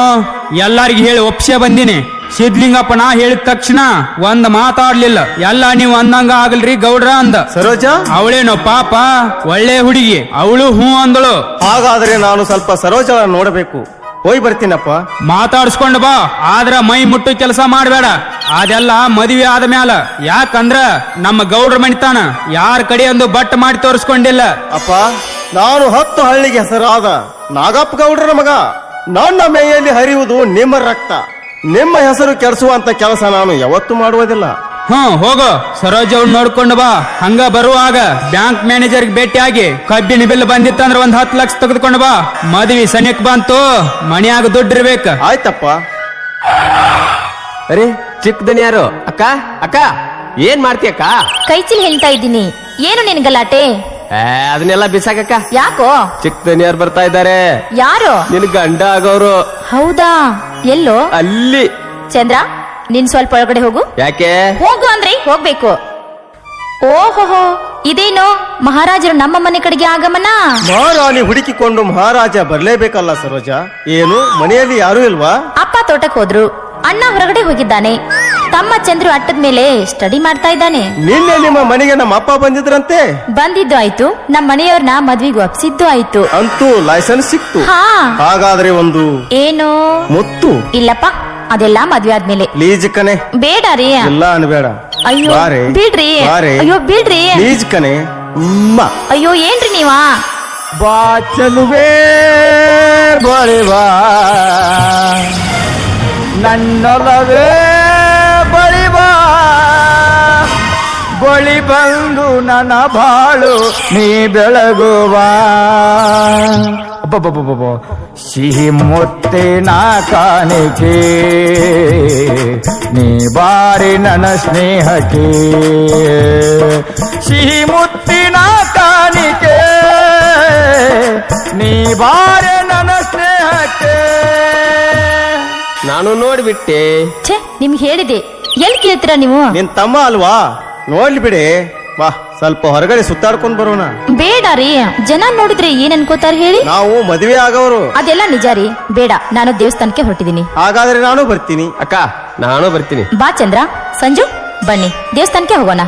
ಎಲ್ಲಾರಿಗೆ ಹೇಳಿ ಒಪ್ಸೇ ಬಂದಿನಿ. ಸಿದ್ಲಿಂಗಪ್ಪ ನಾ ಹೇಳಿದ ತಕ್ಷಣ ಒಂದ್ ಮಾತಾಡ್ಲಿಲ್ಲ, ಎಲ್ಲ ನೀವು ಅಂದಂಗ ಆಗಲ್ರಿ ಗೌಡ್ರ ಅಂದ. ಸರೋಜಾ ಅವಳೇನೋ ಪಾಪ ಒಳ್ಳೆ ಹುಡುಗಿ, ಅವಳು ಹೂ ಅಂದಳು. ಹಾಗಾದ್ರೆ ನಾನು ಸ್ವಲ್ಪ ಸರೋಜಾಳ ನೋಡಬೇಕು, ಹೋಗಿ ಬರ್ತೀನಪ್ಪ. ಮಾತಾಡ್ಸ್ಕೊಂಡ್ ಬಾ, ಆದ್ರ ಮೈ ಮುಟ್ಟು ಕೆಲಸ ಮಾಡ್ಬೇಡ. ಅದೆಲ್ಲ ಮದುವೆ ಆದ ಮ್ಯಾಲ. ಯಾಕಂದ್ರ ನಮ್ಮ ಗೌಡ್ರ ಮಣಿತಾನ ಯಾರ ಕಡೆ ಒಂದು ಬಟ್ ಮಾಡಿ ತೋರಿಸ್ಕೊಂಡಿಲ್ಲ. ಅಪ್ಪ, ನಾನು 10 ಹಳ್ಳಿಗೆ ಹೆಸರಾದ ನಾಗಪ್ಪ ಗೌಡ್ರನ ಮಗ. ನನ್ನ ಮೈಯಲ್ಲಿ ಹರಿಯುವುದು ನಿಮ್ಮ ರಕ್ತ. ನಿಮ್ಮ ಹೆಸರು ಕೆಡಿಸುವಂತ ಕೆಲಸ ನಾನು ಯಾವತ್ತೂ ಮಾಡುವುದಿಲ್ಲ. ಹೋಗೋ ಸರೋಜ ನೋಡ್ಕೊಂಡು ಬಾ. ಹಂಗ ಬರುವಾಗ ಬ್ಯಾಂಕ್ ಮ್ಯಾನೇಜರ್ ಭೇಟಿ ಆಗಿ ಕಬ್ಬಿನ ಬಿಲ್ ಬಂದಿತ್ತಂದ್ರ 10 ಲಕ್ಷ ತೆಗೆದುಕೊಂಡು ಬಾ. ಮದುವೆ ಸನಿಕ್ ಬಂತು, ಮನ್ಯಾಗ ದುಡ್ಡಿರ್ಬೇಕ. ಆಯ್ತಪ್ಪ. ಅರೆ ಚಿಕ್ಕದನ್ ಯಾರು? ಅಕ್ಕ ಅಕ್ಕ ಏನ್ ಮಾಡ್ತೀಯಕ್ಕ? ಕೈ ಚೀಲ ಹೇಳ್ತಾ ಇದ್ದೀನಿ, ಏನು ನಿನ್ ಗಲಾಟೆ? ಅದನ್ನೆಲ್ಲ ಬಿಸಾಕಕ್ಕ. ಯಾಕೋ? ಚಿಕ್ಕದನ್ ಯಾರು ಬರ್ತಾ ಇದ್ದಾರೆ? ಯಾರು? ನಿನ್ ಗಂಡ ಆಗೋರು. ಹೌದಾ? ಎಲ್ಲೋ? ಅಲ್ಲಿ. ಚಂದ್ರ, ನೀನ್ ಸ್ವಲ್ಪ ಒಳಗಡೆ ಹೋಗು. ಯಾಕೆ? ಹೋಗು ಅಂದ್ರೆ ಹೋಗ್ಬೇಕು. ಓಹೋ, ಇದೇನು ಮಹಾರಾಜರು ನಮ್ಮ ಮನೆ ಕಡೆಗೆ ಆಗಮನ? ಮಹಾರಾಣಿ ಹುಡುಕಿಕೊಂಡು ಮಹಾರಾಜ ಬರ್ಲೇಬೇಕಲ್ಲ ಸರೋಜ. ಏನು ಮನೆಯಲ್ಲಿ ಯಾರು ಇಲ್ವಾ? ಅಪ್ಪ ತೋಟಕ್ಕೆ ಹೋದ್ರು, ಅಣ್ಣ ಹೊರಗಡೆ ಹೋಗಿದ್ದಾನೆ, ತಮ್ಮ ಚಂದ್ರು ಅಟ್ಟದ ಮೇಲೆ ಸ್ಟಡಿ ಮಾಡ್ತಾ ಇದ್ದಾನೆ. ನಿನ್ನೆ ನಿಮ್ಮ ಮನೆಗೆ ನಮ್ಮ ಅಪ್ಪ ಬಂದಿದ್ರಂತೆ? ಬಂದಿದ್ದು ಆಯ್ತು, ನಮ್ಮ ಮನೆಯವ್ರನ್ನ ಮದ್ವಿಗೆ ಒಪ್ಸಿದ್ದು ಆಯ್ತು. ಅಂತೂ ಲೈಸೆನ್ಸ್ ಸಿಕ್ತು. ಹಾ. ಹಾಗಾದ್ರೆ ಒಂದು ಏನು ಮುತ್ತು? ಇಲ್ಲಪ್ಪ, ಅದೆಲ್ಲ ಮದ್ವೆ ಆದ್ಮೇಲೆ. ಪ್ಲೀಸ್ ಕನೆ. ಬೇಡ ರೀ. ಇಲ್ಲ ಅನ್ಬೇಡ. ಅಯ್ಯೋ ಬಿಡ್ರಿ. ಅಯ್ಯೋ ಬಿಡ್ರಿ. ಪ್ಲೀಸ್ ಕನೆ. ಅಯ್ಯೋ ಏನ್ರಿ ನೀವಾ? ಬಾ ಚಲುವೆ ಬಳಿ ಬಾ, ನನ್ನೊಲವೇ ಬಳಿ ಬಾ, ಬಳಿ ಬಂದು ನನ್ನ ಬಾಳು ನೀ ಬೆಳಗುವ. ಸಿಹಿ ಮುತ್ತಿನ ಕಾಣಿಕೆ ನೀ ಬಾರಿ ನನ್ನ ಸ್ನೇಹಕ್ಕೆ, ಸಿಹಿ ಮುತ್ತಿನ ಕಾಣಿಕೆ ನೀ ಬಾರಿ ನನ್ನ ಸ್ನೇಹಕ್ಕೆ. ನಾನು ನೋಡ್ಬಿಟ್ಟೆ. ಛೇ, ನಿಮ್ಗೆ ಹೇಳಿದೆ, ಎಲ್ಲಿ ಕೇಳ್ತೀರಾ ನೀವು? ನಿನ್ ತಮ್ಮ ಅಲ್ವಾ, ನೋಡ್ಲಿ ಬಿಡಿ. ಬಾ ಸ್ವಲ್ಪ ಹೊರಗಡೆ ಸುತ್ತಾಡ್ಕೊಂಡ್ ಬರೋಣ. ಬೇಡ ರೀ, ಜನ ನೋಡಿದ್ರೆ ಏನ್ ಅನ್ಕೋತಾರ ಹೇಳಿ? ನಾವು ಮದುವೆ ಆಗವರು. ಅದೆಲ್ಲ ನಿಜ ರೀ, ಬೇಡ. ನಾನು ದೇವಸ್ಥಾನಕ್ಕೆ ಹೊರಟಿದ್ದೀನಿ. ಹಾಗಾದ್ರೆ ನಾನು ಬರ್ತೀನಿ. ಅಕ್ಕ ನಾನು ಬರ್ತೀನಿ. ಬಾ ಚಂದ್ರ, ಸಂಜು ಬನ್ನಿ, ದೇವಸ್ಥಾನಕ್ಕೆ ಹೋಗೋಣ.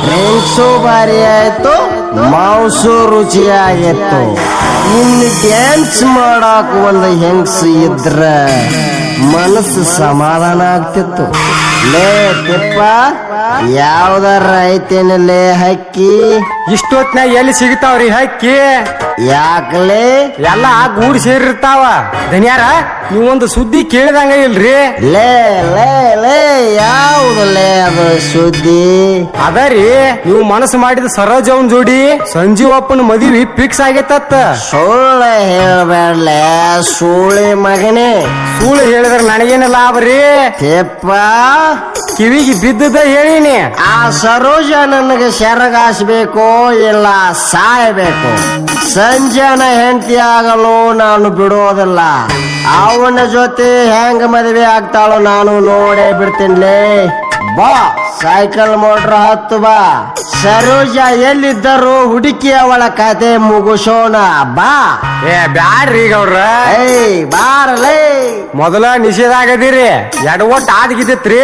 ಡ್ರಿಂಕ್ಸು ಭಾರಿ ಆಯ್ತು, ಮಾಂಸು ರುಚಿಯಾಗಿತ್ತು. ಇನ್ನು ಡ್ಯಾನ್ಸ್ ಮಾಡಾಕ ಒಂದು ಹೆಂಗಸು ಇದ್ರ ಮನಸ್ಸು ಸಮಾಧಾನ ಆಗ್ತಿತ್ತು. ಲೇ ತಿಪ್ಪ, ಯಾವ್ದಾರ ಐತೇನಲ್ಲೇ ಹಕ್ಕಿ? ಇಷ್ಟೊತ್ನಾಗ ಎಲ್ಲಿ ಸಿಗ್ತಾವ್ರಿ ಹಕ್ಕಿ? ಯಾಕಲೇ? ಎಲ್ಲ ಗೂಡ್ ಸೇರಿರ್ತಾವ. ಧನ್ಯಾರ, ನೀವೊಂದು ಸುದ್ದಿ ಕೇಳಿದಂಗ ಇಲ್ರಿ? ಲೇ ಲೇ ಲೇ ಯಾವ್ದಲ್ಲೇ ಅದು ಸುದ್ದಿ? ಅದರಿ, ನೀವು ಮನಸ್ಸು ಮಾಡಿದ ಸರೋಜವನ್ ಜೋಡಿ ಸಂಜೀವಪ್ಪನ ಮದುವೆ ಫಿಕ್ಸ್ ಆಗೈತತ್ತ. ಸುಳ್ಳು ಹೇಳ್ಬೇಡ್ಲೆ ಸೂಳಿ ಮಗನೇ. ಸುಳ್ಳು ಹೇಳಿದ್ರೆ ನನಗೇನ ಲಾಭ ರೀ? ತಿಪ್ಪ, ಕಿವಿಗೆ ಬಿದ್ದದ ಹೇಳಿನಿ. ಆ ಸರೋಜ ನನಗೆ ಸೆರಗಾಸ್ಬೇಕು ಇಲ್ಲ ಸಾಯಬೇಕು. ಸಂಜೆನ ಹೆಂಡತಿ ಆಗಲು ನಾನು ಬಿಡೋದಿಲ್ಲ. ಅವನ ಜೊತೆ ಹೆಂಗ ಮದುವೆ ಆಗ್ತಾಳೋ ನಾನು ನೋಡೇ ಬಿಡ್ತೀನಿ. ಬಾ ಸೈಕಲ್ ಮೋಟ್ರ್ ಹತ್ತು ಬಾ. ಸರೋಜ ಎಲ್ಲಿದ್ದರು ಹುಡುಕಿ ಅವಳ ಕತೆ ಮುಗಿಸೋಣ ಬಾ. ಏ ಬ್ಯಾಡ್ರಿ ಗೌಡ್ರ, ಏಯ್ ಬಾರಲೇ. ಮೊದಲ ನಿಷೇಧ ಆಗದಿರಿ, ಎಡವಟ್ಟು ಆದ್ಗಿದ್ದಿತ್ರಿ.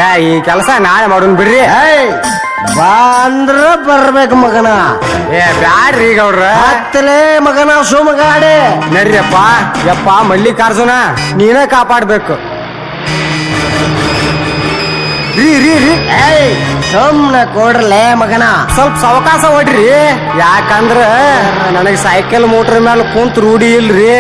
ಏ ಈ ಕೆಲಸ ನಾಳೆ ಮಾಡೋನ್ ಬಿಡ್ರಿ. ಏಯ್ ಬಾ ಅಂದ್ರ ಬರ್ಬೇಕು ಮಗನ. ಏ ಬ್ಯಾಡ್ರಿ ಗೌಡ್ರ, ಹತ್ತಲೇ ಮಗನ ಸುಮಗಾಡೆ. ನಡ್ರಿಯಪ್ಪ. ಯಪ್ಪ ಮಲ್ಲಿಕಾರ್ಜುನ, ನೀನ ಕಾಪಾಡ್ಬೇಕು. ರೀ ರೀ ರೀ, ಏಯ್ ಸುಮ್ನೆ ಕೊಡ್ರಲೇ ಮಗನ. ಸ್ವಲ್ಪ ಸಾವಕಾಶ ಹೊಡ್ರಿ, ಯಾಕಂದ್ರ ನನಗೆ ಸೈಕಲ್ ಮೋಟರ್ ಮೇಲೆ ಕುಂತ್ ರೂಢಿ ಇಲ್ರಿ.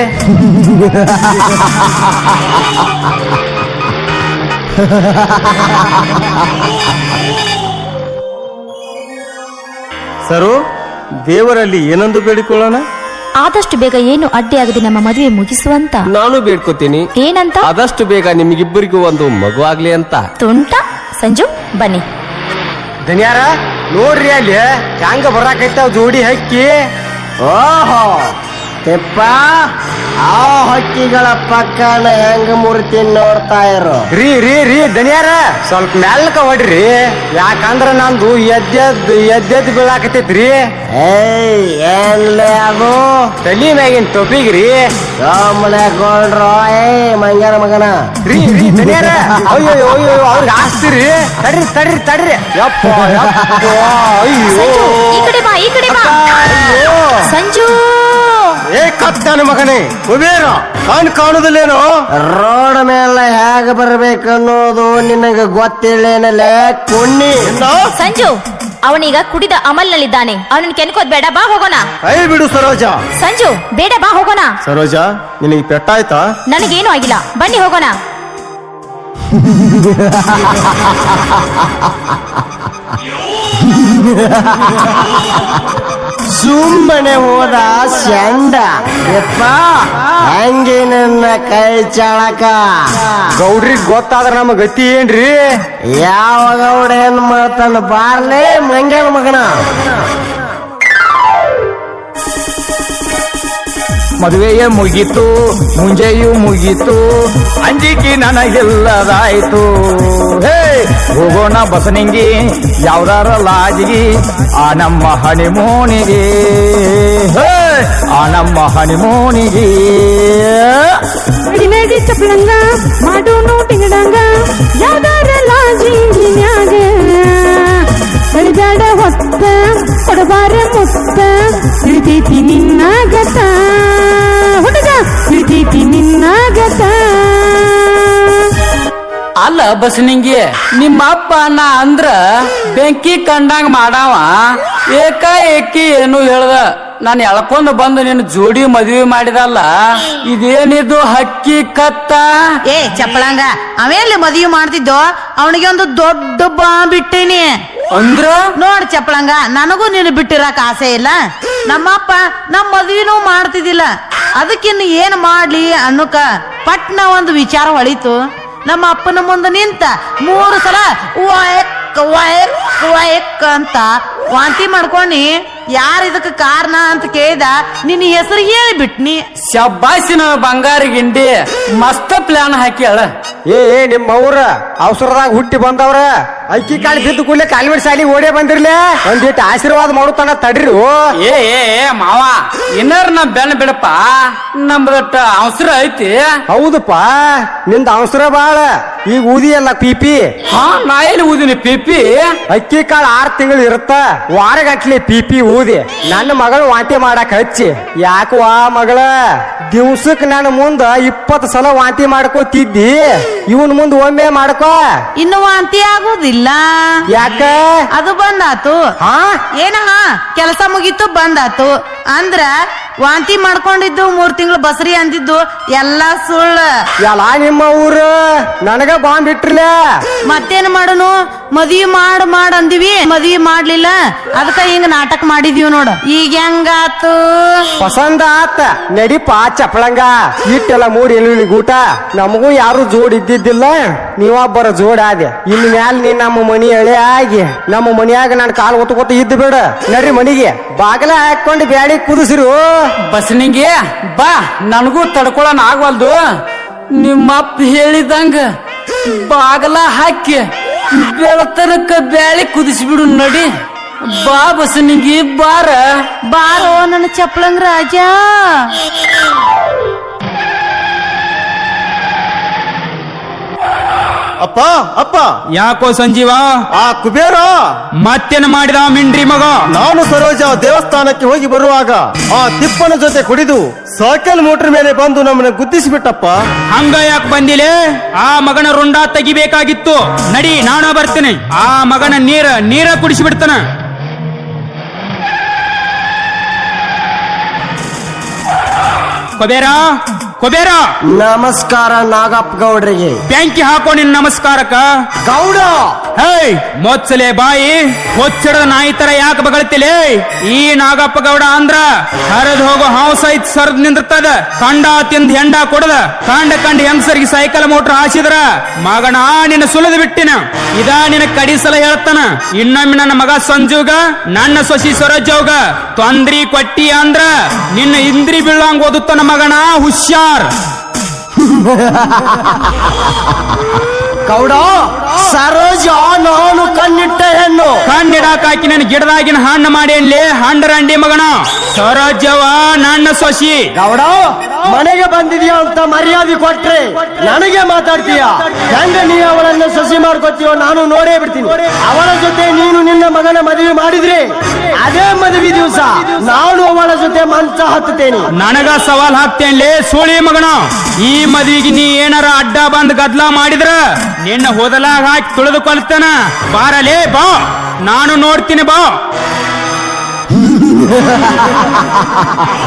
ಸರು, ದೇವರಲ್ಲಿ ಏನಂದು ಬೇಡಿಕೊಳ್ಳೋಣ? ಆದಷ್ಟು ಬೇಗ ಏನು ಅಡ್ಡಿಯಾಗದೆ ನಮ್ಮ ಮದುವೆ ಮುಗಿಸುವಂತ. ನಾನು ಬೇಡ್ಕೋತೀನಿ, ಏನಂತ? ಆದಷ್ಟು ಬೇಗ ನಿಮ್ಗಿಬ್ಬರಿಗೂ ಒಂದು ಮಗು ಆಗ್ಲಿ ಅಂತ. ತುಂಟ ಸಂಜು ಬನ್ನಿ. ಧನ್ಯಾರ ನೋಡ್ರಿ ಅಲ್ಲಿ ಹೆಂಗ ಬರಾಕೈತಾವ ಜೋಡಿ ಹಕ್ಕಿ. ಓಹೋ ತೆಪ್ಪ, ಆ ಹಕ್ಕಿಗಳ ಪಕ್ಕನ ಹೆಂಗ ಮುರ್ತಿ ನೋಡ್ತಾ ಇರು. ರೀ ರೀ ರೀ ಧನ್ಯಾರ, ಸ್ವಲ್ಪ ಮೆಲ್ಲಕ ಹೊಡ್ರಿ, ಯಾಕಂದ್ರ ನಂದು ಎದ್ದೆದ್ ಬೀಳಾಕತೈತ್ರಿ. ಏಯ್ ಏನ್ಲೇ ಅದು? ತಲಿ ಮ್ಯಾಗಿನ ಟೊಪಿಗ್ರಿ. ಸೋಮನೆಗೊಂಡ್ರೋ ಏಯ್ ಮಂಗನ ಮಗನ. ರೀ ರೀ ಧನ್ಯಾರ, ಅಯ್ಯೋ ಅಯ್ಯೋ ಅವ್ರಿಗೆ ಆಸ್ತಿರಿ. ತಡ್ರಿ ತಡ್ರಿ ತಡ್ರಿ. ಯಪ್ಪ ಯಪ್ಪ, ಅಯ್ಯೋ. ಈ ಕಡೆ ಬಾ, ಈ ಕಡೆ ಬಾ. ಅಯ್ಯೋ ಸಂಜು ಏ ಕತ್ತಾನ ಮಗನೇ, ಕುಬೇರ ಕಣ್ ಕಾಣುದಿಲ್ಲೇನು? ರೋಡ್ ಮೇಲೆ ಹೇಗ ಬರ್ಬೇಕನ್ನೋದು ನಿನಗೆ ಗೊತ್ತಿಲ್ಲೇನಲ್ಲೇ ಕುಣ್ಣಿ. ಸಂಜು, ಅವನೀಗ ಕುಡಿದ ಅಮಲ್ನಲ್ಲಿದ್ದಾನೆ. ಅವನನ್ನು ಕೆನ್ಕೋದ್ ಬೇಡ, ಬಾ ಹೋಗೋಣ. ಕೈ ಬಿಡು ಸರೋಜ. ಸಂಜು ಬೇಡ, ಬಾ ಹೋಗೋಣ. ಸರೋಜ, ನಿನಗೆ ಪೆಟ್ಟಾಯ್ತಾ? ನನಗೇನು ಆಗಿಲ್ಲ, ಬನ್ನಿ ಹೋಗೋಣ. ಸುಮ್ಮನೆ ಹೋದ ಚಂಡ. ಯಪ್ಪ ಹಂಗೆ ನನ್ನ ಕೈ ಚಾಳಕ. ಗೌಡ್ರಿಗ್ ಗೊತ್ತಾದ್ರ ನಮ್ಮ ಗತಿ ಏನ್ರಿ? ಯಾವ ಗೌಡ ಏನ್ ಮಾಡ್ತಾನ ಬಾರ್ಲೇ ಮಂಗ್ಯಾನ ಮಗನ. ಮದುವೆಯೇ ಮುಗೀತು, ಮುಂಜೆಯೂ ಮುಗೀತು, ಅಂಜಿಕೆ ನನಗೆಲ್ಲದಾಯ್ತು. ಹೇ ಹೋಗೋಣ ಬಸನಿಂಗಿ, ಯಾವ್ದಾರ ಲಾಜಿಗೆ, ಆ ನಮ್ಮ ಹನಿಮೂನಿಗೆ. ಹೇ ಆ ನಮ್ಮ ಹನಿಮೂನಿಗೆ. ನಡಿ ಚಪ್ಪಲಂಗ ಮಾಡೋನು ಟಿಂಗಡಂಗ, ಯಾವ್ದಾರ ಲಾಜಿನ್ಯಾಗ ಬಡಿಬ್ಯಾಡ ಹೊತ್ತ ಕೊಡಬಾರ ಮುತ್ತ. ಹಿಡಿತೈತಿ ನಿನ್ನಾಗತ ಹುಡುಗ, ಹಿಡಿತೈತಿ ನಿನ್ನಾಗತ. ಅಲ್ಲ ಬಸನಿಂಗಿ, ನಿಮ್ಮ ಅಪ್ಪ ಅಣ್ಣ ಅಂದ್ರ ಬೆಂಕಿ ಕಂಡಂಗ ಮಾಡಾವ. ಏಕಾಏಕಿ ಏನು ಹೇಳ್ದ, ನಾನು ಎಳ್ಕೊಂಡು ಬಂದು ನಿನ್ನ ಜೋಡಿ ಮದುವೆ ಮಾಡಿದಲ್ಲ, ಇದೇನಿದು ಹಕ್ಕಿ ಕತ್ತ? ಏ ಚಪ್ಪಳಂಗ, ಅವೇಲಿ ಮದುವೆ ಮಾಡ್ತಿದ್ದೋ ಅವನಿಗೆ ಒಂದು ದೊಡ್ಡ ಬಾಂಬ್ ಬಿಟ್ಟೇನಿ ಅಂದ್ರ. ನೋಡ್ ಚಪ್ಪಳಂಗ, ನನಗೂ ನೀನು ಬಿಟ್ಟಿರಾಕ ಆಸೆ ಇಲ್ಲ. ನಮ್ಮಪ್ಪ ನಮ್ಮ ಮದುವೆನೂ ಮಾಡ್ತಿದ್ದಿಲ್ಲ, ಅದಕ್ಕಿನ್ನು ಏನ್ ಮಾಡ್ಲಿ ಅನ್ನುಕ ಪಟ್ನ ಒಂದು ವಿಚಾರ ಹೊಳಿತು. ನಮ್ಮ ಅಪ್ಪನ ಮುಂದೆ ನಿಂತ 3 ಸಲ ವಯಕ್ ವಯಕ್ ವಯಕ್ ಅಂತ ವಾಂತಿ ಮಾಡ್ಕೊಂಡಿ, ಯಾರ ಇದಕ್ಕೆ ಕಾರಣ ಅಂತ ಕೇಳಿದ ನಿನ್ನ ಹೆಸರು ಹೇಳಿಬಿಟ್ನಿ. ಶಬ್ಬಾಸಿನ ಬಂಗಾರ ಗಿಂಡಿ, ಮಸ್ತ್ ಪ್ಲಾನ್ ಹಾಕ್ಯಾಳ. ಏ ನಿಮ್ಮ ಅವ್ರ ಅವಸರದಾಗ ಹುಟ್ಟಿ ಬಂದವ್ರ ಅಕ್ಕಿ ಕಾಳಿ ಬಿದ್ದು ಕೂಡಲೇ ಕಾಲ್ಮೆಟ್ ಸಾಲಿ ಓಡೇ ಬಂದಿರ್ಲೆ, ಒಂದಿಟ್ಟು ಆಶೀರ್ವಾದ ಮಾಡುತ್ತಾನ ತಡ್ರಿ. ಏ ಮಾವ, ಇನ್ನರ್ ನಮ್ ಬೆನ್ನ ಬಿಡಪ್ಪ, ನಮ್ದಟ್ಟ ಅವಸರ ಐತಿ. ಹೌದಪ್ಪ, ನಿಂದ ಅವಸರ ಬಾಳ. ಈಗ ಊದಿ ಅಲ್ಲ ಪಿಪಿ. ಹಾ, ನಾ ಎಲ್ಲಿ ಊದಿನಿ ಪಿಪಿ? ಅಕ್ಕಿ ಕಾಳು 6 ತಿಂಗಳು ಇರುತ್ತ, ವಾರಗಟ್ಲೆ ಪಿಪಿ ಊದಿ ನನ್ನ ಮಗಳು ವಾಂತಿ ಮಾಡಕ್ ಹಚ್ಚಿ. ಯಾಕವಾ ಮಗಳ, ದಿವ್ಸಕ್ ನನ್ನ ಮುಂದ 20 ಸಲ ವಾಂತಿ ಮಾಡ್ಕೋತಿದ್ದಿ, ಇವನ್ ಮುಂದ್ ಒಮ್ಮೆ ಮಾಡ್ಕೋ. ಇನ್ನು ವಾಂತಿ ಆಗೋದಿಲ್ಲ. ಯಾಕ? ಅದು ಬಂದಾತು. ಏನ ಕೆಲಸ ಮುಗೀತು ಬಂದಾತು ಅಂದ್ರ ವಾಂತಿ ಮಾಡ್ಕೊಂಡಿದ್ದು 3 ತಿಂಗಳು ಬಸರಿ ಅಂದಿದ್ದು ಎಲ್ಲ ಸುಳ್ಳು. ಎಲ್ಲ ನಿಮ್ಮ ಊರು ನನಗ ಬಾಂಬ್ ಬಿಟ್ರಲ್ಲ. ಮತ್ತೇನ್ ಮಾಡೋನು, ಮದ್ವಿ ಮಾಡ್ ಅಂದಿವಿ, ಮದ್ವಿ ಮಾಡ್ಲಿಲ್ಲ, ಅದಕ್ಕ ಹಿಂಗ ನಾಟಕ ಮಾಡಿದೀವಿ ನೋಡು. ಈಗ ಹೆಂಗಾತು? ಪಸಂದ ಆತ ನಡಿಪ ಚಪ್ಪಳಂಗ. ಇಟ್ಟೆಲ್ಲ 3 ಎಲ್ಲಿ ಊಟ, ನಮಗೂ ಯಾರು ಜೋಡ್ ಇದ್ದಿದ್ದಿಲ್ಲ, ನೀವೊಬ್ಬರ ಜೋಡ್ ಆದೆ. ಇನ್ ಮ್ಯಾಲ ನೀನ್ ನಮ್ಮ ಮನಿ ಎಳೆ ಆಗಿ ನಮ್ಮ ಮನಿಯಾಗ ನಾನು ಕಾಲು ಒತ್ಕೊತ ಇದ್ದು ಬೇಡ. ನಡ್ರಿ ಮನಿಗೆ, ಬಾಗಲ ಹಾಕೊಂಡು ಬ್ಯಾಡಿ ಕುದಿಸಿರು. ಬಸನಿಗೆ ಬಾ, ನನಗೂ ತಡ್ಕೊಳನ್ ಆಗ್ವಲ್ದು. ನಿಮ್ಮಪ್ಪ ಹೇಳಿದಂಗ ಬಾಗಲ ಹಾಕಿ ಬೆಳತನಕ ಬ್ಯಾಳಿ ಕುದಿಸ್ಬಿಡು ನಡಿ. ಬಾ ಬಸನಿಗೆ ಬಾರ. ಬಾರೋ ನನ್ನ ಚಪ್ಲಂಗ್ ರಾಜ. ಅಪ್ಪ ಅಪ್ಪ, ಯಾಕೋ ಸಂಜೀವ ಆ ಕುಬೇರ ಮತ್ತೇನು ಮಾಡಿದ ಮಿಂಡ್ರಿ ಮಗ? ನಾನು ಸರೋಜ ದೇವಸ್ಥಾನಕ್ಕೆ ಹೋಗಿ ಬರುವಾಗ ಆ ತಿಪ್ಪನ ಜೊತೆ ಕುಡಿದು ಸೈಕಲ್ ಮೋಟರ್ ಮೇಲೆ ಬಂದು ನಮ್ಮನ್ನ ಗುದ್ದಿಸಿಬಿಟ್ಟಪ್ಪ. ಹಂಗ ಯಾಕೆ ಬಂದಿಲೆ? ಆ ಮಗನ ರುಂಡ ತೆಗಿಬೇಕಾಗಿತ್ತು. ನಡಿ, ನಾನು ಬರ್ತೀನಿ. ಆ ಮಗನ ನೀರ ಕುಡಿಸಿಬಿಡ್ತಾನ. ಕೊಬೇರ ನಮಸ್ಕಾರ ನಾಗಪ್ಪ ಗೌಡ್ರಿಗೆ. ಬೆಂಕಿ ಹಾಕೋ ನಿನ್ ನಮಸ್ಕಾರಕ್ಕ. ಗೌಡ ಹೇಯ್, ಮೊಚ್ಚಲೆ ಬಾಯಿ ಹೊಚ್ಚಿಡದ ನಾಯಿ ತರ ಯಾಕೆ ಬಗಳತಿಲೆ? ಈ ನಾಗಪ್ಪ ಗೌಡ ಅಂದ್ರ ಹರಿದ್ ಹೋಗೋ ಹಾವು ಸಹಿತ ಸರ್ದ್ ನಿಂದಿರ್ತದ. ಕಂಡ ತಿಂದ ಹೆಂಡ ಕೊಡದ ಕಂಡ ಹೆಂಗಸರಿಗೆ ಸೈಕಲ್ ಮೋಟರ್ ಹಾಸಿದ್ರ ಮಗನ ನಿನ್ನ ಸುಲಿದು ಬಿಟ್ಟಿನ. ಇದ ನಿನ್ನ ಕಡಿಸಲ ಹೇಳ್ತಾನ. ಇನ್ನೊಮ್ಮೆ ನನ್ನ ಮಗ ಸಂಜುಗ ನನ್ನ ಸೊಸಿ ಸರೋಜವ್ಗ ತೊಂದ್ರಿ ಕೊಟ್ಟಿ ಅಂದ್ರ ನಿನ್ನ ಇಂದ್ರಿ ಬೀಳಂಗ್ ಓದುತ್ತಾನ ಮಗನ. ಹುಷಾರ್. ಗೌಡ, ಸರೋಜ ನಾನು ಕಣ್ಣಿಟ್ಟ ಹೆಣ್ಣು. ಕಣ್ಣಿಡಾಕಾಕಿ ನನ್ನ ಗಿಡದಾಗಿನ ಹಣ್ಣು ಮಾಡೇನ್ಲಿ ಹಂಡರಂಡಿ ಮಗನ. ಸರೋಜವ ನನ್ನ ಸೊಸಿ. ಗೌಡ, ಮನೆಗೆ ಬಂದಿದ್ಯಾ ಅಂತ ಮರ್ಯಾದೆ ಕೊಟ್ರೆ ನನಗೆ ಮಾತಾಡ್ತೀಯ. ಹೆಂಗ ನೀ ಅವಳನ್ನ ಸೊಸಿ ಮಾಡ್ಕೊತೀಯೋ ನಾನು ನೋಡೇ ಬಿಡ್ತೀನಿ. ಅವಳ ಜೊತೆ ನೀನು ನಿನ್ನ ಮಗನ ಮದುವೆ ಮಾಡಿದ್ರೆ ಅದೇ ಮದುವೆ ದಿವಸ ನಾನು ಅವಳ ಜೊತೆ ಮಂಚ ಹತ್ತುತ್ತೇನೆ. ನನಗ ಸವಾಲ್ ಹಾಕ್ತೇನ್ಲಿ ಸೋಳಿ ಮಗನ. ಈ ಮದ್ವಿಗೆ ನೀ ಏನಾರ ಅಡ್ಡ ಬಂದ್ ಗದ್ಲ ಮಾಡಿದ್ರ ನಿನ್ನ ಹೋದಲಾಗ ಹಾಕಿ ತುಳಿದುಕೊಳ್ತಾನ. ಬಾರಲೇ ಬಾ, ನಾನು ನೋಡ್ತೀನಿ ಬಾ.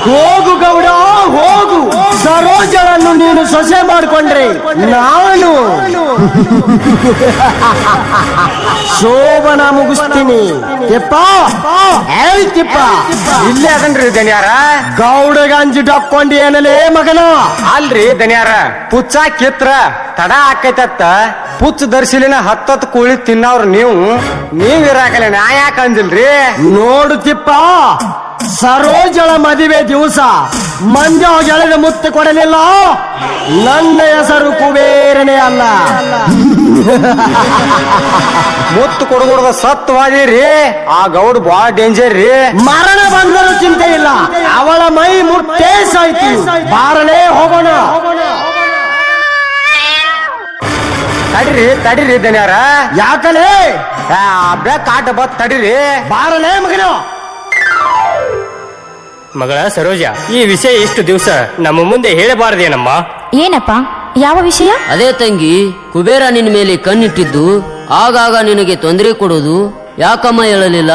ಹೋಗು ಗೌಡ ಹೋಗು. ಸರೋಜಳನ್ನು ನೀನು ಸೊಸೆ ಮಾಡ್ಕೊಂಡ್ರೆ ನಾನು ಶೋಭನ ಮುಗಿಸ್ತೀನಿ. ತಿಪ್ಪ ಇಲ್ಲೇ ಅದನ್ರಿ ದನಿಯಾರ. ಗೌಡಗ ಅಂಜಿ ಡಕ್ಕೊಂಡಿ ಏನಲೇ ಮಗನ? ಅಲ್ರಿ ದನಿಯಾರ, ಪುಚ್ಚ ಕಿತ್ರ ತಡ ಆಕೈತತ್ತ ಪುಚ್ಚ ದರ್ಶಿಲಿನ ಹತ್ತತ್ತು ಕೂಳಿ ತಿನ್ನವ್ರ ನೀವ್ ಇರಾಕಲ್ಲ ನಾ ಯಾಕೆ ಅಂದಿಲ್ರಿ? ನೋಡು ತಿಪ್ಪ, ಸರೋಜಳ ಮದುವೆ ದಿವಸ ಮಂಜ ಗೆಳೆದ ಮುತ್ತು ಕೊಡಲಿಲ್ಲ. ನನ್ನ ಹೆಸರು ಕುಬೇರನೇ ಅಲ್ಲ. ಮುತ್ತು ಕೊಡಗೊಡದ ಸತ್ವಾದಿರಿ. ಆ ಗೌಡ್ ಬಾಳ ಡೇಂಜರ್ ರೀ. ಮರಣ ಬಂದರೂ ಚಿಂತೆ ಇಲ್ಲ, ಅವಳ ಮೈ ಮುಟ್ಟೇ ಸಾಯ್ತಿ. ಬಾರಲೇ ಹೋಗೋಣ. ತಡಿರಿ ದನಿಯಾರ. ಯಾಕಲೇ ಕಾಟ ಬತ್ ತಡಿರಿ. ಬಾರಲೇ ಮಗನ. ಮಗಳ ಸರೋಜ, ಈ ವಿಷಯ ಇಷ್ಟು ದಿವಸ ನಮ್ಮ ಮುಂದೆ ಹೇಳಬಾರದೇನಮ್ಮ? ಏನಪ್ಪ, ಯಾವ ವಿಷಯ? ಅದೇ ತಂಗಿ, ಕುಬೇರ ನಿನ್ನ ಮೇಲೆ ಕಣ್ಣಿಟ್ಟಿದ್ದು ಆಗಾಗ ನಿನಗೆ ತೊಂದರೆ ಕೊಡೋದು ಯಾಕಮ್ಮ ಹೇಳಲಿಲ್ಲ?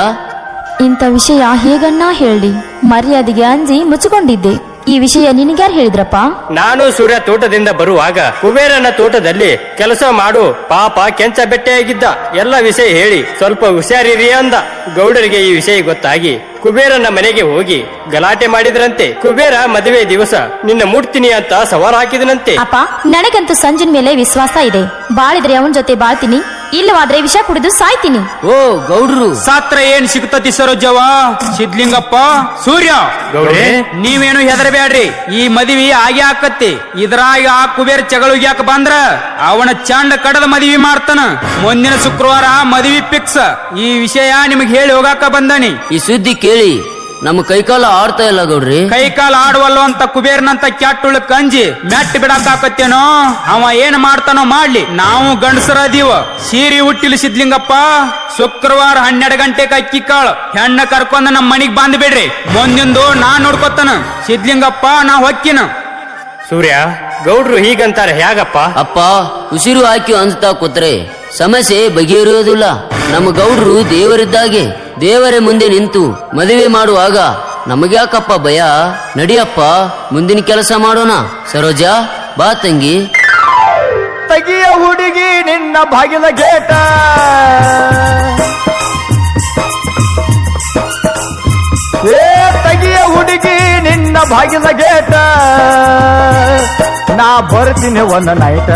ಇಂಥ ವಿಷಯ ಹೇಗನ್ನ ಹೇಳಿ? ಮರ್ಯಾದೆಗೆ ಅಂಜಿ ಮುಚ್ಚಿಕೊಂಡಿದ್ದೆ. ಈ ವಿಷಯ ನಿನಗ್ಯಾರು ಹೇಳಿದ್ರಪ್ಪ? ನಾನು ಸೂರ್ಯ ತೋಟದಿಂದ ಬರುವಾಗ ಕುಬೇರನ ತೋಟದಲ್ಲಿ ಕೆಲಸ ಮಾಡು ಪಾಪ ಕೆಂಚ ಬೆಟ್ಟೆಯಾಗಿದ್ದ. ಎಲ್ಲ ವಿಷಯ ಹೇಳಿ ಸ್ವಲ್ಪ ಹುಷಾರಿರಿ ಅಂದ. ಗೌಡರಿಗೆ ಈ ವಿಷಯ ಗೊತ್ತಾಗಿ ಕುಬೇರನ ಮನೆಗೆ ಹೋಗಿ ಗಲಾಟೆ ಮಾಡಿದ್ರಂತೆ. ಕುಬೇರ ಮದುವೆ ದಿವಸ ನಿನ್ನ ಮುಟ್ತೀನಿ ಅಂತ ಸವಾಲ್ ಹಾಕಿದನಂತೆ. ಅಪ್ಪ, ನನಗಂತೂ ಸಂಜುನ್ ಮೇಲೆ ವಿಶ್ವಾಸ ಇದೆ. ಬಾಳಿದ್ರೆ ಅವನ ಜೊತೆ ಬಾಳ್ತೀನಿ, ಇಲ್ಲವಾದ್ರೆ ವಿಷ ಕುಡಿದು ಸಾಯ್ತೀನಿ. ಓ ಗೌಡ್ರು, ಸಾತ್ರ ಏನ್ ಸಿಗ್ತತಿ ಸರೋಜವ? ಸಿದ್ಲಿಂಗಪ್ಪ, ಸೂರ್ಯ, ಗೌಡ್ರೆ, ನೀವೇನು ಹೆದರಬೇಡ್ರಿ. ಈ ಮದುವೆ ಆಗಿ ಆಕತ್ತಿ. ಇದ್ರಾಗ ಆ ಕುಬೇರ್ ಚಗಳಿಗೆ ಯಾಕೆ ಬಂದ್ರ ಅವನ ಚಂಡ ಕಡದ ಮದುವೆ ಮಾಡ್ತಾನ. ಮುಂದಿನ ಶುಕ್ರವಾರ ಮದುವೆ ಫಿಕ್ಸ್. ಈ ವಿಷಯ ನಿಮ್ಗೆ ಹೇಳಿ ಹೋಗಾಕ ಬಂದಾನಿ. ಈ ಸುದ್ದಿ ಕೇಳಿ ನಮ್ಮ ಕೈಕಾಲ ಆಡ್ತಾ ಇಲ್ಲ ಗೌಡ್ರಿ. ಕೈಕಾಲ ಆಡುವಲ್ಲೋ ಅಂತ ಕುಬೇರ್ನಂತ ಕ್ಯಾಟುಳ ಕಂಜಿ ಮೆಟ್ಟ ಬಿಡಾಕತ್ತೇನೋ. ಅವ ಏನ್ ಮಾಡ್ತಾನೋ ಮಾಡ್ಲಿ, ನಾವು ಗಂಡಸರದೀವ. ಸೀರಿ ಹುಟ್ಟಿಲಿ ಸಿದ್ಲಿಂಗಪ್ಪ. ಶುಕ್ರವಾರ 12 ಗಂಟೆಗೆ ಅಕ್ಕಿ ಕಾಳು ಹೆಣ್ಣ ಕರ್ಕೊಂಡ ನಮ್ಮ ಮನಿಗ್ ಬಂದ್ ಬಿಡ್ರಿ. ಮುಂದಿಂದು ನಾ ನೋಡ್ಕೊತಾನ. ಸಿದ್ಲಿಂಗಪ್ಪ, ನಾ ಹೊಕ್ಕಿನ. ಸೂರ್ಯ, ಗೌಡ್ರು ಹೀಗಂತಾರೆ ಹೇಗಪ್ಪ? ಅಪ್ಪ, ಉಸಿರು ಹಾಕಿ ಅಂಜ್ತಾ ಕೂತ್ರೆ ಸಮಸ್ಯೆ ಬಗೆಹರಿಯೋದಿಲ್ಲ. ನಮ್ಮ ಗೌಡ್ರು ದೇವರಿದ್ದಾಗೆ. ದೇವರೇ ಮುಂದೆ ನಿಂತು ಮದುವೆ ಮಾಡುವಾಗ ನಮಗ್ಯಾಕಪ್ಪ ಭಯ? ನಡಿಯಪ್ಪ, ಮುಂದಿನ ಕೆಲಸ ಮಾಡೋಣ. ಸರೋಜಾ, ಬಾ ತಂಗಿ. ತಗಿಯ ಹುಡುಗಿ ನಿನ್ನ ಬಾಗಿಲ ಗೇಟ, ತಗಿಯ ಹುಡುಗಿ ನಿನ್ನ ಬಾಗಿಲ ಗೇಟ. ನಾ ಬರ್ತೀನಿ ಒಂದು ನೈಟ್,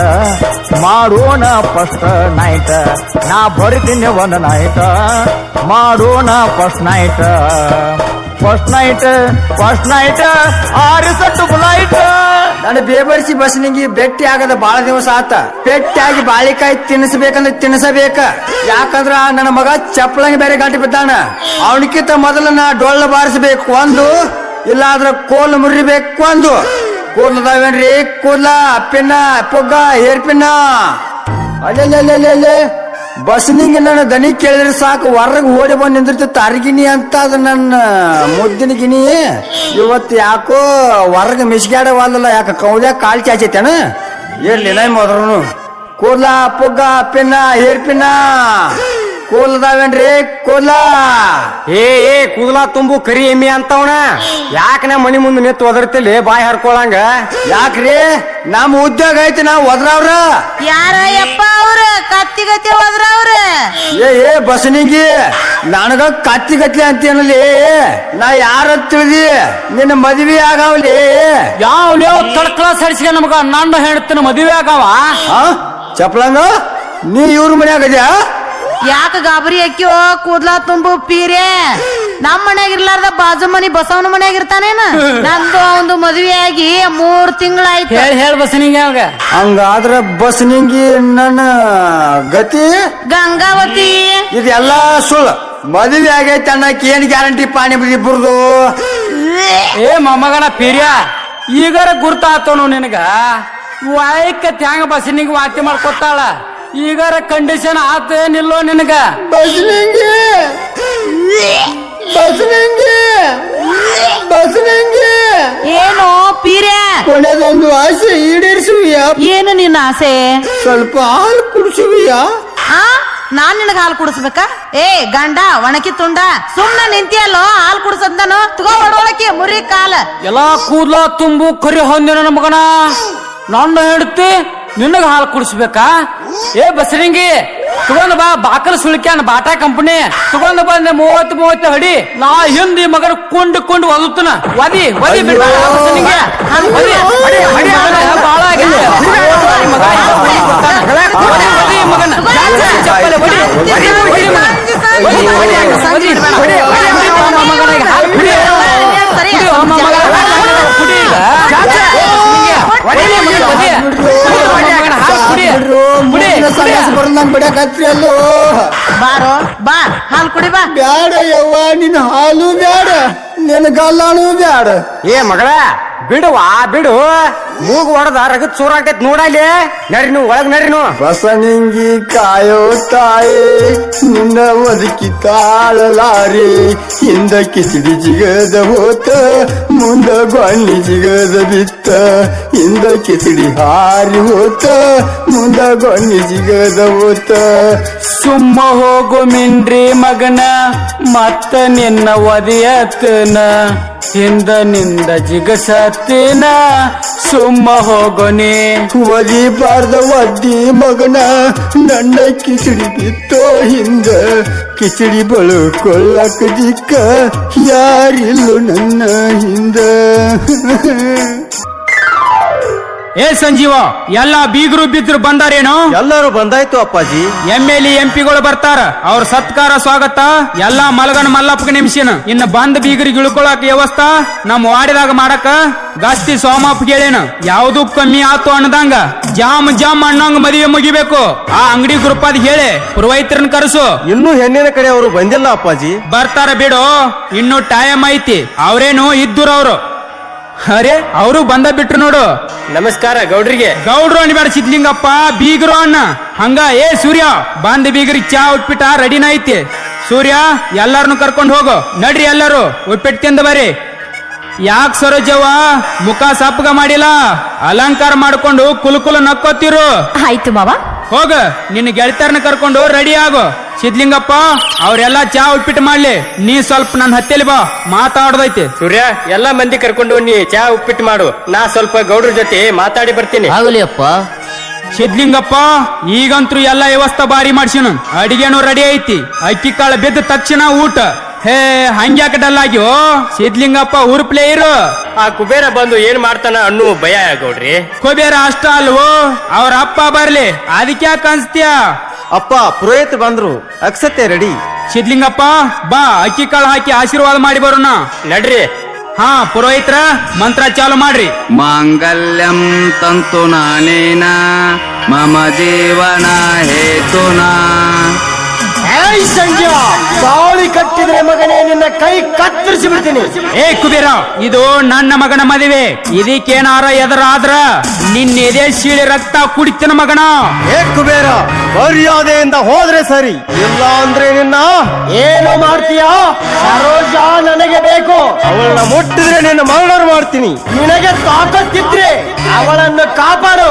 ಮಾಡೋಣ ಫಸ್ಟ್ ನೈಟ್. ನಾ ಬರ್ತೀನಿ ಒಂದು ನೈಟ್, ಮಾಡೋಣ ಫಸ್ಟ್ ನೈಟ್. ಫಸ್ಟ್ ನೈಟ್ ಆರಿಸಟ್ಟು ಬುಲಾಯಿಟ್. ನಾನು ಬೇಬರ್ಸಿ ಬಸ್ನಿಗೆ ಭೇಟಿ ಆಗದ ಬಾಳ ದಿವಸ ಆತ. ಭೇಟಿಯಾಗಿ ಬಾಳಿಕಾಯಿ ತಿನ್ನಿಸ್ಬೇಕಂದ್ರೆ ತಿನ್ನಿಸಬೇಕ. ಯಾಕಂದ್ರ ನನ್ನ ಮಗ ಚಪ್ಪಲಂಗಿ ಬೇರೆ ಗಂಟೆ ಬಿದ್ದಾನ. ಅವನಕ್ಕಿಂತ ಮೊದಲು ನಾ ಡೊಳ್ಳ ಬಾರಿಸಬೇಕು ಒಂದು, ಇಲ್ಲಾದ್ರ ಕೋಲ್ ಮುರಿಬೇಕು ಒಂದು. ಕೂದಲದಾವೇನ್ರಿ? ಕೂದಲ, ಪಿನ್ನ, ಪುಗ್ಗ, ಹೇರ್ ಪಿನ್ನ. ಅಲ್ಲೇ ಬಸ್ನಿಗೆ ನನ್ನ ದನಿ ಕೇಳಿದ್ರೆ ಸಾಕು, ಹೊರಗೆ ಓಡಿ ಬಂದು ನಿಂದಿರ್ತಿತ್ತು ಅರ್ಗಿನಿ ಅಂತ. ಅದು ನನ್ನ ಮುದ್ದಿನ ಗಿನಿ. ಇವತ್ತು ಯಾಕೋ ಹೊರಗೆ ಮಿಸ್ಗಾಡವಲ್ಲ. ಯಾಕ ಕೌಲ್ಯಾಗ ಕಾಲ್ ಚಾಚೈತೇನ? ಇರ್ಲಿ ನೈ ಮೊದ್ರು. ಕೂದಲ, ಪುಗ್ಗ, ಪಿನ್ನ, ಹೇರ್ ಪಿನ್ನ. ಕೂದಲದಾವೇನ್ರಿ? ಕೂದಲ ಏ ಕೂದಲ ತುಂಬು ಕರಿ ಎಮ್ಮಿ ಅಂತವನ. ಯಾಕ ನಾ ಮನಿ ಮುಂದೆ ನಿಂತು ಒದರ್ತಿಲ್ಲಿ ಬಾಯಿ ಹರ್ಕೊಳಂಗ? ಯಾಕ್ರಿ? ನಮ್ಮ ಉದ್ಯೋಗ ಐತಿ, ನಾವು ಒದ್ರವ್ರ. ಯಾರ ಯಪ್ಪ ಅವ್ರ ಕತ್ತಿಗತಿ ಹೋದ್ರವ್ರ? ಏ ಬಸನಿಗಿ ನನಗ ಕತ್ತಿಗತ್ಲಿ ಅಂತೇನಲ್ಲಿ. ನಾ ಯಾರ ತಿಳಿದಿ? ನಿನ್ನ ಮದುವೆ ಆಗವಲಿ. ಯಾವ ತಡ್ಕಳ ಸರಿಸಿಗೆ ನಮಗ ನನ್ನ ಹೇಳ್ತಾನ ಮದುವೆ ಆಗವ. ಚಪ್ಲಂಗ ನೀ ಇವ್ರ ಮನ್ಯಾಗ ಅದ್ಯಾ? ಯಾಕ ಗಾಬರಿ ಅಕ್ಕಿಯೋ? ಕೂದ್ಲಾ ತುಂಬು ಪೀರೆ ನಮ್ ಮನ್ಯಾಗ ಇರ್ಲಾರ್ದ ಬಾಜು ಮನಿ ಬಸವನ ಮನ್ಯಾಗ ಇರ್ತಾನೇನ? ನಂದು ಅವಂದು ಮದುವೆ ಆಗಿ 3 ತಿಂಗಳಾಯ್ತು. ಹೇಳಿ ಬಸನಿಗೆ ಅವಾಗ. ಹಂಗಾದ್ರ ಬಸನಿಗಿ ನನ್ನ ಗತಿ ಗಂಗಾವತಿ. ಇದೆಲ್ಲ ಸುಳ್ಳು. ಮದುವೆ ಆಗೈತೆ ಅನ್ನಕ್ಕೆ ಏನ್ ಗ್ಯಾರಂಟಿ? ಪಾನಿ ಇಬ್ಬರದು. ಏ ಮೊಮ್ಮಗನ ಪೀರ್ಯ, ಈಗಾರ ಗುರ್ತಾತನು ನಿನಗ. ವಾಯ್ಕತ್ ಹ್ಯಾಂಗ ಬಸನಿಗೆ ವಾತಿ ಮಾಡ್ಕೊತಾಳ. ಈಗಾರ ಕಂಡೀಷನ್ ಆತೇನಿಲ್ಲೋ ನಿನಗ? ಬಸನಿಗಿ ಏನು ಪೀರೆ? ಕೊನೆದೊಂದು ಆಸೆ ಈಡೇರಿಸುವಿಯಾ? ಏನು ನಿನ್ನ ಆಸೆ? ಸ್ವಲ್ಪ ಹಾಲು ಕುಡಿಸುವಿಯಾ? ನಾನ್ ನಿನಗ ಹಾಲು ಕುಡಿಸ್ಬೇಕಾ? ಏ ಗಂಡ ಒಣಕಿ ತುಂಡ, ಸುಮ್ನ ನಿಂತಿಯಲ್ಲೋ ಹಾಲು ಕುಡಿಸಂತಾನು. ತಗೋ ಹೊಡೋಳಕ್ಕೆ ಮುರಿ ಕಾಲ. ಎಲ್ಲಾ ಕೂದ್ಲ ತುಂಬು ಕರಿ ಹೊಂದಿನ ನನ್ನ ಮಗನ. ನನ್ನ ಹೆಂಡತಿ ನಿನಗ ಹಾಲು ಕುಡಿಸ್ಬೇಕಾ? ಏ ಬಸರಿಂಗಿ ತಗೊಂಡ್ ಬಾ, ಬಾಕಲ ಸುಳಿಕ್ಯಾನ ಬಾಟಾ ಕಂಪನಿ ತಗೊಂಡ್ ಬಂದೆ. 30 ಹಡಿ. ನಾ ಹಿಂದಿ ಮಗನ ಕೊಂಡು ಒದತನ. ಒದಿ ಬಿಡ ಬಸರಿಂಗಿ. ಬಾಳ ಆಗಿದೆ ಮಗನ. ಬಿಡಕತ್ರಿ ಬಾರೋ ಬಾ ಹಾಲು ಕುಡಿ ಬಾ. ಬ್ಯಾಡ ಯವ್ವ, ನಿನ್ನ ಹಾಲು ಬ್ಯಾಡ, ನಿನ್ನ ಗಲ್ಲಾನು ಬ್ಯಾಡ. ಏ ಮಗಳ ಬಿಡು. ಮೂಗು ಹೊಡೆದ ರಗತ್ ಚೂರಾಗ್ತೈತ್ ನೋಡಲ್ಲಿ. ನಡ್ರಿ ನೀವು ಒಳಗ್ ನಡ್ರಿ ನೀವು. ಬಸನಿಂಗಿ ಕಾಯೋ ತಾಯಿ ನಿನ್ನ ಒದಕಿ ತಾಳಲಾರಿ. ಹಿಂದ ಕಿಚಡಿ ಜಿಗದ ಹೋತ, ಮುಂದ ಗೊಣ್ಣಿ ಜಿಗದ ಬಿತ್ತ. ಹಿಂದ ಕಿಚಡಿ ಹಾರಿ ಹೋತ, ಮುಂದ ಗೊಣ್ಣಿ ಜಿಗದ ಹೋತ. ಸುಮ್ಮ ಹೋಗು ಮಿಂಡ್ರಿ ಮಗನ, ಮತ್ತ ನಿನ್ನ ಒದೆಯತನ. ಹಿಂದ ನಿಂದ ಜಿಗಸತ್ತಿನ, ಸುಮ್ಮ ಹೋಗೋನೆ. ಒಲಿಬಾರ್ದ ಒದ್ದಿ ಮಗನ, ನನ್ನ ಕಿಚಡಿ ಬಿತ್ತೋ ಹಿಂದ. ಕಿಚಡಿ ಬಳ್ಕೊಳ್ಳಕ ದಿಕ್ಕ ಯಾರಿಲ್ಲೋ ನನ್ನ ಹಿಂದ. ಏ ಸಂಜೀವ, ಎಲ್ಲಾ ಬೀಗರು ಬಿದ್ರು ಬಂದಾರೇನು? ಎಲ್ಲರೂ ಬಂದಾಯ್ತು ಅಪ್ಪಾಜಿ. MLA MP ಬರ್ತಾರ. ಅವ್ರ ಸತ್ಕಾರ ಸ್ವಾಗತ ಎಲ್ಲಾ ಮಲಗನ ಮಲ್ಲಪ್ಪಗೆ ನಿಮಿಷನ. ಇನ್ನ ಬಂದ್ ಬೀಗರಿಗೆ ಇಳ್ಕೊಳಕ್ ವ್ಯವಸ್ಥಾ ನಮ್ ವಾಡಿದಾಗ ಮಾಡಕ ಗಸ್ತಿ ಸೋಮಪ್ಪ ಹೇಳೇನು. ಯಾವ್ದು ಕಮ್ಮಿ ಆತು ಅನ್ನದಂಗ ಜಾಮ್ ಅನ್ನಂಗ ಮದುವೆ ಮುಗಿಬೇಕು. ಆ ಅಂಗಡಿ ಗ್ರೂಪ್ ಅದ್ ಹೇಳಿ ಪುರೋಹಿತರನ್ನ ಕರೆಸು. ಇನ್ನೂ ಹೆಣ್ಣಿನ ಕಡೆ ಅವರು ಬಂದಿಲ್ಲ ಅಪ್ಪಾಜಿ. ಬರ್ತಾರ ಬಿಡು, ಇನ್ನು ಟೈಮ್ ಐತಿ. ಅವ್ರೇನು ಇದ್ದೂರು ಅವರು. ಅರೆ ಅವರು ಬಂದ ಬಿಟ್ರು ನೋಡು. ನಮಸ್ಕಾರ ಗೌಡ್ರಿಗೆ. ಗೌಡ್ರು ಅನ್ಬೇಡ ಸಿದ್ಲಿಂಗಪ್ಪ, ಬೀಗರು ಅನ್ನ. ಹಂಗ ಏ ಸೂರ್ಯ, ಬಂದ ಬೀಗರಿಗೆ ಚಾ ಉಪ್ಪಿಟ್ಟ ರೆಡಿನ ಐತಿ. ಸೂರ್ಯ ಎಲ್ಲಾರನ್ನು ಕರ್ಕೊಂಡು ಹೋಗು. ನಡ್ರಿ ಎಲ್ಲರೂ ಉಪ್ಪಿಟ್ಟು ತಿಂದ ಬರ್ರಿ. ಯಾಕೆ ಸರೋಜವ್ವ ಮುಖ ಸಪ್ಪಗ ಮಾಡಿಲ್ಲ? ಅಲಂಕಾರ ಮಾಡ್ಕೊಂಡು ಕುಲು ನಕ್ಕೋತಿರು. ಆಯ್ತು ಮಾವ. ಹೋಗ ನಿನ್ನ ಗೆಳತಿಯರ್ನ ಕರ್ಕೊಂಡು ರೆಡಿ ಆಗು. ಸಿದ್ಲಿಂಗಪ್ಪ ಅವ್ರೆಲ್ಲಾ ಚಾ ಉಪ್ಪಿಟ್ಟು ಮಾಡ್ಲಿ. ನೀ ಸ್ವಲ್ಪ ನನ್ನ ಹತ್ತೇಲಿ ಬಾ, ಮಾತಾಡೋದೈತಿ. ಸೂರ್ಯ ಎಲ್ಲಾ ಮಂದಿ ಕರ್ಕೊಂಡು ನೀ ಚಾ ಉಪ್ಪಿಟ್ಟು ಮಾಡು. ನಾ ಸ್ವಲ್ಪ ಗೌಡ್ರ ಜೊತೆ ಮಾತಾಡಿ ಬರ್ತೀನಿ. ಆಗಲಿ ಅಪ್ಪ. ಸಿದ್ಲಿಂಗಪ್ಪ ಈಗಂತ್ರು ಎಲ್ಲಾ ವ್ಯವಸ್ಥೆ ಬಾರಿ ಮಾಡ್ಸಿನ. ಅಡಿಗೆನೂ ರೆಡಿ ಐತಿ. ಅಕ್ಕಿ ಕಾಳು ಬಿದ್ದ ತಕ್ಷಣ ಊಟ. ಹೇ ಹಂಗ್ಯಾಕ ಡಲ್ ಆಗ್ಯೋ ಸಿದ್ಲಿಂಗಪ್ಪ, ಉರುಪ್ಲೇ ಇರು. ಆ ಕುಬೇರ ಬಂದು ಏನ್ ಮಾಡ್ತಾನ ಅನ್ನೋ ಭಯ ಗೌಡ್ರಿ. ಕುಬೇರ ಅಷ್ಟ ಅಲ್ವೋ, ಅವ್ರ ಅಪ್ಪ ಬರ್ಲಿ ಅದಕ್ಕೆ ಯಾಕೆ ಅನ್ಸ್ತೀಯ? ಅಪ್ಪ ಪುರೋಹಿತ ಬಂದ್ರು ಅಕ್ಷತೆ ರೆಡಿ. ಸಿದ್ಲಿಂಗಪ್ಪ ಬಾ ಅಕ್ಕಿ ಕಾಳು ಹಾಕಿ ಆಶೀರ್ವಾದ ಮಾಡಿ ಬರೋಣ. ನಡ್ರಿ. ಹಾ ಪುರೋಹಿತ್ರ ಮಂತ್ರ ಚಾಲು ಮಾಡ್ರಿ. ಮಾಂಗಲ್ಯಂ ತಂತು ನಾನೇನ ಮಮ ಜೀವನ ಹೇತುನಾ. ತಾಳಿ ಕಟ್ಟಿದ್ರೆ ಮಗನೇ ನಿನ್ನ ಕೈ ಕತ್ತರಿಸಿ ಬಿಡ್ತೀನಿ. ಏ ಕುಬೇರ, ಇದು ನನ್ನ ಮಗನ ಮದುವೆ. ಇದಕ್ಕೇನಾರ ಎದರಾದ್ರ ನಿನ್ನ ಎದೆ ಸೀಳಿ ರಕ್ತ ಕುಡಿತನ ಮಗನ. ಏ ಕುಬೇರ, ಮರ್ಯಾದೆಯಿಂದ ಹೋದ್ರೆ ಸರಿ, ಇಲ್ಲ ಅಂದ್ರೆ ನಿನ್ನ ಏನು ಮಾಡ್ತೀಯಾ? ಸರೋಜ ನನಗೆ ಬೇಕು. ಅವಳನ್ನ ಮುಟ್ಟಿದ್ರೆ ನಿನ್ನ ಮರ್ಡರ್ ಮಾಡ್ತೀನಿ. ನಿನಗೆ ತಾಕತ್ತಿದ್ರೆ ಅವಳನ್ನು ಕಾಪಾಡು.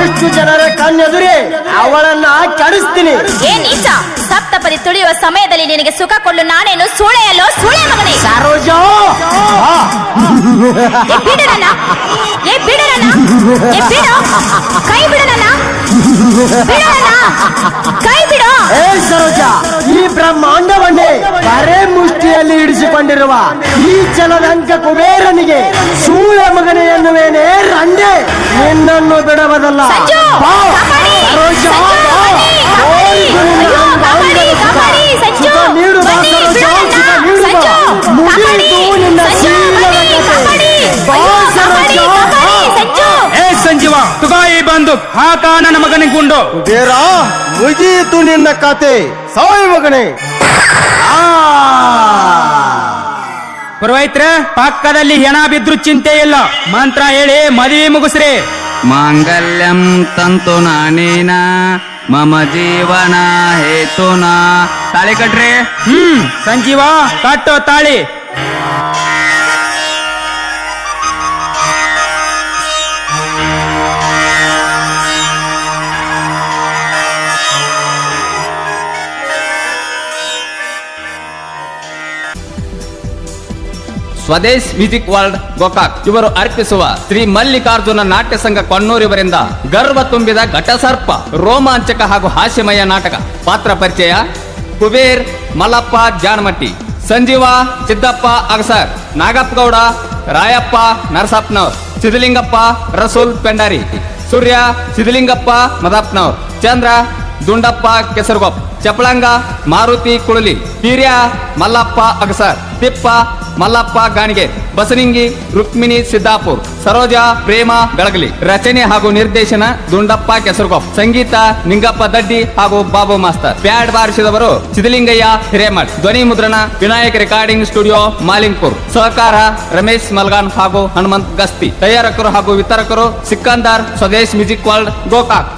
ಇಷ್ಟು ಜನರ ಕಣ್ಣೆದುರಿ ಅವಳನ್ನ ಕೆಡಿಸ್ತೀನಿ. ಏ ನೀಚ, ಸಪ್ತಪದಿ ತುಳಿಯುವ ಸಮಯದಲ್ಲಿ ನಿನಗೆ ಸುಖ ಕೊಳ್ಳು ನಾನೇನು ಸೂಳೆಯಲ್ಲೋ ಸೂಳೆ ಮಗನೇ. ಸರೋಜ ಬಿಡಣ, ಏ ಬಿಡಣ, ಏ ಬಿಡು, ಕೈ ಬಿಡಣ, ಬಿಡಣ, ಕೈ ಬಿಡು. ಏ ಸರೋಜ, ಈ ಬ್ರಹ್ಮಾಂಡವನ್ನೇ ಬರೇ ಮುಷ್ಟಿಯಲ್ಲಿ ಇಡಿಸಿಕೊಂಡಿರುವ ಈ ಚಲದಂಕ ಕುಬೇರನಿಗೆ ಸೂಳೆ ಮಗನೇ ಎನ್ನುವೇನೆ ರಂಡೆ. ನಿನ್ನನ್ನು ಬಿಡುವುದಲ್ಲ. ಸಂಜು, ಬಾ, ಕಾಪಾಡಿ, ಸರೋಜ, ಸಂಜು, ಬಾ. ಬನ್ನಿ, ಕಾಪಾಡಿ, ಅಯ್ಯೋ, ಕಾಪಾಡಿ, ಕಾಪಾಡಿ, ಸಂಜು, ನೀಡು ಬಾ, ಬನ್ನಿ, ಸರೋಜ, ಬಿಡೋಣ, ನೀಡು ಬಾ. ಸಂಜು, ಕಾಪಾಡಿ, ಮುಗಿಯಿತು ನಿನ್ನ ಸಂಜು, ಬನ್ನಿ, ಶೀಲದ ಕಾಪಾಡಿ, ಬಾ, ಅಯ್ಯೋ, ಕಾಪಾಡಿ, ಸರೋಜ, ಕಾಪಾಡಿ, ಸಂಜು. ಏ ಸಂಜೀವ, ತುಗಾಯಿ ಬಂದು ಹಾಕ ನನ್ನ ಮಗನಿಗೆ ಗುಂಡು. ಕುಬೇರ, ಮುಗಿಯಿತು ನಿನ್ನ ಕತೆ. ಸಾಯಿ ಮಗನೇ. ಪುರೋಹಿತ್ರ, ಪಕ್ಕದಲ್ಲಿ ಹೆಣ ಬಿದ್ರು ಚಿಂತೆ ಇಲ್ಲ. ಮಂತ್ರ ಹೇಳಿ ಮದುವೆ ಮುಗಿಸ್ರಿ. ಮಾಂಗಲ್ಯಂ ತಂತು ನಾನೇನ ಮಮ ಜೀವನ ಹೇತುನಾ. ತಾಳಿ ಕಟ್ರಿ. ಸಂಜೀವ, ಕಟ್ಟೋ ತಾಳಿ. ಸ್ವದೇಶ್ ಮ್ಯೂಸಿಕ್ ವರ್ಲ್ಡ್ ಗೋಕಾಕ್ ಇವರು ಅರ್ಪಿಸುವ ಶ್ರೀ ಮಲ್ಲಿಕಾರ್ಜುನ ನಾಟ್ಯ ಸಂಘ ಕೊಣ್ಣೂರಿವರಿಂದ ಗರ್ವ ತುಂಬಿದ ಘಟಸರ್ಪ ರೋಮಾಂಚಕ ಹಾಗೂ ಹಾಸ್ಯಮಯ ನಾಟಕ. ಪಾತ್ರ ಪರಿಚಯ: ಕುಬೇರ್ ಮಲ್ಲಪ್ಪ ಜಾನಮಟ್ಟಿ, ಸಂಜೀವ ಸಿದ್ದಪ್ಪ ಅಗಸರ್, ನಾಗಪ್ಪ ಗೌಡ, ರಾಯಪ್ಪ ನರಸಪ್ಪನವ್ರ, ಸಿದ್ಧಲಿಂಗಪ್ಪ ರಸೂಲ್ ಪೆಂಡಾರಿ, ಸೂರ್ಯ ಸಿದ್ಧಲಿಂಗಪ್ಪ ಮದಪ್ಪನವ್ರ, ಚಂದ್ರ ದುಂಡಪ್ಪ ಕೆಸರುಗೊಪ್ಪ, ಚಪಳಂಗ ಮಾರುತಿ ಕುಳಲಿ, ಪೀರ್ಯ ಮಲ್ಲಪ್ಪ ಅಗಸರ್, ತಿಪ್ಪ ಮಲ್ಲಪ್ಪ ಗಾಣಿಗೆ, ಬಸನಿಂಗಿ ರುಕ್ಮಿಣಿ ಸಿದ್ದಾಪುರ್, ಸರೋಜಾ ಪ್ರೇಮ ಬೆಳಗಲಿ. ರಚನೆ ಹಾಗೂ ನಿರ್ದೇಶನ ದುಂಡಪ್ಪ ಕೆಸರುಗೊಪ್ಪ, ಸಂಗೀತ ನಿಂಗಪ್ಪ ದಡ್ಡಿ ಹಾಗೂ ಬಾಬು ಮಾಸ್ತರ್. ಪ್ಯಾಡ್ ಬಾರಿಸಿದವರು ಸಿದ್ಧಲಿಂಗಯ್ಯ ಹಿರೇಮಠ್. ಧ್ವನಿ ಮುದ್ರಣ ವಿನಾಯಕ ರೆಕಾರ್ಡಿಂಗ್ ಸ್ಟುಡಿಯೋ ಮಾಲಿಂಗ್ಪುರ್. ಸಹಕಾರ ರಮೇಶ್ ಮಲ್ಗಾನ್ ಹಾಗೂ ಹನುಮಂತ್ ಗಸ್ತಿ. ತಯಾರಕರು ಹಾಗೂ ವಿತರಕರು ಸಿಕ್ಕಂದರ್ ಸ್ವದೇಶ್ ಮ್ಯೂಸಿಕ್ ವರ್ಲ್ಡ್ ಗೋಕಾಕ್.